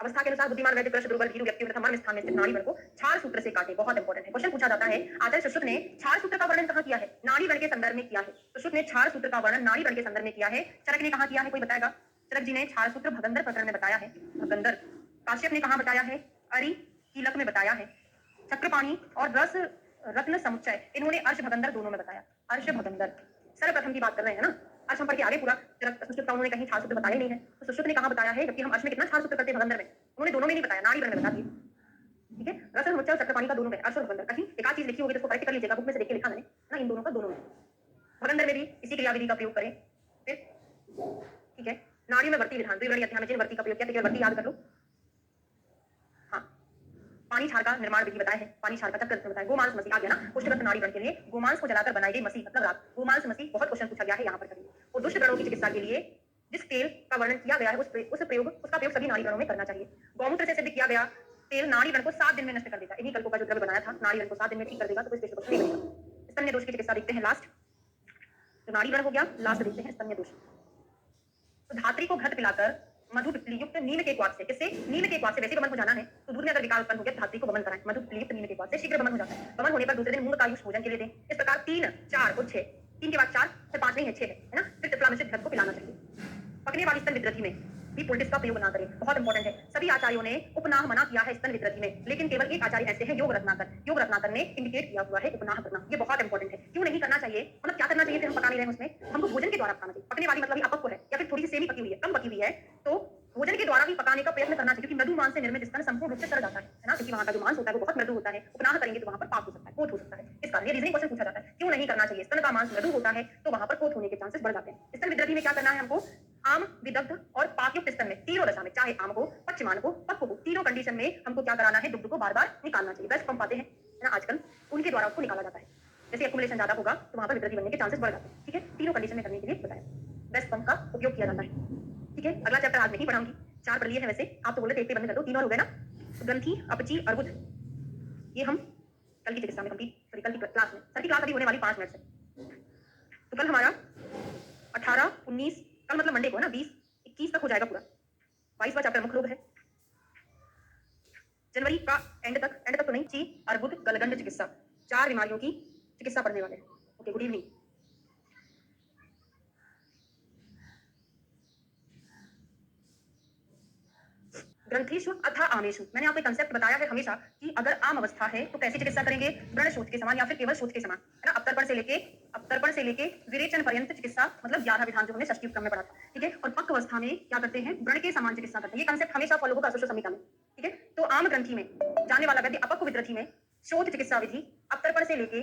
अवस्था के अनुसार बुद्धिमान वैद्य कृष्ण दुर्बल भीरु व्यक्ति तथा मर्म स्थान में स्थित नाड़ी व्रण को छार सूत्र से काटे। बहुत इंपॉर्टेंट है, क्वेश्चन पूछा जाता है आचार्य सुश्रुत ने छार सूत्र का वर्णन कहाँ किया है? नाड़ी व्रण के संदर्भ में किया है। सुश्रुत ने छार सूत्र का वर्णन नाड़ी व्रण के संदर्भ में किया है। चरक ने कहाँ किया है? कोई बताएगा? चरक जी ने छार सूत्र भगंदर प्रकरण में बताया है, भगंदर। काश्यप ने कहाँ बताया है? अरि कीलक में बताया है। चक्रपाणी और रस रत्न समुच्चय इन्होंने अर्श भगंदर दोनों में बताया। अर्श भगंदर सर्वप्रथम की बात कर रहे हैं ना। अर्श हम पढ़ के आगे पूरा सुश्रुत का उन्होंने कहीं छार सूत्र बताया नहीं है, तो सुश्रुत ने कहाँ बताया है? जबकि हम अर्श में कितना छार सूत्र करते हैं भगंदर में, उन्होंने दोनों में नहीं बताया, नाड़ी व्रण में बता दिए। ठीक है। रस और मुच्चा और चक्रपाणी का दोनों में अर्श और भगंदर, कहीं एक आध चीज लिखी होगी तो उसको करेक्ट कर लीजिएगा, बुक में से देख के लिखा मैंने ना, इन दोनों का दोनों में। भगंदर में भी इसी क्रियाविधि का प्रयोग करें। फिर ठीक है, नाड़ी में वर्ती विधान, द्विवर्णी अध्याय में जिन वर्ती का प्रयोग किया, तो वर्ती याद कर लो। हाँ, पानी छार का निर्माण विधि बताया है, पानी छार का चक्र बताया। गोमांस मसी आ गया ना, पुष्टवत नाड़ी व्रण के लिए गोमांस को जलाकर बनाई गई मसी मतलब राख, गोमांस मसी बहुत क्वेश्चन पूछा गया है, यहाँ पर करेंगे। और दुष्ट व्रणों की चिकित्सा के लिए जिस तेल का वर्णन किया गया है उसका प्रयोग सभी नाड़ी व्रणों में करना चाहिए। गौमूत्र से सिद्ध किया गया तेल नाड़ी व्रण को 7 दिन में नष्ट कर देगा। इन्हीं कल्पों का जो द्रव्य बनाया था नाड़ी व्रण को 7 दिन में ठीक कर देगा, तो कोई स्पेशल क्वेश्चन नहीं बनेगा। स्तन्य दोष की चिकित्सा देखते हैं लास्ट, तो नाड़ी व्रण हो गया, लास्ट देखते हैं स्तन्य दोष। तो धात्री को घृत पिलाकर मधु पिप्पली युक्त नीम के क्वाथ से, किससे? नीम के क्वाथ से वैसे बमन हो जाना है, तो दूध में अगर विकार उत्पन्न हो गया धात्री को बमन कराएं, मधु पिप्पली युक्त नीम के क्वाथ से शीघ्र बमन हो जाता है। बमन होने पर दूसरे दिन मूंग का यूज भोजन के लिए दें। इस प्रकार 3, 4 और 6, 3 के बाद 4 फिर 5 नहीं है 6 है ना। फिर त्रिफलामिश्रित घृत को पिलाना चाहिए। पकने वाली स्तन विद्रथी में भी पोल्टिस का प्रयोग ना करें, बहुत इंपॉर्टेंट है। सभी आचार्यों ने उपनाह मना किया है स्तन विद्रथी में, लेकिन केवल एक आचार्य ऐसे हैं योग रत्नाकर ने इंडिकेट किया हुआ है उपनाह करना, ये बहुत इंपॉर्टेंट है। क्यों नहीं करना चाहिए, मतलब क्या करना चाहिए, फिर हम पका नहीं रहे हैं उसमें, हमको भोजन के द्वारा पकाना चाहिए। पकने वाली मतलब अपक्व है या फिर थोड़ी सी सेमी पकी हुई है, कम पकी हुई है, तो भोजन के द्वारा भी पकाने का प्रयत्न करना चाहिए, क्योंकि मृदु मांस से निर्मित स्तन संपूर्ण रूप से सड़ जाता है ना, क्योंकि वहां का जो मांस होता है वो बहुत मृदु होता है। उपनाह करेंगे तो वहां पर पाक हो सकता है, कोत हो सकता है। इस कारण ये रीजनिंग क्वेश्चन पूछा जाता है, क्यों नहीं करना चाहिए। स्तन का मांस मृदु होता है तो वहां पर कोत होने के चांसेस बढ़ जाते हैं। स्तन विद्रथी में क्या करना है हमको, आम, विदग्ध और पाकयुक्त स्तन में तीनों दशा में, चाहे आम को, पच्यमान को, पक्व को, तीनों कंडीशन में हमको क्या कराना है, दुग्ध को बार बार निकालना चाहिए। ब्रेस्ट पंप आते हैं ना आजकल, उनके द्वारा उसको निकाला जाता है। जैसे एक्युमुलेशन ज्यादा होगा तो वहां पर विद्रथी बनने के चांसेस बढ़ जाते हैं। ठीक है, तीनों कंडीशन में करने के लिए बताया, ब्रेस्ट पंप का उपयोग किया जाता है। ठीक है, अगला चैप्टर आज नहीं पढ़ाऊंगी, 4 पढ़ लिए हैं वैसे, आप तो बोले थे एक पे बंद कर दो, 3 और हो गए ना। तो ग्रंथि, अपची, अर्बुद, ये हम कल की चिकित्सा में कंप्लीट, सॉरी कल की क्लास में, सर की क्लास अभी होने वाली 5 मिनट से। तो कल हमारा 18, 19, कल मतलब मंडे को है ना, 20, 21 तक हो जाएगा पूरा। 22वां चैप्टर मुख रोग है। जनवरी का एंड तक तो नहीं, ची, अर्बुद, गलगंड चिकित्सा, 4 बीमारियों की चिकित्सा पढ़ने वाले हैं। Okay, good evening. ग्रंथिषु अथा आमेषु, मैंने आपको कंसेप्ट बताया है हमेशा कि अगर आम अवस्था है तो कैसी चिकित्सा करेंगे, व्रण शोथ के समान या फिर केवल शोथ के समान, है ना। अवतर्पण से लेके विरेचन पर्यंत चिकित्सा, मतलब 11 विधान जो हमने षष्ठी क्रम में पढ़ा था। ठीक है, और पक्व अवस्था में क्या करते हैं, व्रण के समान चिकित्सा करते हैं। ये कंसेप्ट हमेशा फॉलो होगा सुश्रुत संहिता में। ठीक है, तो आम ग्रंथि में जाने वाला व्यक्ति अपक्व विद्रथी में शोथ चिकित्सा विधि, अवतर्पण से लेके,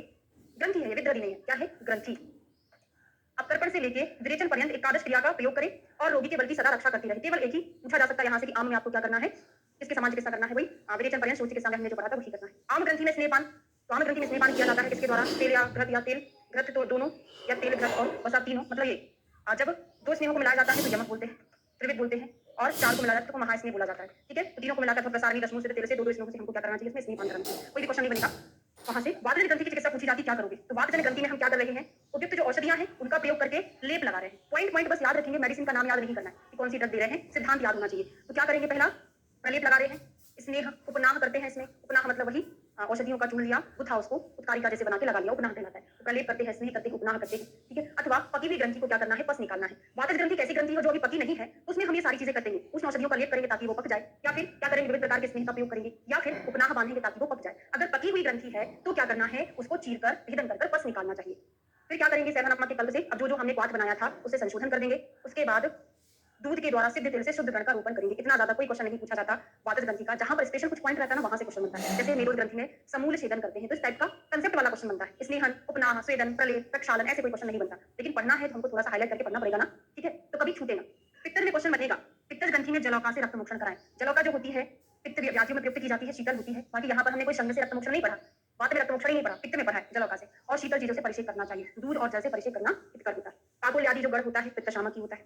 ग्रंथि है विद्रथी नहीं है, क्या है, ग्रंथि, अवतर्पण से लेके विरेचन पर्यंत एकादश क्रिया का प्रयोग करें और रोगी के बल की सदा रक्षा करती रहे। केवल एक ही पूछा जा सकता है यहाँ से कि आम में आपको क्या करना है, इसके समान चिकित्सा करना है, वही विरेचन पर्यंत शोथ चिकित्सा में हमने जो पढ़ा था वही करना है। आम ग्रंथि में स्नेहपान, तो आम ग्रंथि में स्नेहपान किया जाता है किसके द्वारा, तेल या घृत, या तेल घृत तो दोनों, या तेल घृत और बसा तीनों, मतलब ये जब 2 स्नेहों को मिलाया जाता है तो यमक बोलते हैं, त्रिविध बोलते हैं, और 4 को मिलाया जाता है तो महास्नेह बोला जाता है। ठीक है, तो तीनों को मिलाकर प्रसारणी रश्मों से तेल से 2 स्नेहों से हमको क्या करना चाहिए, इसमें स्नेहपान करना चाहिए। कोई भी क्वेश्चन नहीं बनेगा। वहां से वातजन ग्रंथि की चिकित्सा पूछी जाती, क्या करोगे, तो वातजन ग्रंथि में हम क्या कर रहे हैं, उपयुक्त जो औषधियां हैं उनका प्रयोग करके लेप लगा रहे हैं। पॉइंट बस याद रखेंगे, मेडिसिन का नाम याद नहीं करना है कि कौन सी ड्रग दे रहे हैं, सिद्धांत याद होना चाहिए। तो क्या करेंगे, पहला प्रलेप लगा रहे हैं, स्नेह उपनाह करते हैं। इसमें उपनाह मतलब वही औषधियों का चूर्ण लिया, गुथा उसको उत्कारिका जैसे बना के लगा लिया, उपनाह कहलाता है। तो प्रलेप करते हैं, स्नेह करते हैं, उपनाह करते हैं। ठीक है, अथवा पकी हुई ग्रंथि को क्या करना है, पस निकालना है। वातज ग्रंथि कैसी ग्रंथि है जो अभी पकी नहीं है, उसमें हम ये सारी चीजें करते हैं, उस औषधियों का लेप करेंगे ताकि वो पक जाए, या फिर क्या करेंगे, विभिन्न प्रकार के स्नेह का प्रयोग करेंगे, या फिर उपनाह बांधेंगे ताकि वो पक जाए। अगर पकी हुई ग्रंथि है तो क्या करना है, उसको चीरकर भेदन कर पस निकालना चाहिए। फिर क्या करेंगे, सेवन अपना के कल्प से अब जो हमने क्वाथ बनाया था उसे संशोधन कर देंगे। उसके बाद दूध के द्वारा सिद्ध तेल से शुद्ध व्रण का रोपण करेंगे। इतना ज्यादा कोई क्वेश्चन नहीं पूछा जाता वातज ग्रंथि का, जहां पर स्पेशल कुछ पॉइंट रहता है ना वहां से क्वेश्चन बनता है। जैसे मेरुदंड ग्रंथि में समूल छेदन करते हैं, तो इस टाइप का कंसेप्ट वाला क्वेश्चन बनता है। स्नेहन, उपनाह, स्वेदन, प्रलेप, प्रक्षालन, ऐसे कोई क्वेश्चन नहीं बनता, लेकिन पढ़ना है तो हमको थोड़ा सा हाईलाइट करके पढ़ना पड़ेगा ना। ठीक है, तो कभी छूटेगा। पित्तर में क्वेश्चन बनेगा, पित्तज ग्रंथि में जलौका से रक्त मोक्षण कराएं। जलौका जो होती है पित्त व्याधियों में प्रयुक्त की जाती है, शीतल होती है। बाकी यहाँ पर हमने कोई संघ से रक्त मोक्षण नहीं पढ़ा, वात में रक्त मोक्षण नहीं पढ़ा, पित्त में पढ़ा है जलौका से। और शीतल चीजों से परिचय करना चाहिए, दूध और जल से परिचय करना हितकर होता है। काबुल आदि जो गढ़ होता है पित्त शामक ही होता है।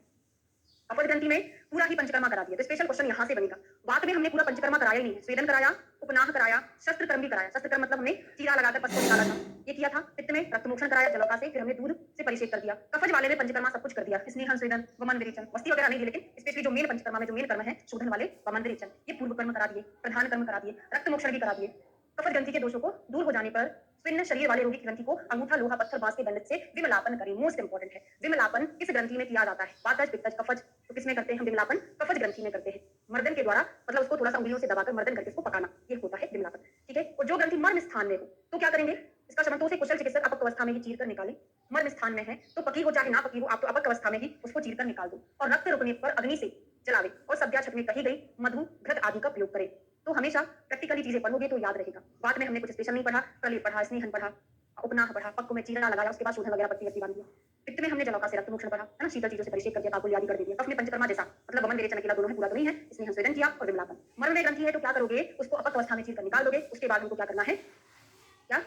अपच ग्रंथि में पूरा ही पंचकर्मा करा दिया, तो स्पेशल क्वेश्चन यहाँ से बनेगा। वात में हमने पूरा पंचकर्मा कराया ही नहीं है, स्वेदन कराया, उपनाह कराया, शस्त्र कर्म भी कराया। शस्त्र कर्म मतलब हमने चीरा लगाकर पस को निकाला था, ये किया था। पित्त में रक्त मोक्षण कराया जलौका से, फिर हमने दूध से परिचय कर दिया। कफज वाले में पंचकर्मा सब कुछ कर दिया, स्नेहन, स्वेदन, वमन, विरेचन, वस्ती वगैरह नहीं दी, लेकिन स्पेशली जो मेन पंचकर्मा में जो मेन कर्म है शोधन वाले, वमन, विरेचन, ये पूर्व कर्म करा दिए, प्रधान कर्म करा दिए, रक्त मोक्षण भी करा दिए। कफज ग्रंथि के दोषों को दूर हो जाने पर स्विन्न शरीर वाले रोगी की ग्रंथि को अंगूठा, लोहा, पत्थर, बांस के दंड से विमलापन करें। मोस्ट इंपोर्टेंट है, विमलापन किस ग्रंथि में किया जाता है, वातज, पित्तज, कफज, तो किसमें करते हैं हम विमलापन, कफज ग्रंथि में करते हैं। मर्दन के द्वारा, मतलब उसको थोड़ा सा उंगलियों से दबाकर मर्दन करके उसको पकाना, ये होता है विमलापन। ठीक है, और जो ग्रंथि मर्म स्थान में हो तो क्या करेंगे, इसका शमंतों से कुशल चिकित्सक अपक्व अवस्था में ही चीर कर निकाले। मर्म स्थान में है तो पकी हो चाहे ना पकी हो, आप तो अपक्व अवस्था में ही उसको चीर कर निकाल दो, और रक्त रुकने पर अग्नि से जलावे, और सब्जा छक में कही गई मधु, घृत आदि का प्रयोग करें। तो हमेशा प्रैक्टिकली चीजें चीजें पढ़ोगे तो याद रहेगा। वात में हमने कुछ स्पेशल नहीं पढ़ा, प्रलेप पढ़ा, स्नेहन पढ़ा, उपनाह पढ़ा, पक्क में चीरा लगाया, उसके बाद शोधन वगैरह पट्टी वट्टी बांध दिया। पित्त में हमने जलौका से रक्त मोक्षण पढ़ा, है ना, शीतल चीजों से परिषेक करके काकुल आदि कर दिया। कफ में पंचकर्मा जैसा, मतलब वमन विरेचन अकेला दोनों है, पूरा तो नहीं है, इसमें हम स्वेदन किया और विमलापन। मर्म में ग्रंथि है तो क्या करोगे, उसको अपक्व अवस्था में चीर कर निकाल दोगे। उसके बाद हमको क्या करना है, क्या,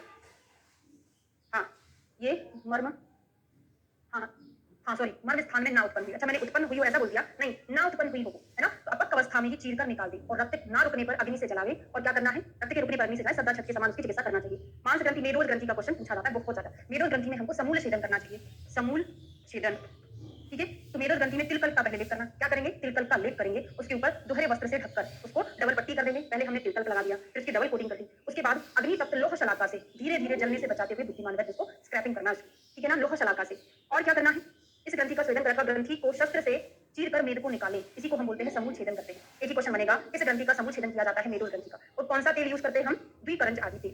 हाँ, ये मर्म, हाँ हाँ सॉरी, मर्म स्थान में ना उत्पन्न हुई। अच्छा मैंने उत्पन्न हुई और ऐसा बोल दिया, नहीं, ना उत्पन्न हुई हो, है ना, तो अपक्व अवस्था में ही चीर कर निकाल दे और रक्त ना रुकने पर अग्नि से जलावे। और क्या करना है, रक्त के रुकने पर अग्नि से जलाए, सदा छत के समान उसकी चिकित्सा करना चाहिए। मांस ग्रंथि, मेरुदंड ग्रंथि का क्वेश्चन पूछा जाता है बहुत ज्यादा। मेरुदंड ग्रंथि में हमको समूल छेदन करना चाहिए, समूल छेदन, ठीक है। तो मेरुदंड ग्रंथि में तिलकल का पहले लेप करना, क्या करेंगे, तिलकल का लेप करेंगे, उसके ऊपर दोहरे वस्त्र से ढककर उसको डबल पट्टी कर देंगे। पहले हमने तिलकल लगा दिया, फिर उसकी डबल कोटिंग कर दी। उसके बाद अग्नि तप्त लोह शलाका से धीरे धीरे जलने से बचाते हुए बुद्धिमान व्यक्ति उसको स्क्रैपिंग करना, ठीक है ना, लोह शलाका से। और क्या करना है, इस ग्रंथि का स्वेदन कर ग्रंथि को शस्त्र से चीर कर मेद को निकाले, इसी को हम बोलते हैं समूल छेदन करते हैं। एक ही क्वेश्चन बनेगा, इस ग्रंथि का समूल छेदन किया जाता है मेरुदंड ग्रंथि का। और कौन सा तेल यूज करते हैं हम, द्विकरंज आदि तेल,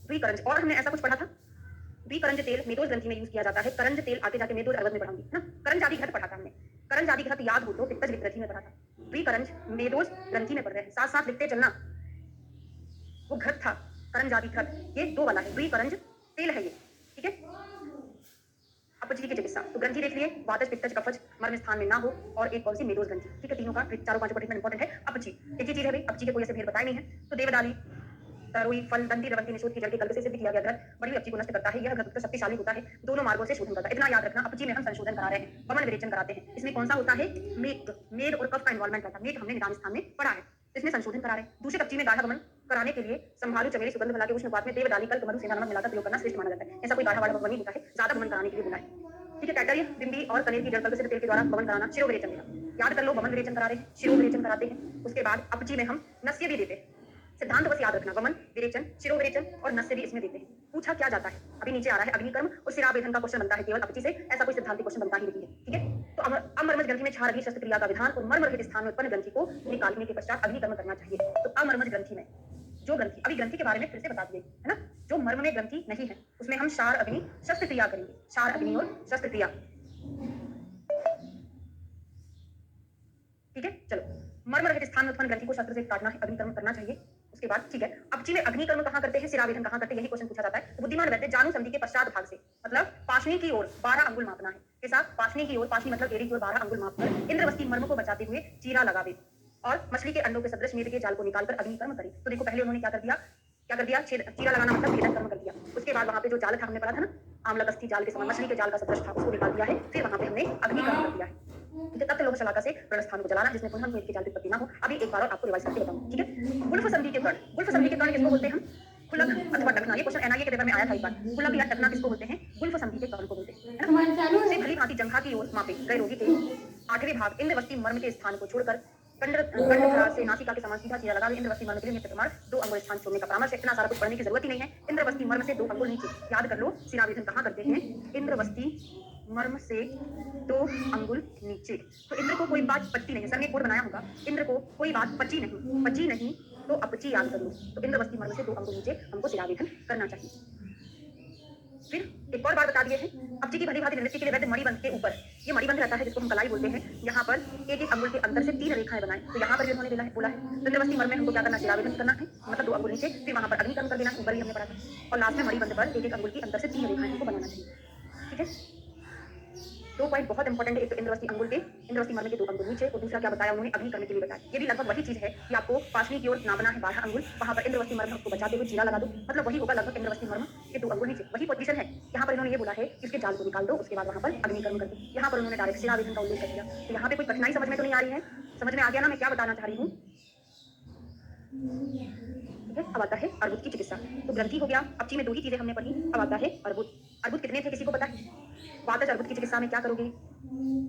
द्विकरंज। और हमने ऐसा कुछ पढ़ा था, द्विकरंज तेल मेदोज ग्रंथि में यूज किया जाता है। करंज तेल आगे जाके मेदोज अरवद में पढ़ाऊंगी, है ना। करंज आदि घट पढ़ा था हमने, करंज आदि घट याद हो तो पित्तज ग्रंथि में पढ़ा था। द्विकरंज मेदोज ग्रंथि में पढ़ रहे हैं, साथ साथ लिखते चलना। वो घट था, करंज आदि घट, ये दो वाला है, द्विकरंज तेल है ये, ठीक है। अपची की चिकित्सा, तो ग्रंथि देख लिए, वातज पित्तज कफज मर्म स्थान में ना हो, और एक कौन सी, मेदोज ग्रंथि, ठीक है। तीनों का चारों पांचों ट्रीटमेंट इंपॉर्टेंट है। अपची एक ही चीज है भाई, अपची के कोई ऐसे भेद बताए नहीं है। तो देवदाली, तरोई, फल, दंती, रवंती, निषूद की जड़ के गल्प से सिद्ध किया गया ग्रंथ बड़ी अपची को नष्ट करता है। यह ग्रंथ उत्तर शक्तिशाली होता है, दोनों मार्गों से शोधन करता है। इतना याद रखना, अपची में हम संशोधन करा रहे हैं, वमन विरेचन कराते हैं। इसमें कौन सा होता है, मेद, मेद और कफ का इन्वॉल्वमेंट रहता है। मेद हमने निदान स्थान में पढ़ा है, इसमें संशोधन करा रहे हैं। दूसरे अपची में गाढ़ा वमन कराने के लिए संभालू, चमेली, सुगंध भला के उष्ण पात में देवदाली, कल्प, मधु, सेंधा, नमक मिलाकर प्रयोग करना श्रेष्ठ माना जाता है। ऐसा कोई गाढ़ा वाला वमन नहीं होता है, ज्यादा वमन कराने के लिए बोला है, ठीक है। कैटरी, बिंदी और कनेर की जड़ कल्प सिद्ध तेल के द्वारा वमन कराना, शिरो विरेचन देना, याद कर लो, वमन विरेचन करा रहे हैं, शिरो विरेचन कराते हैं। उसके बाद अपची में हम नस्य भी देते हैं। सिद्धांत बस याद रखना, वमन विरेचन, शिरो विरेचन और नस्य भी इसमें देते हैं। पूछा क्या जाता है, अभी नीचे आ रहा है, अग्निकर्म और शिरावेधन का क्वेश्चन बनता है केवल अपची से, ऐसा कोई सिद्धांत क्वेश्चन बनता ही नहीं है, ठीक है। तो अमर्मज ग्रंथि में क्षार शस्त्र क्रिया का विधान और मर्म रहित स्थान में उत्पन्न ग्रंथि को निकालने के पश्चात अग्निकर्म करना चाहिए। तो अमर्मज ग्रंथि में जो ग्रंथि, अभी ग्रंथि के बारे में फिर से बता दिए, है ना, जो मर्म में ग्रंथि नहीं है उसमें हम क्षार अग्नि शस्त्र क्रिया करेंगे, क्षार अग्नि और शस्त्र क्रिया, ठीक है। चलो, मर्म रहित स्थान में उत्पन्न ग्रंथि को शस्त्र से काटना है, अग्निकर्म करना चाहिए। उसके बाद ठीक है, अपची में अग्निकर्म कहां करते हैं, शिरावेधन कहां करते हैं, यही क्वेश्चन पूछा जाता है। तो बुद्धिमान वैद्य जानु संधि के पश्चात भाग से, मतलब पाशनी की ओर 12 अंगुल मापना है, के साथ पाशनी की ओर, पाशनी मतलब एड़ी की ओर 12 अंगुल मापकर इंद्रवस्ती मर्म को बचाते हुए चीरा लगावे और मछली के अंडों के सदृश मेद के जाल को निकालकर अग्निकर्म करे। तो देखो पहले उन्होंने क्या कर दिया, चीरा लगाना मतलब भेदन कर्म कर दिया। उसके बाद वहां पे जो जाल था हमने पढ़ा था ना, आमलकस्थी जाल के समान मछली के जाल का सदृश था, उसको निकाल दिया है। फिर वहां पे हमने अग्निकर्म कर दिया है, ठीक है। तब लोह शलाका से रणस्थान को जलाना, जिसमें पुनः मेद के जाल की उत्पत्ति ना हो। अभी एक बार और आपको रिवाइज करके बताऊं, ठीक है। गुल्फ संधि के कर्ण, गुल्फ संधि के कर्ण किसको बोलते हैं हम, खुलक अथवा टकना। ये क्वेश्चन एनआईए के पेपर में आया था एक बार, खुलक या टकना किसको बोलते हैं, गुल्फ संधि के कर्ण को बोलते हैं, है ना। से भली भांति जंघा की ओर मापे गए रोगी के 8वें भाग इंद्रवस्ती मर्म के स्थान को छोड़कर कंडधरा से नासिका के समान सीधा चीरा लगा। इंद्रवस्ती मर्म के लिए नित्य प्रमाण 2 अंगुल स्थान छोड़ने का परामर्श है। इतना सारा कुछ पढ़ने की जरूरत ही नहीं है। इंद्रवस्ती मर्म से 2 अंगुल नीचे, याद कर लो, शिरावेधन कहां करते हैं, इंद्रवस्ती मर्म से 2 अंगुल नीचे। तो इंद्र को कोई बात पची नहीं, सर ने कोड बनाया होगा, इंद्र को कोई बात पची नहीं तो अपची याद कर लो। तो इंद्रवस्ती मर्म से 2 अंगुल नीचे हमको शिरावेधन करना चाहिए। फिर एक और बात बता दिए हैं, अपची की भली भांति निवृत्ति के लिए वैद्य मणिबंध के ऊपर, ये मणिबंध रहता है जिसको हम कलाई बोलते हैं, यहाँ पर एक एक अंगुल के अंदर से 3 रेखाएं बनाएं। तो यहाँ पर भी उन्होंने बोला है इंद्रवस्ती मर्म में हमको क्या करना, शिरावेधन करना है, मतलब 2 अंगुल नीचे, फिर वहां पर अग्निकर्म कर देना, ऊपर ही हमने पढ़ा था। और लास्ट में मणिबंध पर एक एक अंगुल के अंदर से 3 रेखाएं हमको बनाना चाहिए, ठीक है। 2 पॉइंट बहुत इंपॉर्टेंट है, एक तो इंद्रवस्ती अंगुल के, इंद्रवस्ती मर्म के 2 अंगुल नीचे, और दूसरा क्या बताया उन्होंने, अग्निकर्म के लिए बताया। ये भी लगभग वही चीज है कि आपको पाशनी की ओर नापना है 12 अंगुल, वहां पर इंद्रवस्ती मर्म को बचाते हुए चीरा लगा दो, मतलब वही होगा लगभग इंद्रवस्ती मर्म के 2 अंगुल नीचे, वही पोजीशन है। यहाँ पर इन्होंने ये बोला है कि इसके जाल को निकाल दो, उसके बाद वहां पर अग्निकर्म कर दो। यहाँ पर उन्होंने डायरेक्ट शिरावेधन का उल्लेख कर दिया। तो यहाँ पे कोई कठिनाई समझ में तो नहीं आ रही है, समझ में आ गया ना मैं क्या बताना चाह रही हूँ, ठीक है। अब आता है अर्बुद की चिकित्सा। तो ग्रंथि हो गया, अपची में 2 ही चीजें हमने पढ़ी। अब आता है अर्बुद। अर्बुद कितने थे किसी को पता है, वातज अर्बुद की चिकित्सा में क्या करोगे,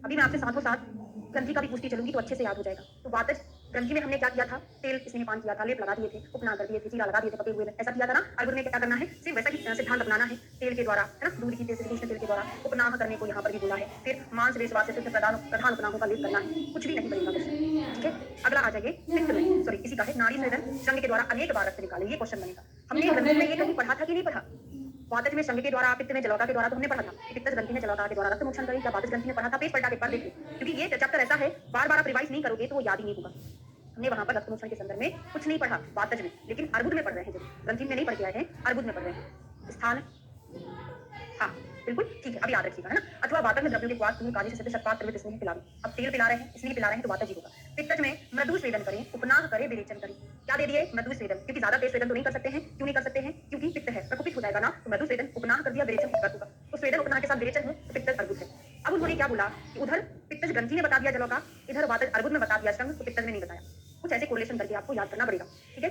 अभी मैं आपसे साथों साथ ग्रंथि का भी पूछती चलूंगी तो अच्छे से याद हो जाएगा। तो वातज ग्रंथि में हमने क्या किया था, तेल स्नेहपान किया था, लेप लगा दिए थे, उपना कर दिए थे, चीरा लगा दिए थे पके हुए, ऐसा किया था ना। अर्बुद में क्या करना है, सिर्फ वैसा ही सिद्धांत अपनाना है, तेल के द्वारा, है ना, दूध की तेल से कृष्ण तेल के द्वारा उपनाह करने को यहाँ पर भी बोला है। फिर मांस रेशवास से प्रधान उपनाहों का लेप करना है, कुछ भी नहीं बनेगा क्वेश्चन, ठीक है। अगला आ जाइए पित्त में, सॉरी इसी का है, नाड़ी स्वेदन शंग के द्वारा अनेक बार रक्त निकाले, ये क्वेश्चन बनेगा। हमने ग्रंथि में ये कहीं पढ़ा था कि नहीं पढ़ा, वातज में शंग के द्वारा, पित्त में जलौका के द्वारा तो हमने पढ़ा था, पित्तज ग्रंथि में जलौका के द्वारा रक्त मोक्षण करें, क्या वातज ग्रंथि में पढ़ा था, पेज पलटा के एक बार देखिए, क्योंकि ये चैप्टर ऐसा है बार बार आप रिवाइज नहीं करोगे तो वो याद ही नहीं होगा। हमने वहां पर रक्त मोचन के संदर्भ में कुछ नहीं पढ़ा वातज में, लेकिन अर्बुद में पढ़ रहे हैं जरूर। ग्रंथि में नहीं पढ़ के आए हैं, अर्बुद में पढ़ रहे हैं। स्थान, हाँ बिल्कुल ठीक है, अब याद रखिएगा, है ना। अथवा वातज में द्रव्यों के क्वाथ तुम्हें काली से शतपात त्रिवृत स्नेह पिलावे। अब तेल पिला रहे हैं, इसलिए पिला रहे हैं तो वातज ही होगा। पित्तज में मृदु स्वेदन करें, उपनाह करे, विरेचन करें। क्या दे दिए? मृदु स्वेदन, क्योंकि ज्यादा तेज स्वेदन तो नहीं कर सकते हैं। क्यों नहीं कर सकते हैं? क्योंकि पित्त है, प्रकोपित हो जाएगा ना, तो मृदु स्वेदन, उपनाह कर दिया, विरेचन कर दूंगा। तो स्वेदन उपनाह के साथ विरेचन हो तो पित्तज अर्बुद है। अब उन्होंने क्या बोला कि उधर पित्तज ग्रंथि में बता दिया जलों का, इधर वातज अर्बुद में बता दिया संग, तो पित्तज में नहीं बताया। कुछ ऐसे कोरिलेशन करके आपको याद करना पड़ेगा, ठीक है।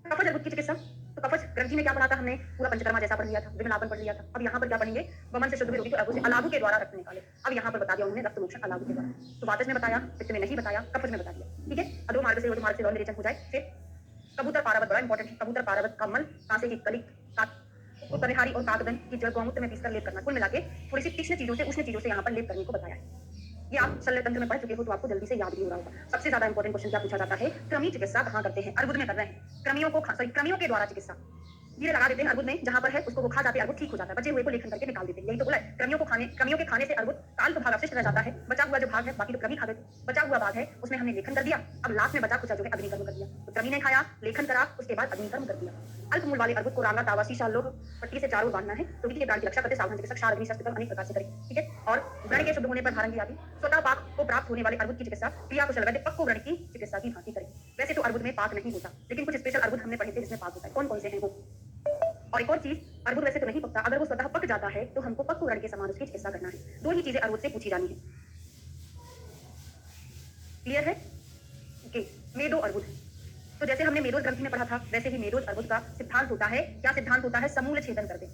कफज अर्बुद की चिकित्सा, तो कफज ग्रंथि में क्या पढ़ा था हमने? पूरा पंचकर्मा जैसा पढ़ लिया था, विमलापन पढ़ लिया था। अब यहाँ पर क्या पढ़ेंगे? वमन से शुद्ध हुए रोगी को अर्बुद से अलाभु के द्वारा रक्त निकाले। अब यहाँ पर बता दिया उन्होंने रक्त मोक्षण अलाभु के द्वारा। तो वातज में बताया, पित्त में नहीं बताया, कफज में बता दिया, ठीक है। अधो मार्ग से विरेचन हो जाए। फिर कबूतर पारावत बड़ा इंपॉर्टेंट है। कबूतर पारावत का मल, कांसे की कली, कनिहारी और काकदन की जड़ गौमूत्र में पीसकर लेप करना। कुल मिला के थोड़ी सी तीक्ष्ण चीजों से, उष्ण चीजों से यहाँ पर लेप करने को बताया है। ये आप शल्य तंत्र में पढ़ चुके हो तो आपको जल्दी से याद भी हो रहा होगा। सबसे ज्यादा इंपॉर्टेंट क्वेश्चन क्या पूछा जाता है? क्रमी चिकित्सा कहाँ करते हैं? अर्बुद में कर रहे हैं। क्रमियों के द्वारा चिकित्सा ये लगा देते हैं अर्बुद में, जहां पर है उसको वो खा जाते हैं, अर्बुद ठीक हो जाता है। बचे हुए को लेखन करके निकाल देते हैं। यही तो बोला है, क्रमियों के खाने से अर्बुद काल तो भाग अवशिष्ट रह जाता है। बचा हुआ जो भाग है, बाकी तो क्रमी खा गए। बचा हुआ भाग है उसमें हमने लेखन कर दिया। अब लास्ट में बचा कुछ जो है अग्निकर्म कर दिया। तो क्रमी ने खाया, लेखन करा, उसके बाद अग्निकर्म कर दिया। अल्प मूल वाले अर्बुद को रांगा, तावा, शीशा, लोह पट्टी से चारों बांधना है। तो के प्राण की रक्षा करते सावधान चिकित्सक क्षार, अग्नि, शस्त्र अनेक प्रकार से करें, ठीक है। और व्रण के शुद्ध होने पर भारंगी आदि स्वतः पाक को प्राप्त होने वाले अर्बुद की चिकित्सा क्रिया कुशल वैद्य पक्को व्रण की चिकित्सा की भांति करें। वैसे तो अर्बुद में पाक नहीं होता, लेकिन कुछ स्पेशल अर्बुद हमने पढ़े थे जिसमें पाक होता है। कौन कौन से हैं वो? और एक और चीज, अर्बुद वैसे तो नहीं पकता, अगर वो स्वतः पक जाता है तो हमको पक्को व्रण के समान उसकी चिकित्सा करना है। दो ही चीजें अर्बुद से पूछी जानी है। क्लियर है? ओके। मेदो अर्बुद, तो जैसे हमने मेदोज ग्रंथि में पढ़ा था, वैसे ही मेदोज अर्बुद का सिद्धांत होता है। क्या सिद्धांत होता है? समूल छेदन कर दे।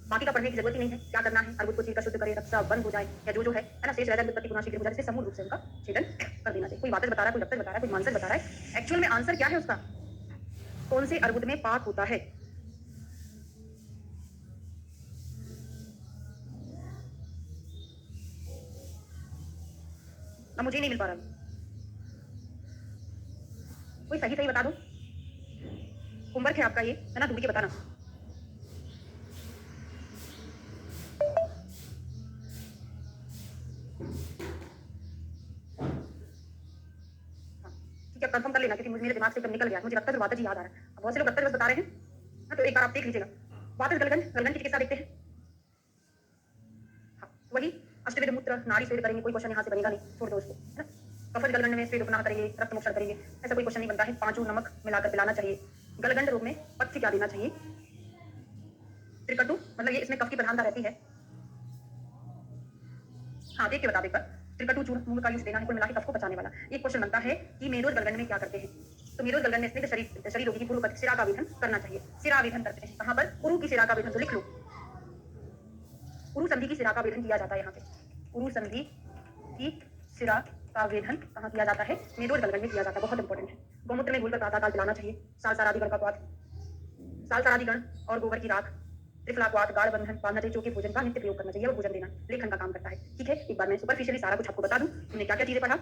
बाकी का पढ़ने की जरूरत ही नहीं है। क्या करना है? अर्बुद को चीर कर शुद्ध करे, रक्त बंद हो जाए, या जो है ना, शेष रह जाए, उत्पत्ति पुनः शीघ्र हो जाए, इससे समूल रूप से उनका छेदन कर देना चाहिए। कोई वातज बता रहा है, कोई रक्त बता रहा है, कोई मानसज बता रहा है। एक्चुअल में आंसर क्या है उसका? कौन से अर्बुद में पाक होता है? अब मुझे नहीं मिल पा रहा, कोई सही सही बता दो। होमवर्क है आपका ये, है ना, दूरी के बताना। ठीक है, कंफर्म कर लेना, क्योंकि मेरे दिमाग से एकदम निकल गया। मुझे लगता है वातज ही याद आ रहा है। अब बहुत से लोग रक्त बस बता रहे हैं, हाँ, तो एक बार आप देख लीजिएगा। वातज गलगन की चिकित्सा देखते हैं। हाँ, वही अष्टविध मूत्र नाड़ी स्वेद करेंगे। कोई क्वेश्चन यहाँ से बनेगा नहीं, छोड़ दो उसको, है ना। कफज गलगंड में स्वेद उपनाह करेंगे, रक्त मोक्षण करेंगे, ऐसा कोई क्वेश्चन नहीं बनता है। पांचों नमक मिलाकर पिलाना चाहिए। गलगंड रोग में पथ्य क्या देना चाहिए? त्रिकटु, मतलब ये इसमें कफ की प्रधानता रहती है। हाँ, देख के बता दो एक बार। त्रिकटु चूर्ण मूंग का यूज देना है, कुल मिला के कफ को बचाने वाला। एक क्वेश्चन बनता है कि मेदोज गलगंड में क्या करते हैं? तो मेदोज गलगंड में स्निग्ध शरीर रोगी की पूर्व सिरा का वेधन करना चाहिए। सिरा वेधन करते हैं कहाँ पर? उरु की सिरा का वेधन, तो लिख लो। उरु संधि की सिरा का वेधन किया जाता है यहाँ पे। उरु संधि की सिरा का वेधन कहाँ किया जाता है? मेदोज गलगंड में किया जाता है। बहुत इंपॉर्टेंट है। गौमूत्र में घोलकर प्रातःकाल पिलाना चाहिए। साल सारादि गण का क्वाथ, साल सारादि गण और गोबर की राख, त्रिफला क्वाथ, गाढ़ बंधन बांधना चाहिए, जो कि भोजन का नित्य प्रयोग करना चाहिए। वो भोजन देना लेखन का काम करता है, ठीक है। एक बार मैं सुपरफिशियली सारा कुछ आपको बता दूं। हमने क्या क्या चीजें पढ़ा?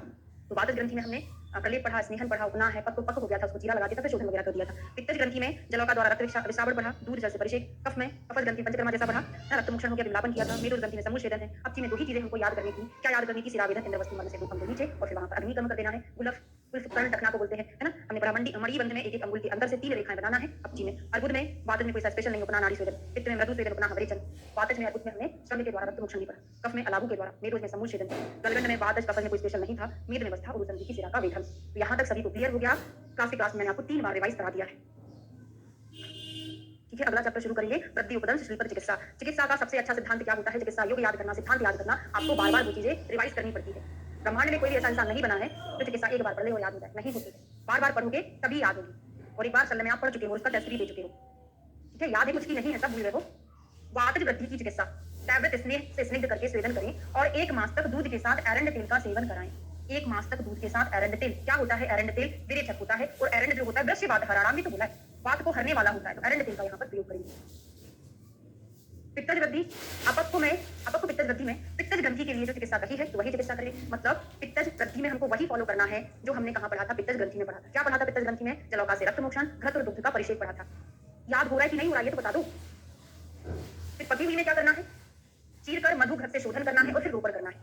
तो वातज ग्रंथि में हमने कलेप पढ़ा, स्नेहन पढ़ा, उपनाह है, पक हो गया था, उसको चीरा लगा दिया था, फिर शोधन वगैरह कर दिया था। पित्तज ग्रंथि में जलों का द्वारा रक्त विश्रावण पढ़ा, दूध जल से परिषेक। कफ में कफज ग्रंथि पंचकर्मा जैसा पढ़ा, रक्त मोक्षण हो गया, विलापन किया था। मेदोज ग्रंथि में समूल छेदन है। अब में दो ही चीजें हमको याद करनी थी। क्या याद करनी थी? सिरावेदन, इंद्रवस्तु मन से दो अंगुल नीचे, और फिर वहां पर अग्निकर्म कर देना है। गुलफ कर्ण टखना को बोलते हैं, है ना। हमने पढ़ा मणिबंध में एक एक अंगुल के अंदर से 3 रेखाएं बनाना है। अब जी में अर्बुद में वातज में कोई स्पेशल नहीं, उपना नाड़ी स्वेदन। पित्त में मृदु स्वेदन, उपना विरेचन। वातज में अर्बुद में हमने श्रम के द्वारा रक्त मोक्षण नहीं पढ़ा। कफ में अलाभु के द्वारा, मेदोज में समूल छेदन। गलगंड में वातज, कफज में कोई स्पेशल नहीं था। मेद में अवस्था, उरु संधि की सिरा का वेधन। तो यहाँ तक सभी को क्लियर हो गया। क्लास में मैंने आपको 3 बार रिवाइज करा दिया है, ठीक है। अगला चैप्टर शुरू करेंगे, वृद्धि उपदंश श्रीपद चिकित्सा। चिकित्सा का सबसे अच्छा सिद्धांत क्या होता है? चिकित्सा योग याद करना, सिद्धांत याद करना। आपको बार बार वो चीजें रिवाइज करनी पड़ती है। ब्रह्मांड में कोई भी ऐसा इंसान नहीं बना है जो चिकित्सा एक बार पढ़ ले और याद हो जाए, नहीं होती है। बार बार पढ़ोगे तभी याद होगी। और एक बार शल्य में आप पढ़ चुके हो, उसका टेस्ट भी दे चुके हो, ठीक है। याद है कुछ की नहीं है, सब भूल रहे हो। वातज वृद्धि की चिकित्सा, टैबलेट स्नेह से स्निग्ध करके स्वेदन करें और 1 मास तक दूध के साथ एरंड तेल का सेवन कराएं। 1 मास तक दूध के साथ एरंड तेल। क्या होता है एरंड तेल? विरेचक होता है, और एरंड जो होता है वृश्चिवात, हराराम भी तो बोला है, वात को हरने वाला होता है। तो एरंड तेल का यहाँ पर प्रयोग करेंगे। पित्तज वृद्धि, अपक्व पित्तज वृद्धि में पित्तज ग्रंथि के लिए जो चिकित्सा कही है, तो वही चिकित्सा करें। मतलब पित्तज वृद्धि में हमको वही फॉलो करना है जो हमने कहाँ पढ़ा था? पित्तज ग्रंथि में पढ़ा था। क्या पढ़ा था पित्तज ग्रंथि में? जलौका से रक्त मोक्षण, घृत और दुग्ध का परिषेक पढ़ा था। याद हो रहा है कि नहीं हो रहा है ये तो बता दो। फिर पकी हुई में क्या करना है? चीर कर मधु घृत से शोधन करना है और फिर रोपर करना है,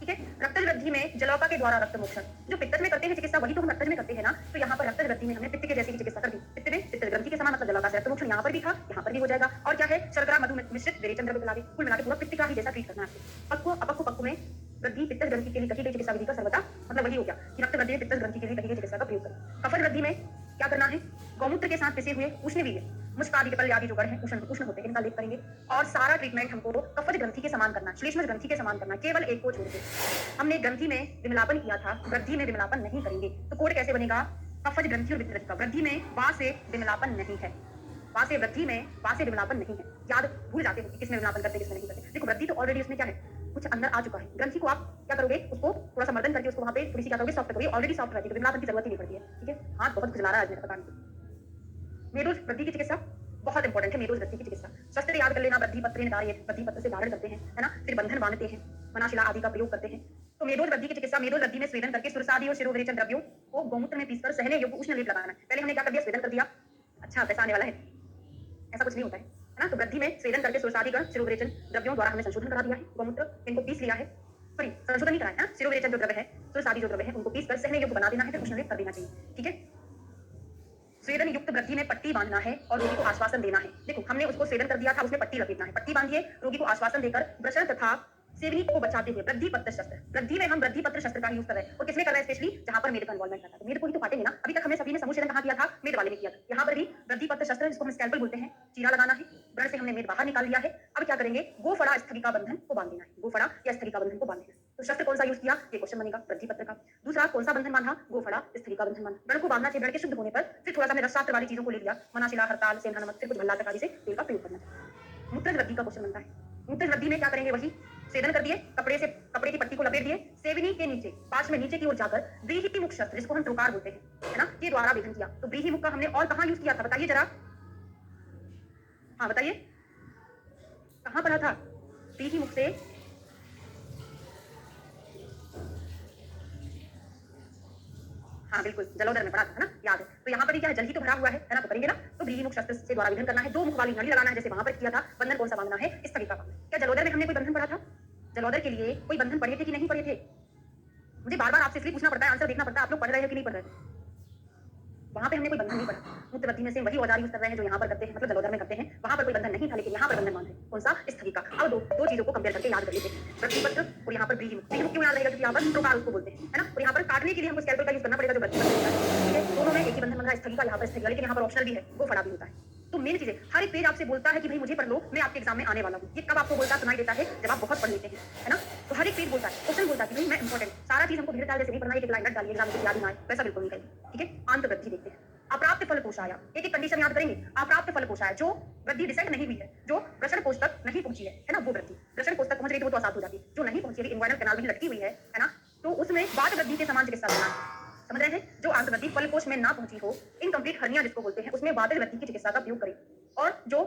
ठीक है। रक्तज वृद्धि में जलौका के द्वारा रक्त मोक्षण, जो पित्तज में करते हैं चिकित्सा, वही तो हम रक्तज में करते हैं ना। तो यहाँ पर वृद्धि में हमने पित्त के जैसी की चिकित्सा कर दी। पित्त में पित्त ग्रंथि के समान मतलब जलावकाश रक्तमोक्षण यहाँ पर भी था, यहाँ पर भी हो जाएगा। और क्या है, शर्करा मधु मिश्रित विरेचन द्रव्य पिला दे। कुल मिला के पूरा पित्त का ही जैसा ट्रीट करना है आपको। पक्व अपक्व पक्व में वृद्धि पित्त ग्रंथि के लिए कही गई चिकित्सा विधि का सर्वथा मतलब वही हो गया कि रक्त वृद्धि में पित्त ग्रंथि के लिए कही गई चिकित्सा का प्रयोग करें। कफन वृद्धि में क्या करना है, गौमूत्र के साथ पिसे हुए उष्णवीर्य मुस्कादि विकल आदि जो गण है उष्ण उष्ण होते हैं इनका लेप करेंगे। और सारा ट्रीटमेंट हमको कफज ग्रंथि के समान करना है, श्लेष्मज ग्रंथि के समान करना है, केवल एक को छोड़ के। हमने ग्रंथि में विमलापन किया था, वृद्धि में विमलापन नहीं करेंगे। तो कोड कैसे बनेगा, कफज ग्रंथि और वितरज का। वृद्धि में वा से विमलापन नहीं है, वा से वृद्धि में वा से विमलापन नहीं है। याद भूल जाते हो कि किसमें विमलापन करते किसमें नहीं करते। देखो वृद्धि तो ऑलरेडी उसमें क्या है, कुछ अंदर आ चुका है। ग्रंथि को आप क्या करोगे, उसको थोड़ा सा मर्दन करके उसको वहां पे थोड़ी सी क्या करोगे, सॉफ्ट करोगे। ऑलरेडी सॉफ्ट रहती है तो विमलापन की जरूरत ही नहीं पड़ती है। ठीक है, हाथ बहुत खुजला रहा है आज मेरा, पता नहीं। मेरुज वृद्धि की चिकित्सा बहुत इंपॉर्टेंट है। मेरुज वृद्धि की चिकित्सा शस्त्र याद कर लेना, वृद्धि पत्र धारित, वृद्धि पत्र से धारण करते हैं, है ना, फिर बंधन बांधते हैं, मनाशिला आदि का प्रयोग करते हैं। तो मेरुज वृद्धि की चिकित्सा, मेरुज वृद्धि में स्वेदन करके सुरसादी और शिरोविरेचन द्रव्यों को गौमूत्र में पीसकर सहने योग्य उष्ण लेप लगाना है। पहले हमने क्या कर दिया, स्वेदन कर दिया। अच्छा पैसा आने वाला है, ऐसा कुछ नहीं होता है ना। तो वृद्धि में स्वेदन करके सुरसादी गण शिरोविरेचन द्रव्यों द्वारा हमने संशोधन करा दिया है। गौमूत्र इनको पीस लिया है, सॉरी संशोधन नहीं कराया है। शिरोविरेचन जो द्रव्य है, सुरसादी जो द्रव्य है, उनको पीसकर सहने योग्य बना देना है, फिर उष्ण लेप कर देना चाहिए। ठीक है, स्वेदन युक्त वृद्धि में पट्टी बांधना है और रोगी को आश्वासन देना है। देखो हमने उसको स्वेदन कर दिया था, उसमें पट्टी लपेटना है। पट्टी बांधिए, रोगी को आश्वासन देकर ब्रशर तथा सेवनी को बचाते हुए वृद्धि पत्र शस्त्र। वृद्धि में हम वृद्धि पत्र शस्त्र का यूज कर रहे हैं। और किसमें कर रहे हैं, स्पेशली जहां पर मेड का इन्वॉल्वमेंट रहता है। मेड को ही तो काटेंगे ना। अभी तक हमने सभी ने समूह छेदन कहां किया था, मेड वाले में किया था। यहाँ पर भी वृद्धि पत्र शस्त्र जिसको हम स्कैल्पल बोलते हैं, चीरा लगाना है। ब्लड से हमने मेड बाहर निकाल लिया है। अब क्या करेंगे, गोफड़ा स्थगिका बंधन को बांध देना है। गोफड़ा या स्थगिका बंधन को बांध देना है। तो शस्त्र कौन सा यूज किया, ये क्वेश्चन बनेगा वृद्धि पत्र का। दूसरा कौन सा बंधन बांधा, गोफड़ा स्थगिका बंधन बांधा। ब्लड को बांधना चाहिए, ब्लड के शुद्ध होने पर। फिर थोड़ा सा मैंने रसशास्त्र वाली चीजों को ले लिया, मनाशिला हड़ताल सेंधा नमक, फिर कुछ भल्ला तक आदि से तेल का प्रयोग करना चाहिए। मूत्रज वृद्धि का क्वेश्चन बनता है। मूत्रज वृद्धि में क्या करेंगे, वही सेदन कर दिए, कपड़े की पट्टी को लपेट दिए, सेवनी के नीचे पास में नीचे की ओर जाकर व्रीहि मुख शस्त्र जिसको हम ट्रोकार बोलते हैं, है ना, के द्वारा वेधन किया। तो व्रीहि मुख का हमने और कहां यूज किया था, बताइए जरा। हाँ बताइए कहां पढ़ा था, व्रीहि मुख से हाँ बिल्कुल जलोदर में पढ़ा था ना, याद है। तो यहाँ पर क्या है, जल ही तो भरा हुआ है ना, तो करेंगे ना। तो व्रीहि मुख शस्त्र से द्वारा विधन करना है। दो मुख वाली नली लगाना है जैसे वहां पर किया था। बंधन कौन सा बांधना है, स्थगिका का। क्या जलोदर में हमने कोई बंधन पढ़ा था, जलोदर के लिए कोई बंधन पढ़े थे कि नहीं पढ़े थे। मुझे बार बार आपसे इसलिए पूछना पड़ता है, आंसर देखना पड़ता है आप लोग पढ़ रहे हो कि नहीं पढ़ रहे। वहां पे हमने कोई बंधन नहीं पढ़ा। मूत्र वृद्धि में से वही औजार यूज कर रहे हैं जो यहाँ पर करते हैं, मतलब जलोदर में करते हैं। वहां पर कोई बंधन नहीं था, लेकिन यहाँ पर बंधन बांधे। कौन सा, स्थगिका। अब दो चीजों को कंपेयर करके याद कर लेते हैं, वृद्धि पत्र और यहाँ पर व्रीहि मुख। व्रीहि मुख क्यों याद रहेगा, क्योंकि यहाँ पर ट्रोकार उसको बोलते हैं, है ना। और यहाँ पर काटने के लिए हमको स्कैल्पल का यूज करना पड़ेगा जो वृद्धि पत्र होता है। ठीक है, दोनों में एक ही बंधन बन रहा है, स्थगिका यहाँ पर स्थगिका, लेकिन यहाँ पर ऑप्शनल भी है, वो फड़ा भी होता है। तो मेन चीज है, हर एक पेज आपसे बोलता है कि भाई मुझे पढ़ लो, मैं आपके एग्जाम में आने वाला हूँ। ये कब आपको बोलता सुनाई देता है, जब आप बहुत पढ़ लेते हैं, है ना। तो हर एक पेज बोलता है, क्वेश्चन बोलता है कि भाई मैं इंपॉर्टेंट, सारा चीज हमको भीड़ डाल जैसे नहीं पढ़ना है, एक लाइन डालिए एग्जाम में याद ना आए, वैसा बिल्कुल नहीं करेंगे। ठीक है, आंत वृद्धि देखते हैं। अप्राप्त फल कोशाया, एक एक कंडीशन याद करेंगे। अप्राप्त फल कोशाया, जो वृद्धि डिसेंट नहीं हुई है, जो वृषण कोष तक नहीं पहुंची है ना, वो वृद्धि। वृषण कोष तक पहुंच गई तो वो तो आसाद हो जाती है। जो नहीं पहुंची है, इन्वायरल कैनाल में लटकी हुई है ना, तो उसमें बाद वृद्धि के समान चिकित्सा करना है। समझ रहे हैं, जो आंत वृद्धि फल कोष में ना पहुंची हो, इनकम्प्लीट हर्निया जिसको बोलते हैं, उसमें वातज वृद्धि की चिकित्सा का प्रयोग करें। और जो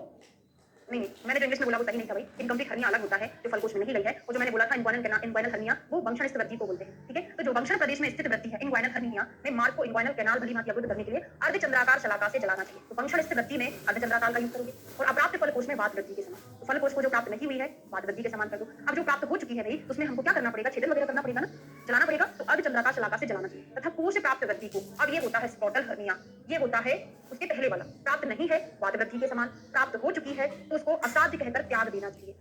नहीं मैंने जो इंग्लिश में बोला वो सही नहीं था भाई। इनकम्प्लीट हर्निया अलग होता है जो फलकोश में नहीं गई है, और जो मैंने बोला था इनग्वाइनल हर्निया, वो वंशण स्थित वृद्धि को बोलते हैं। ठीक है, तो जो वंशण प्रदेश में स्थित वृद्धि है इनग्वाइनल हर्निया में मार्ग को इनग्वाइनल कैनाल भली भांति अवरुद्ध करने के लिए अर्धचंद्राकार शलाका से जलाना चाहिए। तो वंशण स्थित वृद्धि में अर्धचंद्राकार का यूज करोगे। और अप्राप्त फलकोश में वात वृद्धि के समान, तो फलकोश को जो प्राप्त नहीं हुई है वात वृद्धि के समान कर दो। अब जो प्राप्त हो चुकी है भाई, उसमें हमको क्या करना पड़ेगा, छेदन वगैरह करना पड़ेगा ना, जलाना पड़ेगा। तो अर्धचंद्राकार शलाका से जलाना चाहिए। तथा कोश प्राप्त वृद्धि को, अब ये होता है स्पॉटल हर्निया, ये होता है उसके पहले वाला। प्राप्त नहीं है वात वृद्धि के समान, प्राप्त हो चुकी है तो उसको असाध्य कहकर त्याग देना चाहिए।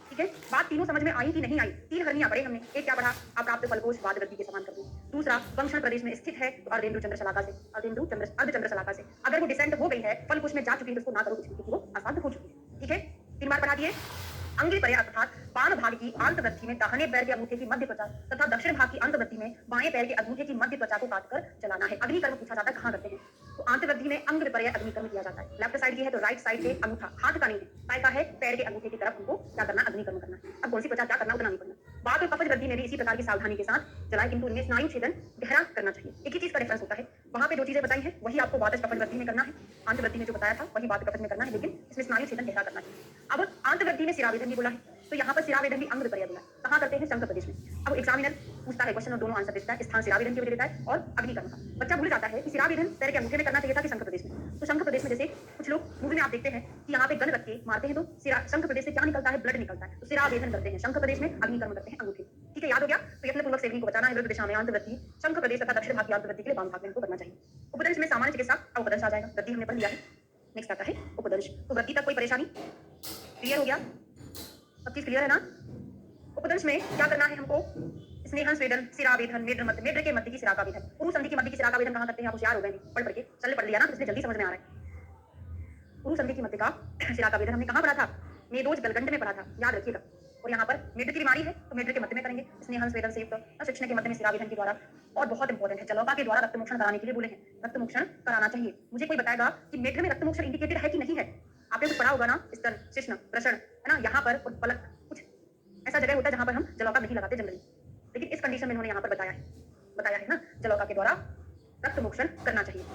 ठीक है, बात तीनों समझ में आई कि नहीं आई। तीन हर्निया पढ़े हमने। एक क्या पढ़ा, अप्राप्त फलकोश वात वृद्धि के समान कर दो। दूसरा वंशण प्रदेश में स्थित है तो अर्धेंदु चंद्र शलाका से, अर्धचंद्र शलाका से। अगर वो डिसेंट हो गई है, फलकोश में जा चुकी है, तो उसको ना करो कुछ भी, क्योंकि वो असाध्य हो चुकी है। ठीक है, 3 बार पढ़ा दिए। अंगी पर्याय अर्थात बाण भाग की आंत वृद्धि में दाहिने पैर के अंगूठे की मध्य त्वचा तथा दक्षिण भाग की अंत वृद्धि में बाएं पैर के अंगूठे की मध्य त्वचा को काटकर जलाना है। अग्निकर्म पूछा जाता है कहां करते हैं, तो आंत वृद्धि में अंग विपर्य अग्निकर्म किया जाता है। लेफ्ट साइड की है तो राइट साइड के अंगूठा, हाथ का नहीं है, पैर का है, पैर के अंगूठे की तरफ हमको क्या करना, अग्निकर्म करना है। अब कौन सी त्वचा क्या करना उतना नहीं पड़ना। बाद में कफज वृद्धि में भी इसी प्रकार की सावधानी के साथ जलाए, किंतु इनमें स्नायु छेदन गहरा करना चाहिए। एक ही चीज का डिफरेंस होता है, वहां पे जो चीजें बताई है वही आपको वातज कफज वृद्धि में करना है। आंत वृद्धि में जो बताया था वही वात कफज में करना है, लेकिन इसमें स्नायु छेदन गहरा करना चाहिए। अब आंत वृद्धि में शिरावेदन भी बोला है, तो यहाँ पर शिरावेदन भी अंग विपर्य बोला। कहाँ करते हैं, शंख प्रदेश में। अब एग्जामिनर पूछता है क्वेश्चन और दोनों आंसर देता है, स्थान शिरावेदन की वजह देता है और अग्निकर्म का। बच्चा भूल जाता है कि शिरावेदन पैर के अंगूठे में करना चाहिए था कि शंख प्रदेश में। तो शंख प्रदेश में जैसे कुछ लोग मूवी में आप देखते हैं कि यहाँ पे गन रख के मारते हैं, तो शंख प्रदेश से क्या निकलता है, ब्लड निकलता है। तो शिरावेदन करते हैं शंख प्रदेश में, अग्निकर्म करते हैं अंगूठे। ठीक है, याद हो गया। तो यत्न पूर्वक सेवनी को बचाना है, विरुद्ध दिशा में आंत वृद्धि, शंख प्रदेश तथा दक्षिण भाग की आंत वृद्धि के लिए वाम भाग में हमको करना चाहिए। उपदंश में सामान्य चिकित्सा, अब उपदंश आ जाएगा, वृद्धि हमने पढ़ लिया है। नेक्स्ट आता है उपदंश। तो वृद्धि तक कोई परेशानी क्लियर हो गया, सब चीज क्लियर है ना। उपदंश में क्या करना है हमको, स्नेहन स्वेदन सिरावेदन मेड्र मध्य, मेड्र के मध्य की सिरा का वेदन, पुरु संधि की मध्य की सिरा का वेदन कहां करते हैं, आप होशियार हो गए पढ़ पढ़ के, चल पढ़ लिया ना, तो इसलिए जल्दी समझ में आ रहा है। पुरु संधि की मध्य का सिरा का वेदन हमने कहां पढ़ा था, मेदोज गलगंड में पढ़ा था, याद रखिएगा। और यहाँ पर मेड्र की बीमारी है तो मेड्र के मध्य में करेंगे, स्नेहन स्वेदन से युक्त शिक्षण के मध्य में सिरावेदन के द्वारा। और बहुत इंपॉर्टेंट है, जलौका के द्वारा रक्त मोक्षण कराने के लिए बोले हैं, रक्त मोक्षण कराना चाहिए। मुझे कोई बताएगा कि मेड्र में रक्त मोक्षण इंडिकेटेड है कि नहीं है। आपने कुछ पढ़ा होगा ना, स्तन शिश्न प्रसरण है ना, यहाँ पर पलक कुछ ऐसा जगह होता है जहां पर हम जलौका नहीं लगाते जनरली, लेकिन इस कंडीशन में इन्होंने यहाँ पर बताया है ना, जलौका के द्वारा रक्त मोक्षण करना चाहिए।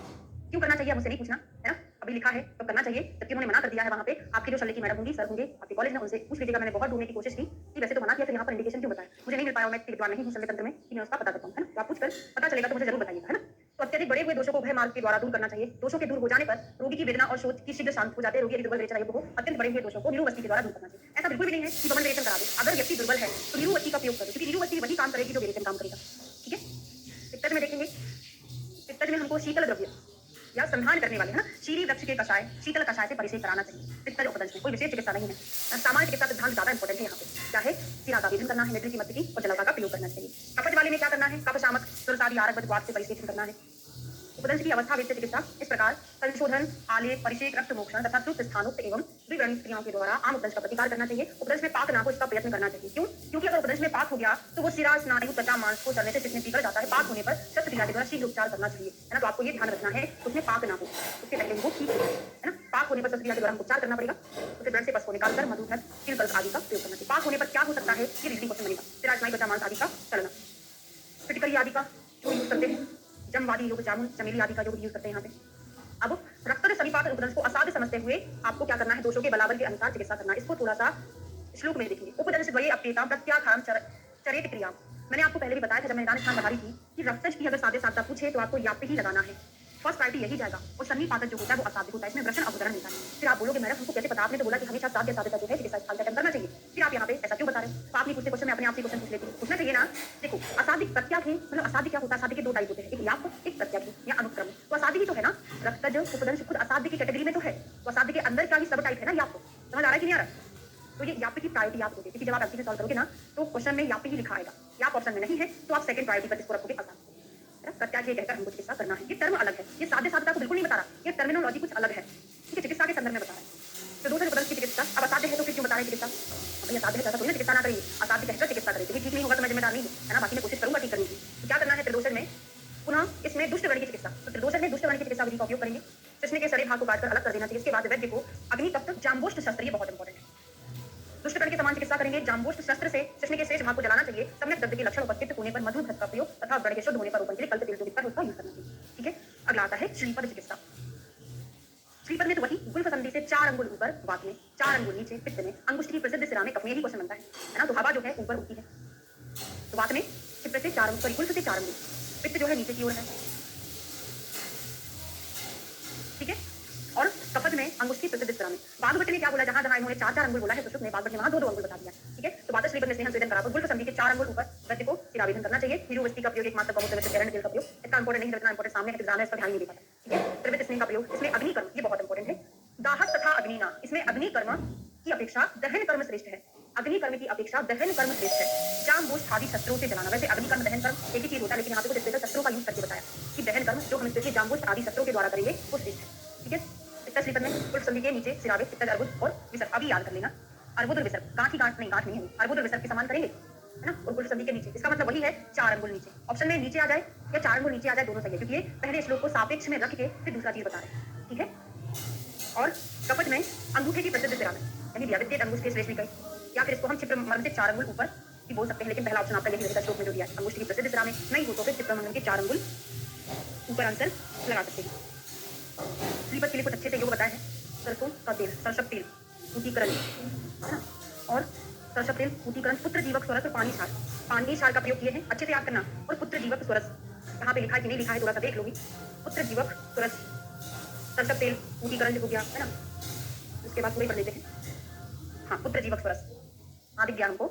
क्यों करना चाहिए मुझसे नहीं पूछना है ना, अभी लिखा है तो करना चाहिए, जबकि उन्होंने मना कर दिया है। वहां पे आपके जो शल्य की मैडम होंगी, सर होंगे आपके कॉलेज में, उनसे पूछ लीजिएगा। मैंने बहुत ढूंढने की कोशिश की कि वैसे तो मना किया, फिर यहाँ पर इंडिकेशन क्यों बताया, मुझे नहीं मिल पाया। मैं विद्वान नहीं हूँ शल्य तंत्र में कि मैं उसका पता करता हूँ, है ना। तो आप पूछकर पता चलेगा तो मुझे जरूर बताइएगा, है ना। तो अत्यधिक बढ़े हुए दोषों को भय मार्ग के द्वारा दूर करना चाहिए। दोषों के दूर हो जाने पर रोगी की वेदना और शोध की शीघ्र शांत हो जाते हैं। रोगी यदि दुर्बल विवेचना योग्य हो, अत्यंत बढ़े हुए दोषों को नीरुवस्ती के द्वारा दूर करना चाहिए। ऐसा बिल्कुल भी नहीं है कि वमन विवेचन करा दो, अगर व्यक्ति दुर्बल है तो नीरुवस्ती का प्रयोग करो, क्योंकि नीरुवस्ती वही काम करेगी जो विवेचन काम करेगा। ठीक है, पित्तज में देखेंगे, पित्तज में हमको शीतल द्रव्य या संधान करने वाले है ना, शीरी वृक्ष के कषाय, शीतल कषाय से परिचय कराना चाहिए। पित्तज उपदंश में कोई विशेष चिकित्सा नहीं है, सामान्य चिकित्सा सिद्धांत ज्यादा इंपॉर्टेंट है यहाँ पे। क्या है, सिरा का वेदन करना है, मेड्र की मध्य की, और जलौका का प्रयोग करना चाहिए। कपज वाले में क्या करना है, कफ शामक सुरसादी आरक वात से परिचय करना है। उपदंश की अवस्था वेद चिकित्सा इस प्रकार संशोधन, आलेप, परिषेक, रक्त मोक्षण तथा सूक्त स्थानोक्त एवं द्विवरणित क्रियाओं के द्वारा आम उपदंश का प्रतिकार करना चाहिए। उपदंश में पाक ना हो इसका प्रयत्न करना चाहिए। क्यों? क्योंकि अगर उपदंश में पाक हो गया तो वो सिरा स्नायु त्वचा मांस को चलने से जिसमें बिगड़ जाता है। पाक होने पर शस्त्रक्रिया के द्वारा शीघ्र उपचार करना चाहिए, है ना। तो आपको ये ध्यान रखना है उसमें पाक ना हो, उसके पहले वो ठीक है ना। पाक होने पर शस्त्रक्रिया के द्वारा उपचार करना पड़ेगा, उसे ब्लड से पस को निकालकर मधुमत तिलकल्प आदि का प्रयोग करना चाहिए। पाक होने पर क्या हो सकता है, ये रीजनिंग क्वेश्चन बनेगा। सिरा स्नायु त्वचा मांस आदि का चलना, क्रिटिकली आदि का जो यूज करते हैं, जमवादी योग, जामुन चमेली आदि का योग यूज करते हैं यहाँ पे। अब रक्त समीपात उपदंश को असाध्य समझते हुए आपको क्या करना है, दोषों के बराबर के अनुसार चिकित्सा करना। इसको थोड़ा सा श्लोक में देखेंगे। उपदंश द्वये अप्येतां प्रत्याखारं चरेत क्रिया। मैंने आपको पहले भी बताया था जब मैं निदान स्थान बता रही थी कि रक्तज की अगर सादे साधता पूछे तो आपको याप्य ही लगाना है, फर्स्ट प्रायोरिटी यही जाएगा। और सन्निपातक जो होता है वो असाध्य होता है, इसमें वृषण अवतरण मिलता है। फिर आप बोलोगे मैडम हमको कैसे पता, आपने तो बोला कि हमेशा साध्य साध्यता जो है चिकित्सा स्थल का करना चाहिए, फिर आप यहाँ पे ऐसा क्यों बता रहे हो। तो आपने पूछते क्वेश्चन में अपने आप से क्वेश्चन पूछ लेते हैं, पूछना चाहिए ना। देखो असाध्य प्रत्याख है, मतलब असाध्य क्या होता है, असाध्य के दो टाइप होते हैं, एक याप एक प्रत्याख या अनुक्रम। तो असाध्य ही तो है ना, रक्तज उपदंश खुद असाध्य की कैटेगरी में तो है, तो असाध्य के अंदर का ही सब टाइप है ना याप। समझ आ रहा है कि नहीं आ रहा है। तो ये याप की प्रायोरिटी याद होगी, क्योंकि जब आप एमसीक्यू सॉल्व करोगे ना तो क्वेश्चन में याप ही लिखा आएगा, याप ऑप्शन में नहीं है तो आप सेकंड प्रायोरिटी पर इसको रखोगे असाध्य। प्रत्याख्य कहकर हमको चिकित्सा करना है, ये टर्म अलग है, ये साध्य साधता को बिल्कुल नहीं बता रहा, ये टर्मिनोलॉजी कुछ अलग है, ठीक है, चिकित्सा के संदर्भ में बता रहा है। तो दूसरे उपदंश की चिकित्सा, अब असाध्य है तो फिर क्यों बता रहे हैं चिकित्सा, अब ये असाध्य है तो चिकित्सा ना करिए, असाध्य कहकर चिकित्सा करेंगे, ठीक नहीं होगा तो मैं जिम्मेदार नहीं हूँ, है ना। बाकी मैं कोशिश करूंगा ठीक करने की। तो क्या करना है त्रिदोषण में, पुनः इसमें दुष्ट वर्ण की चिकित्सा, तो त्रिदोषण में दुष्ट वर्ण की चिकित्सा विधि का उपयोग करेंगे। कृष्ण के सरे भाग को काटकर अलग कर देना चाहिए। इसके बाद वैद्य को अग्नि तप्त जाम्बोष्ट शस्त्र, ये बहुत इंपॉर्टेंट है, दुष्ट कण के समान चिकित्सा करेंगे। जाम्बोष्ट शस्त्र से कृष्ण के शेष भाग को जलाना चाहिए। सम्यक दर्द के लक्षण उपस्थित होने पर मधु घृत का प्रयोग तथा व्रण के शुद्ध होने पर रोपण के लिए कल्प तेल जो बिकता है उसका यूज करना चाहिए, ठीक है। अगला आता है श्रीपद चिकित्सा। श्रीपद में तो वही गुल्फ संधि से 4 अंगुल ऊपर वात में, 4 अंगुल नीचे पित्त में, अंगुष्ठ की प्रसिद्ध सिरा में, कफ में, यही क्वेश्चन बनता है ना। तो हवा जो है ऊपर उठती है, तो वात में चित्र से 4 अंगुल, गुल्फ से 4 अंगुल, पित्त जो है नीचे की ओर है, ठीक है। और कफज में अंगुष्ठी प्रसिद्ध सिरा में। बागवट ने क्या बोला, जहां जहां इन्होंने 4-4 अंगुल बोला है सुश्रुत ने, बागवट ने वहां 2-2 अंगुल बता दिया, ठीक है। तो बादल श्रीपद में स्नेहन स्वेदन करा, गुल्फ संधि के 4 अंगुल ऊपर वृत्ति को सिरावेदन करना चाहिए। नीरुवस्ती का प्रयोग एकमात्र बहुत चरण तेल का प्रयोग, इतना इंपॉर्टेंट नहीं रखना, इंपॉर्टेंट सामने एग्जाम है, इस पर ध्यान नहीं दे पाता, ठीक है। त्रिवृत स्नेह का प्रयोग, इसमें अग्नि कर्म, ये बहुत इंपॉर्टेंट है। दाहक तथा अग्निना, इसमें अग्नि कर्म की अपेक्षा दहन कर्म श्रेष्ठ है, अग्नि कर्म की अपेक्षा दहन कर्म श्रेष्ठ है। जाम्बोष्ठ आदि शस्त्रों से जलाना, वैसे अग्नि कर्म दहन कर्म एक ही चीज होता है, लेकिन यहाँ पे कुछ स्पेशल शस्त्रों का यूज करके बताया कि दहन कर्म जो हम स्पेशली जाम्बोष्ठ आदि शस्त्रों के द्वारा करेंगे वो श्रेष्ठ है, ठीक है। पित्त श्रीपद में कुल संधि के नीचे सिरावे, पित्तज, अर्बुद और विसर्ग, अभी याद कर लेना। अर्बुद और विसर्ग, गांठ ही गांठ नहीं, गांठ नहीं है, अर्बुद और विसर्ग के समान करेंगे, है ना। और कुल संधि के नीचे, इसका मतलब वही है 4 अंगुल नीचे। ऑप्शन में नीचे आ जाए या 4 अंगुल नीचे आ जाए, दोनों सही है, क्योंकि ये पहले श्लोक को सापेक्ष में रख के फिर दूसरा चीज बता रहे हैं, ठीक है। और कपज में अंगूठे की प्रसिद्ध सिरा में, यानी व्यावृत्त अंगुष्ठ के श्रेष्ठ भी कहे, या फिर इसको हम क्षिप्र मर्म से 4 अंगुल ऊपर भी बोल सकते हैं, लेकिन पहला ऑप्शन आपका यही रहेगा श्लोक में जो दिया है, अंगुष्ठ की प्रसिद्ध सिरा में। नहीं हो तो फिर क्षिप्र मर्म के 4 अंगुल ऊपर आंसर लगा सकते हैं। श्रीपद के लिए कुछ अच्छे से योग बताए हैं, सरसों का तेल, सरसव तेल, ऊटीकरण, है ना। और सरसव तेल, ऊटीकरण, पुत्र जीवक स्वरस और पानी छाल, पानी छाल का प्रयोग किए हैं, अच्छे से याद करना। और पुत्र जीवक स्वरस यहाँ पे लिखा है कि नहीं लिखा है, थोड़ा सा देख लोगी। पुत्र जीवक स्वरस, सरसव तेल, ऊटीकरण हो गया, है ना। उसके बाद पूरे पढ़ लेते हैं। हाँ, पुत्र जीवक स्वरस, हाँ दिख गया हमको,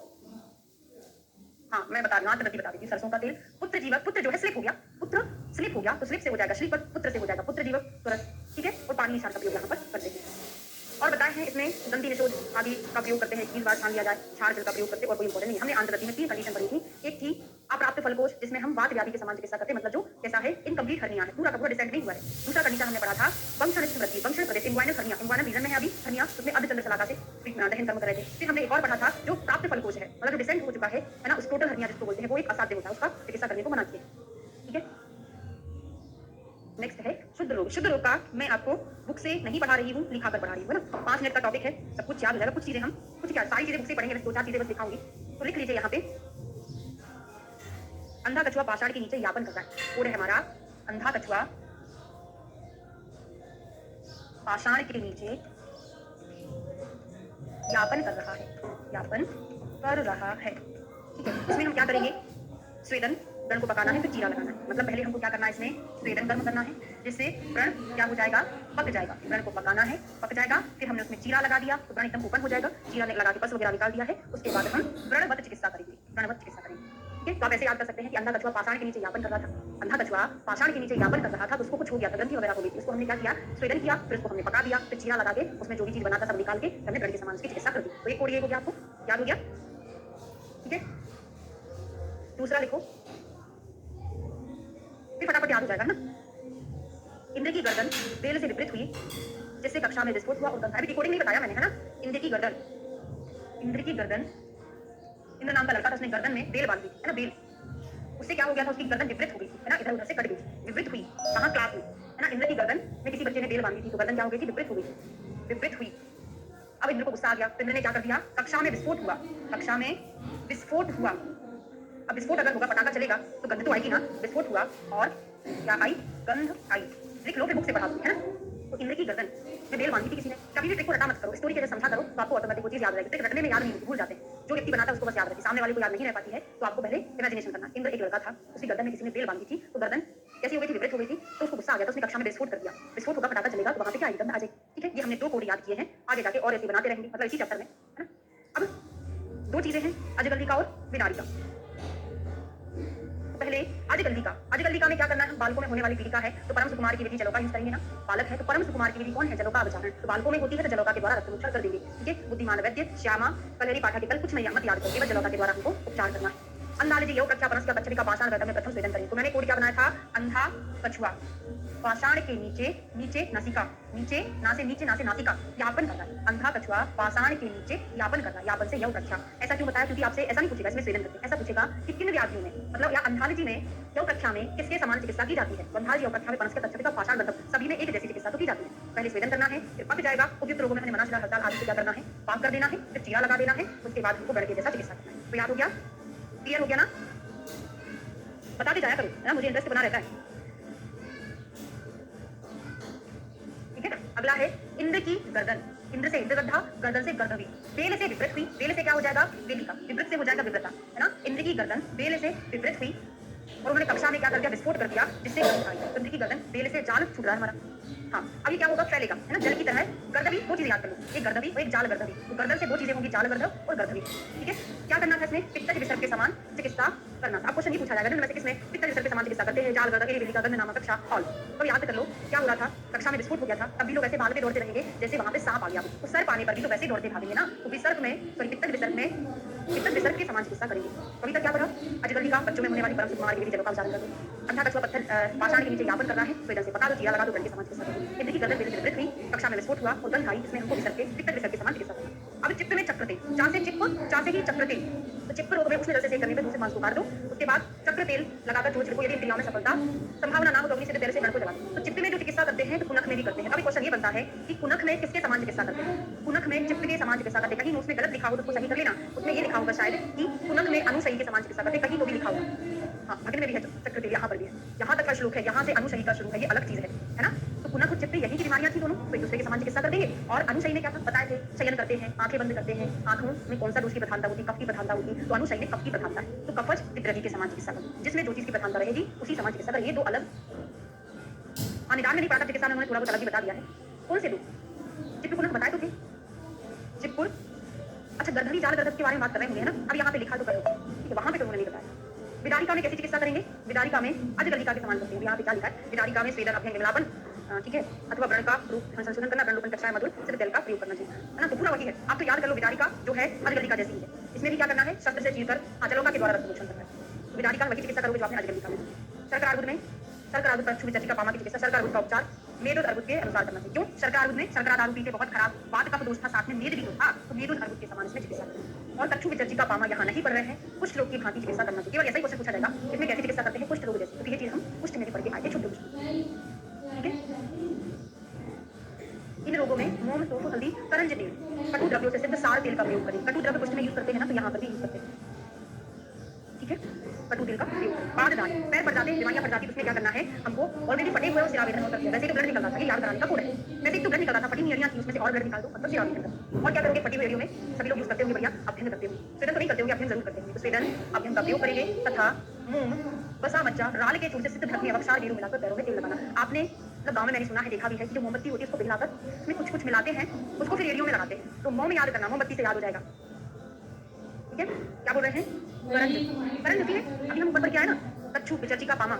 हाँ मैं बता रही हूँ, बता देती हूँ। सरसों का तेल, पुत्र जीवक, पुत्र जो है स्लिप हो गया, पुत्र स्लिप हो गया तो स्लिप से हो जाएगा श्लीप, पुत्र से हो जाएगा पुत्र जीवक तुरंत, ठीक है। और पानी निशान का प्रयोग यहाँ पर करते हैं। और बताए हैं इसमें दंती निषोध आदि का प्रयोग करते हैं, 21 बार छान लिया जाए, क्षार जल का प्रयोग करते हैं, और कोई इंपॉर्टेंट नहीं। हमने आंतरगति में 3 कंडीशन पढ़ी थी। एक थी अप्राप्त फलकोश, जिसमें हम वात व्याधि के समान चिकित्सा करते हैं, मतलब जो कैसा है, इनकम्प्लीट हर्निया है, पूरा का पूरा डिसेंट नहीं हुआ है। दूसरा कंडीशन हमने पढ़ा था वंशनिष्ठ वृद्धि, वंशन प्रदेश, इंग्वाइनल हर्निया, इंग्वाइनल रीजन में है अभी हर्निया, उसमें अर्धचंद्र शलाका से दहन कर्म कर रहे थे। फिर हमने एक और पढ़ा था जो प्राप्त फलकोश है, मतलब जो डिसेंट हो चुका है ना, उस टोटल हर्निया जिसको बोलते हैं, वो एक असाध्य होता है, उसका चिकित्सा करने को मना किया, ठीक है। नेक्स्ट है शुद्ध रोग। शुद्ध रोग का मैं आपको बुक से नहीं पढ़ा रही हूँ, लिखा कर पढ़ा रही हूँ, है ना। 5 मिनट का टॉपिक है, सब कुछ याद हो जाएगा। कुछ चीजें हम कुछ क्या सारी चीजें बुक से पढ़ेंगे, बस 2-4 चीजें बस दिखाऊंगी, तो लिख लीजिए यहाँ पे। अंधा कछुआ पाषाण के नीचे यापन करता है, कोड है हमारा अंधा कछुआ पाषाण के नीचे यापन कर रहा है, यापन कर रहा है, ठीक है। इसमें हम क्या करेंगे, स्वेदन व्रण को पकाना है, फिर जीरा लगाना है। मतलब पहले हमको क्या करना है, इसमें स्वेदन कर्म करना है, जिससे व्रण क्या हो जाएगा, पक जाएगा। व्रण को पकाना है, पक जाएगा, फिर हमने उसमें जीरा लगा दिया तो व्रण एकदम ओपन हो जाएगा। जीरा लगा के पस वगैरह निकाल दिया है, उसके बाद हम व्रणवत चिकित्सा करेंगे, व्रणवत चिकित्सा करेंगे, ठीक है। तो आप ऐसे याद कर सकते हैं कि अंधा कछुआ पाषाण के नीचे यापन कर रहा था, अंधा कछुआ पाषाण के नीचे यापन कर रहा था, तो उसको कुछ हो गया था, ग्रंथि वगैरह हो गई थी, उसको हमने क्या किया, स्वेदन किया, फिर उसको हमने पका दिया, फिर जीरा लगा के उसमें जो भी चीज बना था सब निकाल के हमने व्रण के समान उसकी चिकित्सा कर दी। तो एक कोड ये हो गया, आपको याद हो गया, ठीक है। दूसरा लिखो, फिर फटाफट याद हो जाएगा ना। इंद्र की गर्दन बेल से विपरीत हुई, जिससे कक्षा में विस्फोट हुआ और गंधा। अभी डिकोडिंग नहीं बताया मैंने, है ना। इंद्र की गर्दन, इंद्र की गर्दन, इंद्र नाम का लड़का था, उसने गर्दन में बेल बांध दी, है ना, बेल। उससे क्या हो गया था, उसकी गर्दन विपरीत हो गई थी, है ना, इधर उधर से कट गई, विपरीत हुई। कहाँ, क्लास में, है ना। इंद्र की गर्दन में किसी बच्चे ने बेल बांधी थी, तो गर्दन क्या हो गई थी, विपरीत हो गई, विपरीत हुई। अब इंद्र को गुस्सा आ गया, तो इंद्र ने क्या कर दिया, कक्षा में विस्फोट हुआ, कक्षा में विस्फोट हुआ। अब विस्फोट अगर होगा, पटाखा चलेगा तो गंध तो आएगी ना। विस्फोट हुआ और क्या आई, गंध आई। लिख लो, फिर बुक से पढ़ा दो, है ना। तो इंद्र की गर्दन में बेल बांधी थी किसी ने। कभी भी ट्रिक को रटा मत करो, स्टोरी के जैसे समझा करो, तो आपको ऑटोमेटिक वो चीज याद रहेगी। ट्रिक रटने में याद नहीं होती, भूल जाते हैं। जो व्यक्ति बनाता है उसको बस याद रहती, सामने वाले को याद नहीं रह पाती है। तो आपको पहले इमेजिनेशन करना। इंद्र एक लड़का था, उसकी गर्दन में किसी ने बेल बांधी थी, तो गर्दन कैसी हो गई थी, विपरीत हो गई थी। तो उसको गुस्सा आ गया, तो उसने कक्षा में विस्फोट कर दिया। विस्फोट होगा, पटाखा चलेगा, तो वहां पे क्या आएगी, गंध आ जाएगी, ठीक है। ये हमने 2 कोड याद किए हैं, आगे जाके और ऐसे बनाते रहेंगे, मतलब इसी चैप्टर में, है ना। अब 2 चीजें हैं, अजगल्ली का और बिनारी का। पहले अजगल्लिका में क्या करना है, बालकों में होने वाली पीड़िका है, तो परम सुकुमार की विधि जलोका यूज करेंगे ना। बालक है तो परम सुकुमार की विधि कौन है, जलोका अवचारण। तो बालकों में होती है तो जलोका के द्वारा रक्तमोक्षण कर देंगे, ठीक है। बुद्धिमान वैद्य श्यामा कलहरी पाठा के कल कुछ नहीं मत याद करो, केवल जलोका के द्वारा हमको उपचार करना है। अंधालजी योग प्रख्या परस का बच्चे का पाषाण गर्दन में प्रथम स्वेदन करें। तो मैंने कोड क्या बनाया था, अंधा कछुआ पाषाण के नीचे, नीचे नासिका, नीचे ना से नीचे, ना से नासिका यापन कर रहा है। अंधा कछुआ पाषाण के नीचे यापन कर रहा है, यापन से यव प्रख्या। ऐसा क्यों बताया, क्योंकि आपसे ऐसा नहीं पूछेगा, इसमें स्वेदन करते, ऐसा पूछेगा कि किन व्याधियों में, मतलब या अंधालजी में यव प्रख्या में किसके समान चिकित्सा की जाती है। अंधालजी यव प्रख्या में परस के तक्षक का पाषाण गर्दन, सभी में एक जैसी चिकित्सा तो की जाती है। पहले स्वेदन करना है, फिर पक जाएगा। उपयुक्त रोगों में हमने मना छिड़ा हड़ताल आदि से क्या करना है, पाक कर देना है, फिर जीरा लगा देना है, उसके बाद उनको गढ़ के जैसा चिकित्सा करना है। तो याद हो गया, क्लियर हो गया ना। बताते जाया करो, है ना, मुझे इंटरेस्ट बना रहता है, ठीक है ना। अगला है इंद्र की गर्दन, इंद्र से इंद्रगद्धा, गर्दन से गर्दवी। बेल से विपरीत हुई, बेल से क्या हो जाएगा, वेदिका, विपरीत से हो जाएगा विव्रता, है ना। इंद्र की गर्दन बेल से विपरीत हुई और उन्होंने कक्षा में क्या कर दिया, विस्फोट कर दिया, जिससे गंध आई। इंद्र की गर्दन बेल से जाल छूट रहा है हमारा। हाँ, अभी क्या होगा, फैलेगा, है ना, जल की तरह। गर्दवी, 2 चीजें याद कर लो, एक गर्दवी और एक जाल गर्दवी। तो गर्दन से 2 चीजें होंगी, जाल गर्दव और गर्दवी, ठीक है। क्या करना था इसमें, पित्तज विसर्ग के समान चिकित्सा करना था। आपको क्वेश्चन नहीं पूछा जाएगा ना, किसमें पित्तज विसर्ग के समान चिकित्सा करते हैं, जाल गर्दव, वेदिका, गंध नामक कक्षा ऑल। तो याद कर लो क्या हो रहा था, कक्षा में विस्फोट हो गया था, तब भी लोग ऐसे भागते दौड़ते रहेंगे जैसे वहां पे सांप आ गया। तो सर पाने पर भी तो वैसे दौड़ते भागेंगे ना। तो विसर्ग में, सॉरी पित्तज विसर्ग में, पित्तज विसर्ग के समान चिकित्सा करेंगे। कभी तक क्या पढ़ा, अजगल्लिका बच्चों में होने वाली परम सुकुमार की विधि जलोका उच्चारण कर दो। अंधा कछुआ पत्थर पाषाण के नीचे यापन कर रहा है, स्वेदन से पका दो, जीरा लगा दो, गढ़ के समान चिकित्सा कर दो। इंद्र की गर्दन बेल से विपरीत हुई, कक्षा में विस्फोट हुआ और गंध आई, इसमें हमको विसर्ग के, पित्तज विसर्ग के समान चिकित्सा करना। अब चित्त में चक्रते, चा से चिप, चा से ही चक्रते। तो चिप रोग में उष्ण जल से सेक करने पर दूसरे मांस को काट दो। उसके बाद चक्र तेल लगाकर चोट छिड़को, यदि इंद्रियों में सफलता संभावना ना हो तो अग्नि से तेल से गण को जला दो। तो चित्त में जो चिकित्सा करते हैं तो कुनख में भी करते हैं। अभी क्वेश्चन ये बनता है कि कुनख में किसके समान चिकित्सा करते हैं, कुनख में चित्त के समान चिकित्सा करते हैं। कहीं नोट्स में गलत लिखा हो तो उसको सही कर लेना, उसमें ये लिखा होगा शायद कि कुनख में अनुसयी के समान चिकित्सा करते हैं, कहीं तो भी लिखा होगा। हाँ, भगन में भी है चक्र तेल, यहाँ पर भी है, यहाँ तक का श्लोक है, यहाँ से अनुसयी का श्लोक है, ये अलग चीज है ना। तो कुनख और चित्त यही की बीमारियां थी दोनों, तो एक दूसरे के समान चिकित्सा कर देंगे। और अनुसयी में क्या था बताए थे, शयन करते हैं, आंखें बंद करते हैं, आंखों में कौन सा दोष की प्रधानता होती, कफ की प्रधानता होती, तो अनुसयी में कफ की प्रधानता है। तो कफज पितृजी के समान चिकित्सा करो, जिसमें जो चीज की प्रधानता रहेगी उसी समान चिकित्सा कर। ये 2 अलग, निदान में नहीं पढ़ा, चिकित्सा में उन्होंने थोड़ा बहुत अलग ही बता दिया है। कौन से 2, चित्त कुनख बताए तो थे, चित्तपुर। अच्छा, गर्दनी जाल गर्दभ के बारे में बात कर रहे होंगे, है ना। अब यहाँ पे लिखा तो करो, ठीक है, वहां पे तो उन्होंने नहीं बताया। विदारिका में कैसी चिकित्सा करेंगे? विदारिका में अजगलिका के समान करते हैं। यहाँ पे क्या लिखा है? विदारिका में स्वेदन अभ्यंग मिलापन, ठीक है, अथवा व्रण का रूप संशोधन करना, व्रण रूपन कक्षाएं मधुर सिर्फ तेल का प्रयोग करना चाहिए, है ना। तो पूरा वही है, आप तो याद कर लो, विदारिका जो है अजगलिका जैसी ही है। इसमें भी क्या करना है? शस्त्र से चीरकर आचलोका के द्वारा रक्त मोचन करना है। तो विदारिका वही चिकित्सा करोगे जो आपने अजगलिका में। शर्करा अर्बुद में शर्करा अर्बुद पर विचर्चिका पामा की चिकित्सा, शर्करा अर्बुद का उपचार मेदोद अर्बुद के अनुसार करना चाहिए। क्यों? शर्करा अर्बुद में शर्करा दारू पी के बहुत खराब वात का दोष था, साथ में मेद भी तो था, तो मेदोद अर्बुद के समान इसमें चिकित्सा। और कच्छु विचर्चिका पामा यहाँ नहीं पढ़ रहे हैं, कुष्ठ रोग की भांति चिकित्सा करना चाहिए। केवल ऐसा ही क्वेश्चन पूछा जाएगा, इसमें कैसी चिकित्सा करते हैं? कुष्ठ रोग जैसी। तो ये चीज हम कुष्ठ में भी पढ़ के आए थे, छोटे कुष्ठ, ठीक है। इन रोगों में मोम, टोफू, हल्दी, करंज तेल, कटु द्रव्यों से सिद्ध सार तेल का प्रयोग करें। कटु द्रव्य कुष्ठ में यूज करते हैं ना, तो यहाँ पर भी यूज करते हैं, ठीक है। कटु तेल का प्रयोग करें। पाददान, पैर फट जाते हैं, बीमारियां फट जाती है, उसमें क्या करना है? हमको ऑलरेडी फटे हुए और सिरावेदन होकर के, वैसे तो ब्लड निकल रहा था, ये याद कराने का कोड है। वैसे तो ब्लड निकल रहा था, फटी हुई एड़ियां थी, उसमें से और ब्लड निकाल दो, मतलब सिरावेदन कर। और क्या करोगे? फटी हुई एड़ियों में सभी लोग यूज करते होंगे, बढ़िया अभ्यंग करते होंगे। स्वेदन तो नहीं करते होंगे, अभ्यंग जरूर करते होंगे। तो स्वेदन अभ्यंग का प्रयोग करेंगे, तथा मूंग, बसा, मज्जा, राल के चूर्ण से सिद्ध धर्मी अवक्षार गेरू मिलाकर पैरों में तेल लगाना। आपने मतलब गाँव में मैंने सुना है, देखा भी है कि जो मोमबत्ती होती है उसको पिघलाकर उसमें कुछ कुछ मिलाते हैं, उसको फिर एड़ियों में लगाते हैं। तो मोम याद करना, मोमबत्ती से याद हो जाएगा, ठीक है। क्या बोल रहे हैं? करंज, करंज होती है, अभी हम ऊपर पर क्या है ना, कच्छु विचर्चिका पामा,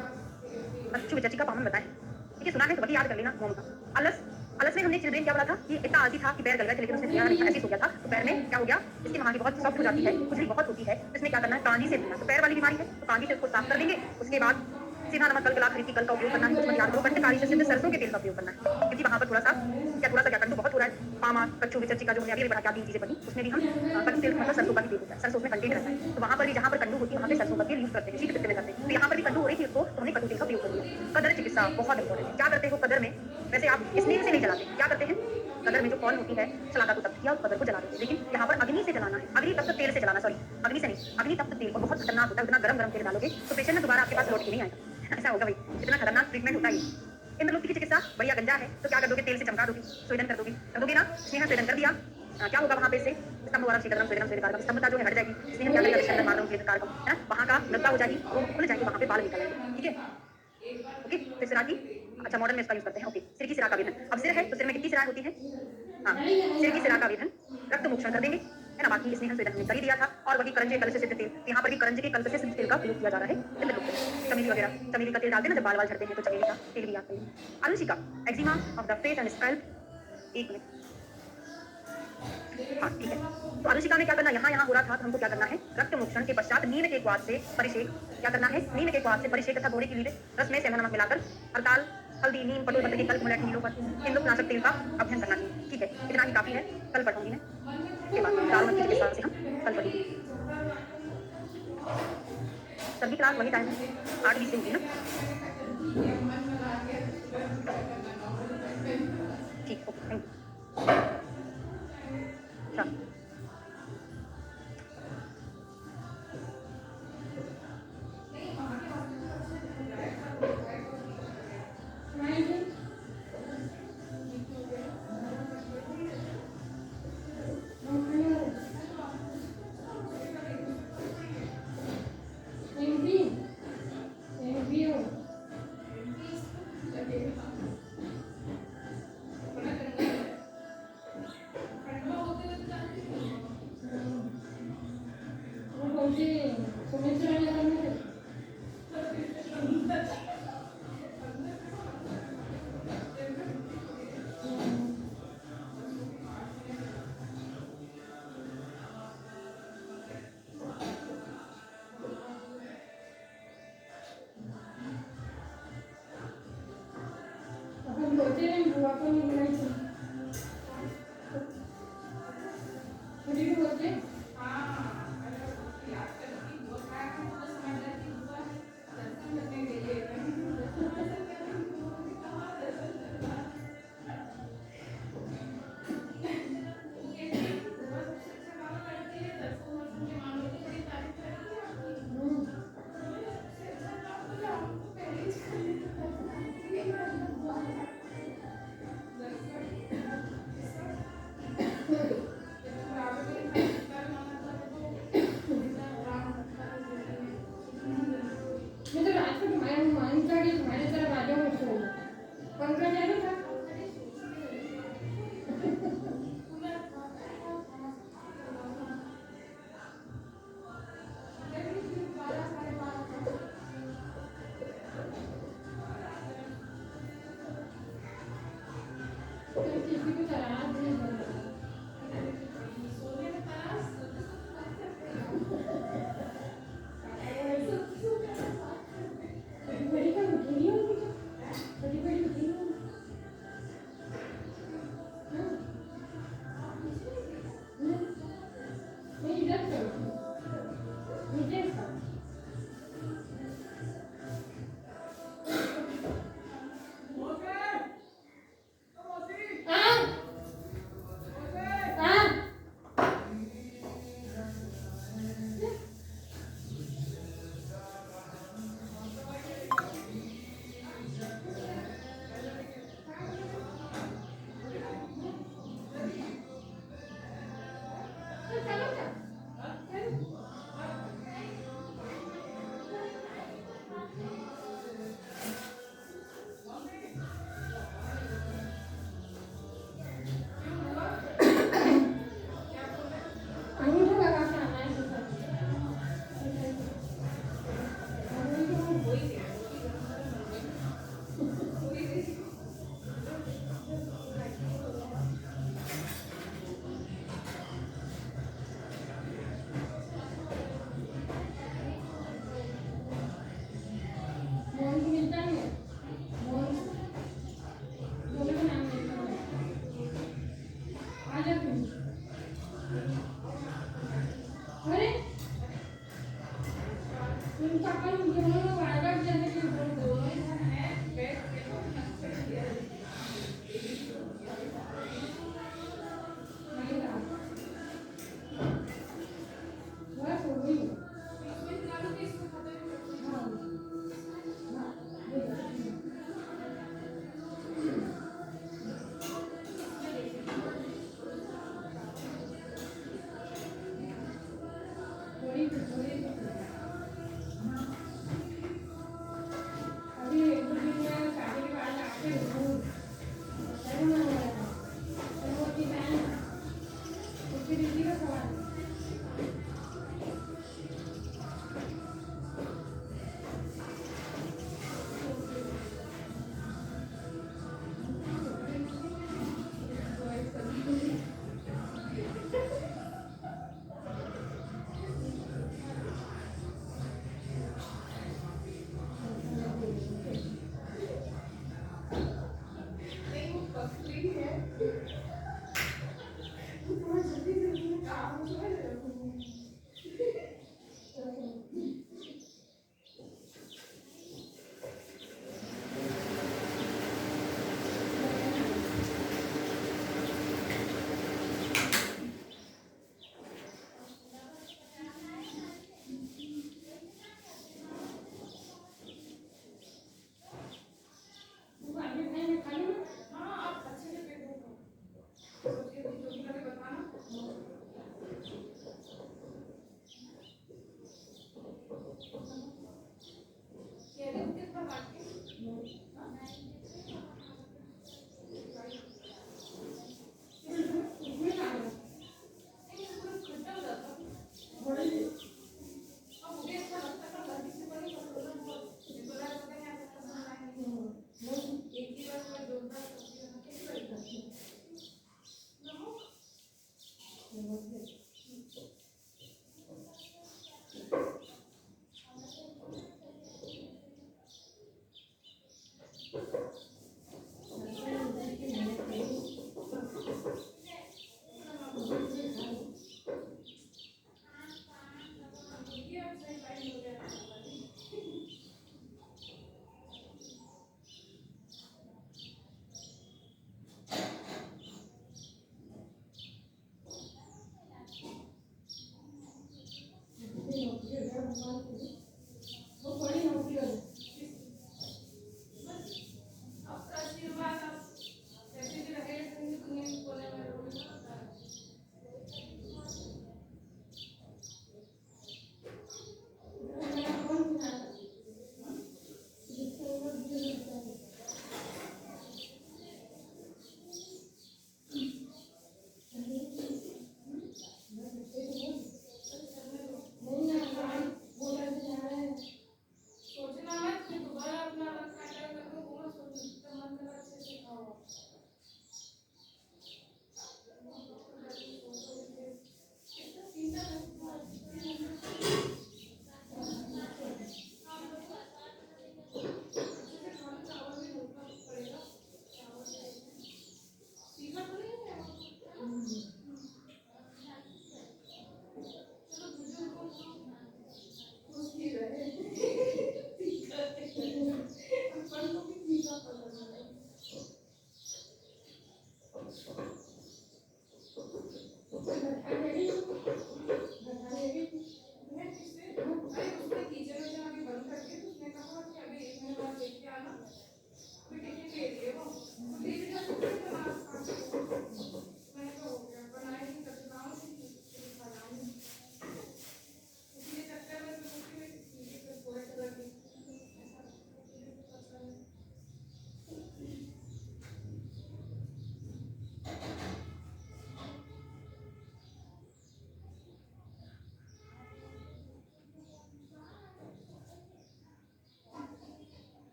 कच्छु विचर्चिका पामा बताएं, ठीक है, सुना है तो वही याद कर लेना। मोम का अलस, अलस में हमने चिल्ड्रेन क्या बोला था कि इतना आलसी था कि पैर गल गए थे, लेकिन उसने किया नहीं, ऐसे हो गया था। तो पैर में क्या हो गया? इसकी वहां की बहुत सॉफ्ट हो जाती है, खुजली बहुत होती है, तो इसमें क्या करना है? कांजी से धोना। तो पैर वाली बीमारी है तो कांजी से उसको साफ कर देंगे। उसके बाद सीधा नमक, कल, गला, खरीदी कल का उपयोग करना है। कुछ मत याद करो, कंटकारी से सिद्ध सरसों के तेल का उपयोग करना है, क्योंकि वहां पर थोड़ा सा क्या कंटू बहुत हो रहा है। पामा, कच्छु विचर्चिका जो हमने अभी बढ़ा के 3 चीजें बनी, उसमें भी हम कच्चू तेल मतलब सरसों का ही तेल होता है, सरसों में कंटेंट रहता है। तो वहां पर भी जहां पर कंडू होती है वहां पे सरसों का तेल यूज करते हैं, शीत पित्त में करते हैं। तो यहाँ पर भी कंडू हो रही थी उसको, तो हमने कटु तेल का प्रयोग कर दिया। कदर चिकित्सा बहुत इंपॉर्टेंट है। क्या करते हो कदर में? वैसे आप स्नेह से नहीं जलाते, क्या करते हैं? कदर में जो कॉल होती है, चलाता को तप्त किया, कदर को जला देते, लेकिन यहाँ पर अग्नि से जलाना है। अग्नि तप्त तेल से जलाना, सॉरी अग्नि से नहीं, अग्नि तप्त तेल, और बहुत खतरनाक होता है। उतना गरम गरम तेल डालोगे तो पेशेंट ना दोबारा आपके पास लौट के नहीं आएगा, ऐसा होगा भाई, इतना खतरनाक ट्रीटमेंट होता है। इंद्रलोकी की चिकित्सा बढ़िया गंजा है, तो क्या कर दोगे? तेल से चमका दोगे, स्वेदन कर दोगे, कर दोगे ना, स्नेह स्वेदन कर दिया। क्या होगा वहां पे? से स्तंभ वाला शीतलम स्वेदनम स्वेदकारकम, स्तंभता जो है हट जाएगी। स्नेह क्या करेगा? शंकर मारम कारकम, है ना, वहां का गंगा हो जाएगी, वो खुल जाएगी, वहां पे बाल निकल आएंगे, ठीक है। ओके, फिर सिरा की, अच्छा मॉडर्न में इसका यूज करते हैं। ओके, सिर की सिरा का वेधन। अब सिर है तो सिर में कितनी सिराएं होती है? हाँ, सिर की सिरा का वेधन, रक्त मोक्षण कर देंगे, है ना। बाकी स्नेह स्वेदन हमने कर ही दिया था। और वही करंजे कल से सिद्ध तेल, यहाँ पर भी करंजे के कल से सिद्ध तेल का प्रयोग किया जा रहा है। चमेली वगैरह, चमेली का तेल डालते हैं ना जब बाल झड़ते हैं, तो चमेली का तेल भी याद करिए। Anushika, eczema of the face and scalp, 1 minute, हाँ ठीक है। तो अनुशिका में क्या करना? यहाँ हो रहा था, तो हमको क्या करना है? रक्त मोक्षण के पश्चात नीम के क्वाथ से परिषेक, क्या करना है? नीम के क्वाथ से परिषेक तथा घोड़े की लीले रस में सेंधा नमक मिलाकर हड़ताल, हल्दी, नीम, पटुल पत्र के कल्प, मुलेट, नीलों पर इंदुकनाशक तेल का अभ्यंग करना चाहिए, ठीक है। इतना ही काफी है, कल पढ़ूंगी मैं, के बाद दारू की चिकित्सा से हम कल पढ़ेंगे। सभी क्लास वही टाइम है, 8:20 से होगी ना, ठीक, ओके, थैंक यू। अच्छा, 잠깐 그러면 말갈 때는 뭐